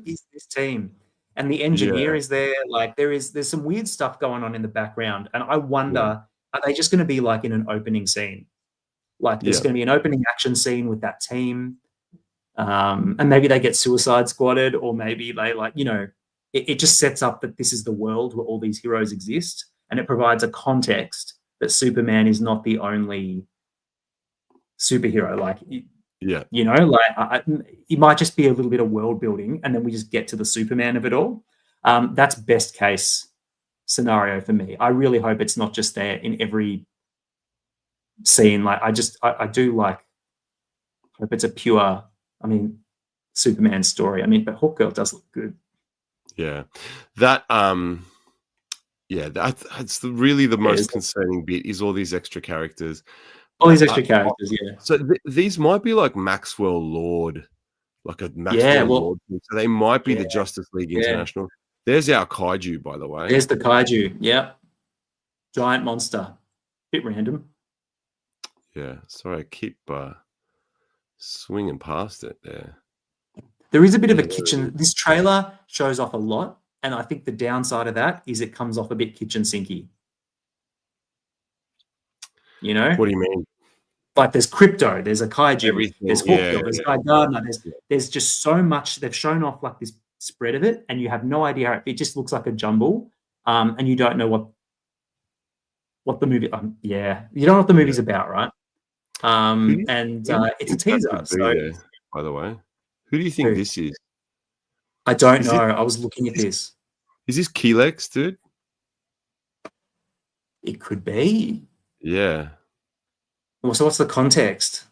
is this team? And the engineer is there. Like there's some weird stuff going on in the background. And I wonder, are they just going to be like in an opening scene? Like there's going to be an opening action scene with that team. And maybe they get Suicide Squadded, or maybe they it just sets up that this is the world where all these heroes exist, and it provides a context that Superman is not the only superhero. It might just be a little bit of world building, and then we just get to the Superman of it all. That's best case scenario for me. I really hope it's not just there in every scene. Like I do hope it's a pure, Superman story. But Hawkgirl does look good. Yeah, that's really the most concerning bit is all these extra characters. All these extra characters, yeah. So these might be like Maxwell Lord, like a Maxwell Lord. So they might be the Justice League International. There's our kaiju, by the way. There's the kaiju. Yeah, giant monster. Bit random. Yeah, sorry, I keep swinging past it there. There is a bit of a kitchen. This trailer shows off a lot, and I think the downside of that is it comes off a bit kitchen sinky. You know? What do you mean? Like there's Crypto, there's a kaiju, there's Hawkgirl, there's Guy Gardner, there's just so much. They've shown off like this spread of it, and you have no idea how it just looks like a jumble, and you don't know what the movie. You don't know what the movie's about, right? It's a teaser. So, by the way, who do you think this is? I don't know. I was looking at this. Is this Kelex, dude? It could be. Yeah. Well, so what's the context?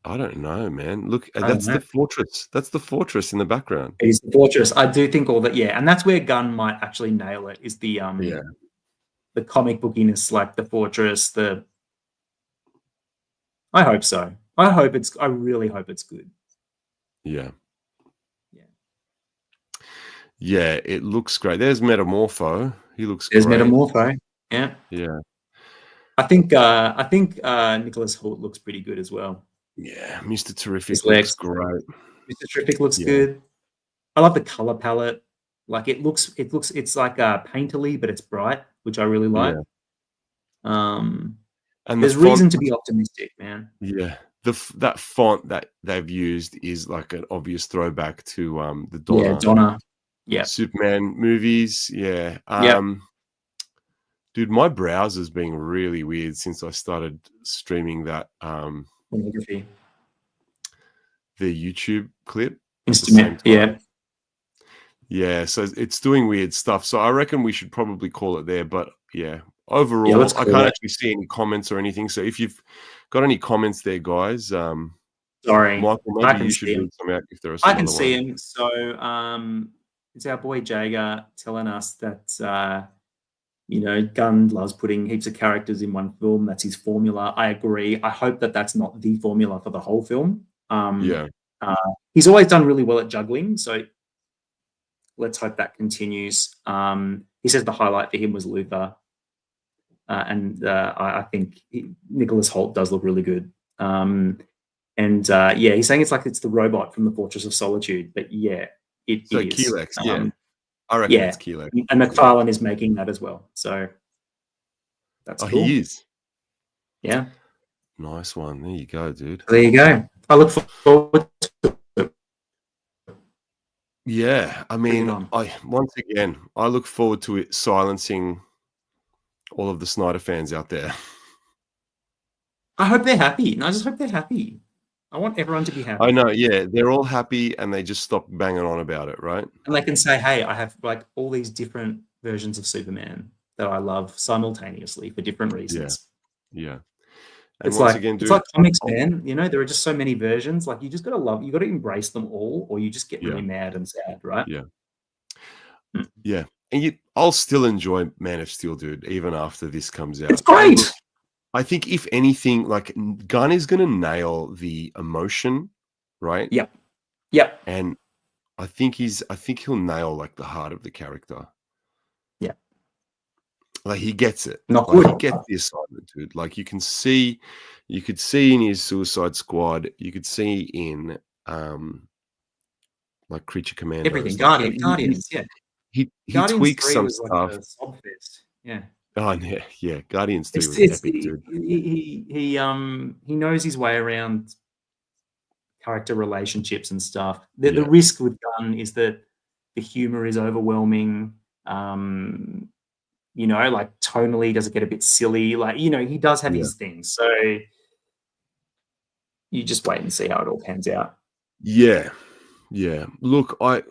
I don't know, man. Look, that's the fortress. That's the fortress in the background. It is the fortress. I do think all that, and that's where Gunn might actually nail it. Is the comic bookiness, like the fortress. I hope so. I really hope it's good. Yeah. Yeah, it looks great. There's Metamorpho. He looks great. There's Metamorpho. Yeah. Yeah. I think Nicholas Hoult looks pretty good as well. Yeah, Mr. Terrific looks great. Mr. Terrific looks good. I love the color palette. Like it's like painterly, but it's bright, which I really like. Yeah. And there's reason to be optimistic, man. Yeah. That font that they've used is like an obvious throwback to the Donna. Yeah, Donna. Yeah. Superman movies. Yeah. Dude, my browser's being really weird since I started streaming that pornography. The YouTube clip. Instagram. Yeah. Yeah, so it's doing weird stuff. So I reckon we should probably call it there. But yeah, overall, I can't actually see any comments or anything. So if you've got any comments there, guys, sorry, Michael, maybe you should read some out if there are some. I can see him. So it's our boy Jager telling us that You know, Gunn loves putting heaps of characters in one film. That's his formula. I agree. I hope that that's not the formula for the whole film. Yeah. He's always done really well at juggling, so let's hope that continues. He says the highlight for him was Luther, and I think Nicholas Hoult does look really good. And yeah, he's saying it's like it's the robot from the Fortress of Solitude, but yeah, it is. Keelex, yeah. I reckon it's Keelex. And McFarlane is making that as well. So that's cool. He is. Yeah. Nice one. There you go, dude. There you go. I look forward to it. Yeah. I mean, once again, I look forward to it silencing all of the Snyder fans out there. I hope they're happy. I just hope they're happy. I want everyone to be happy. I know, yeah. They're all happy and they just stop banging on about it, right? And they can say, hey, I have like all these different versions of Superman that I love simultaneously for different reasons. Yeah. And it's like, it's like comics, man. You know, there are just so many versions. Like you just gotta love, you gotta embrace them all, or you just get really mad and sad, right? Yeah. Yeah. And I'll still enjoy Man of Steel, dude, even after this comes out. It's great. I think if anything, like Gunn is going to nail the emotion, right? Yep. And I think he'll nail like the heart of the character. Yeah. Like he gets it. Not like, good. He gets the assignment, dude. Like you could see in his Suicide Squad, you could see in like Creature Commandos. Everything. Guardians, yeah. He Guardians tweaks some was stuff. Like a sob fest. Yeah. Oh yeah. Guardians 3 was epic, dude. He knows his way around character relationships and stuff. The risk with Gunn is that the humor is overwhelming. You know, like tonally, does it get a bit silly? Like, you know, he does have his things. So you just wait and see how it all pans out. Yeah. Look, I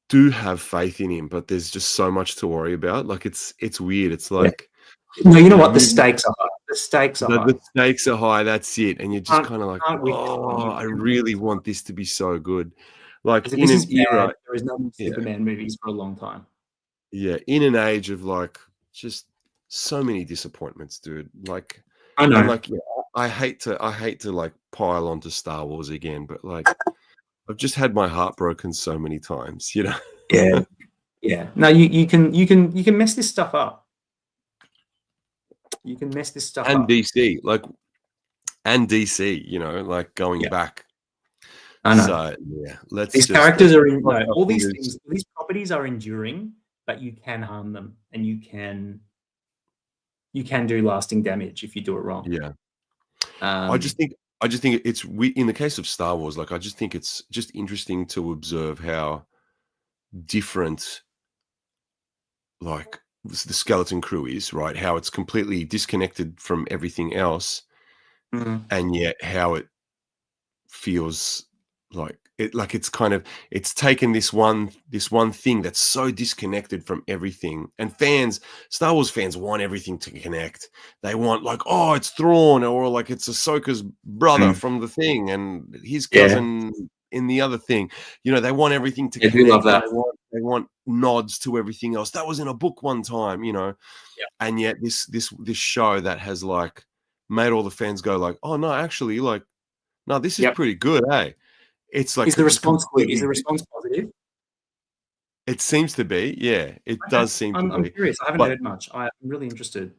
do have faith in him, but there's just so much to worry about. Like it's weird. It's like no, you know what? The stakes are high. The stakes are high. The stakes are high. That's it. And you're just kind of like, oh, I really want this to be so good. Like in an era, there is no Superman movies for a long time. Yeah, in an age of like just so many disappointments, dude. Like I know. Like I hate to like pile onto Star Wars again, but like I've just had my heart broken so many times, you know. Yeah. No, you can mess this stuff up. You can mess this stuff and up. DC, you know, like going back. I know. So yeah, these characters are in all these things. These properties are enduring, but you can harm them, and you can do lasting damage if you do it wrong. Yeah. I just think it's in the case of Star Wars, like I just think it's just interesting to observe how different like the skeleton crew is, right? How it's completely disconnected from everything else, and yet how it feels like it's taken this one thing that's so disconnected from everything. And Star Wars fans want everything to connect. They want like, oh, it's Thrawn, or like it's Ahsoka's brother from the thing and his cousin in the other thing. You know, they want everything to connect. Love that. They want nods to everything else. That was in a book one time, you know. And yet this show that has like made all the fans go like, oh no, actually, like, no, this is pretty good, eh? It's like is the response positive? It seems to be, yeah. It does seem to be. I'm curious. I haven't heard much. I'm really interested.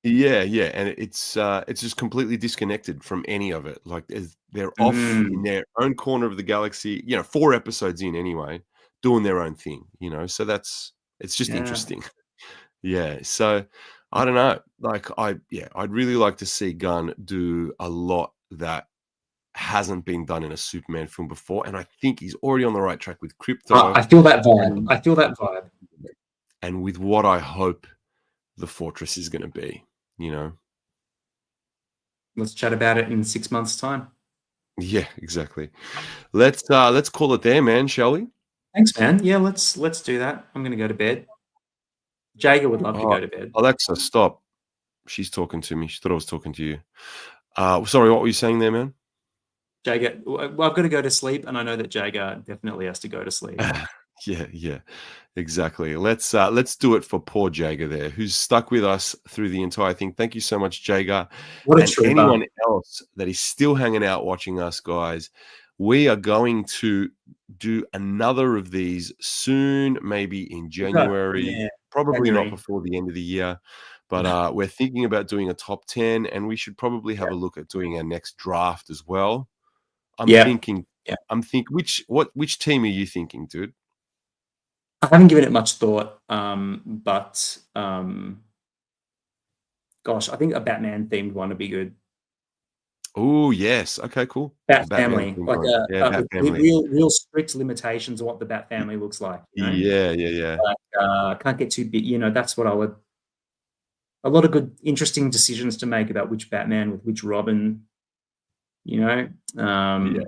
Yeah, and it's just completely disconnected from any of it. Like they're off in their own corner of the galaxy. You know, 4 episodes in anyway, doing their own thing. You know, so it's just interesting. Yeah. So I don't know. Like I'd really like to see Gunn do a lot that hasn't been done in a Superman film before, and I think he's already on the right track with Krypto. I feel that vibe. And with what I hope the Fortress is going to be, you know. Let's chat about it in 6 months' time. Yeah, exactly. Let's call it there, man, shall we? Thanks, man. Yeah, let's do that. I'm going to go to bed. Jager would love to go to bed. Alexa, stop. She's talking to me. She thought I was talking to you. Sorry, what were you saying there, man? Jager, well, I've got to go to sleep, and I know that Jager definitely has to go to sleep. Yeah, exactly. Let's do it for poor Jager there, who's stuck with us through the entire thing. Thank you so much, Jager. What a And trooper. anyone else that is still hanging out watching us, guys, we are going to do another of these soon, maybe in January, probably not before the end of the year. But we're thinking about doing a top 10, and we should probably have a look at doing our next draft as well. I'm thinking which team are you thinking, dude? I haven't given it much thought, but gosh, I think a Batman themed one would be good. Oh yes, okay, cool. Bat family, like Bat family. real strict limitations on what the Bat family looks like. You know? Yeah. Like, can't get too big. You know, that's what I would. A lot of good, interesting decisions to make about which Batman with which Robin. You know,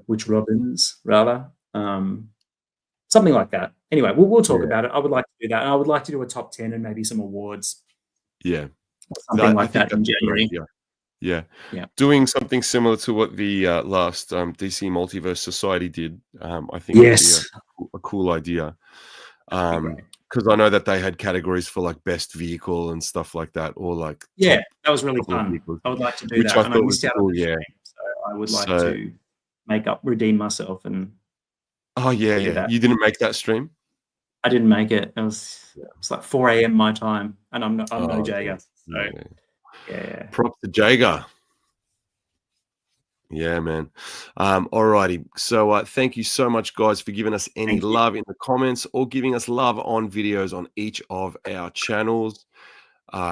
which Robins rather. Something like that. Anyway, we'll talk about it. I would like to do that, and I would like to do a top 10 and maybe some awards. Yeah, something like that in January. Yeah. Doing something similar to what the last DC Multiverse Society did, I think would be a cool idea. Because I know that they had categories for like best vehicle and stuff like that, or like that was really fun. I would like to do that, and I missed out on the stream, so I would like to redeem myself and. Oh yeah. You didn't make that stream? I didn't make it. It was like 4 a.m. my time, and I'm no Jager. So yeah. Props to Jager. Yeah, man. Alrighty. So thank you so much, guys, for giving us any love in the comments or giving us love on videos on each of our channels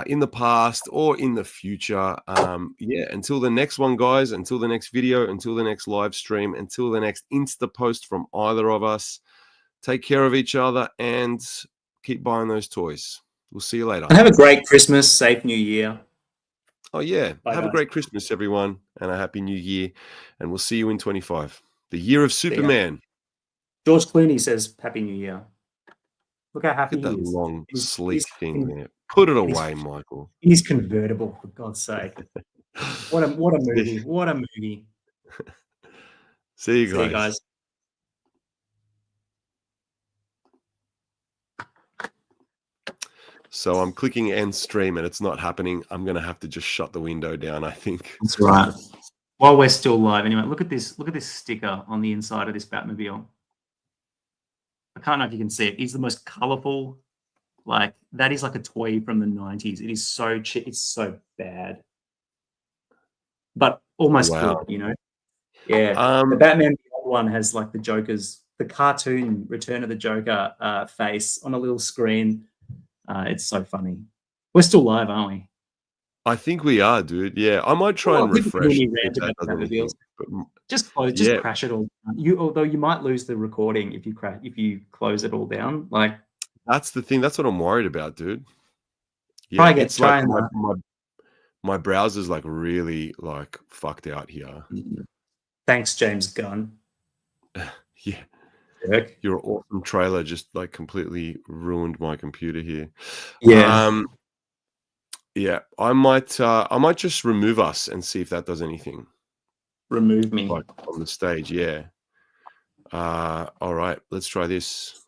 in the past or in the future. Until the next one, guys, until the next video, until the next live stream, until the next Insta post from either of us, take care of each other and keep buying those toys. We'll see you later. And have a great Christmas, safe New Year. Oh yeah. Bye, have a great Christmas, everyone, and a happy New Year. And we'll see you in 25. The year of Superman. George Clooney says Happy New Year. Look how happy he is. That long, sleek thing there. Put it away, Michael. He's convertible, for God's sake. What a movie. What a movie. See you guys. So I'm clicking end stream and it's not happening. I'm going to have to just shut the window down, I think. That's right. While we're still live. Anyway, look at this sticker on the inside of this Batmobile. I can't know if you can see it. It's the most colorful. Like, that is like a toy from the 90s. It is so cheap. It's so bad. But almost good, you know? Yeah. The Batman one has like the cartoon Return of the Joker face on a little screen. It's so funny. We're still live, aren't we? I think we are, dude. Yeah, I might try and refresh. Just crash it all down. Although you might lose the recording if you close it all down. Like, that's the thing. That's what I'm worried about, dude. Yeah, my browser's like really like fucked out here. Thanks, James Gunn. Yeah. Your awesome trailer just like completely ruined my computer here. I might just remove us and see if that does anything. Remove me like on the stage. All right, let's try this.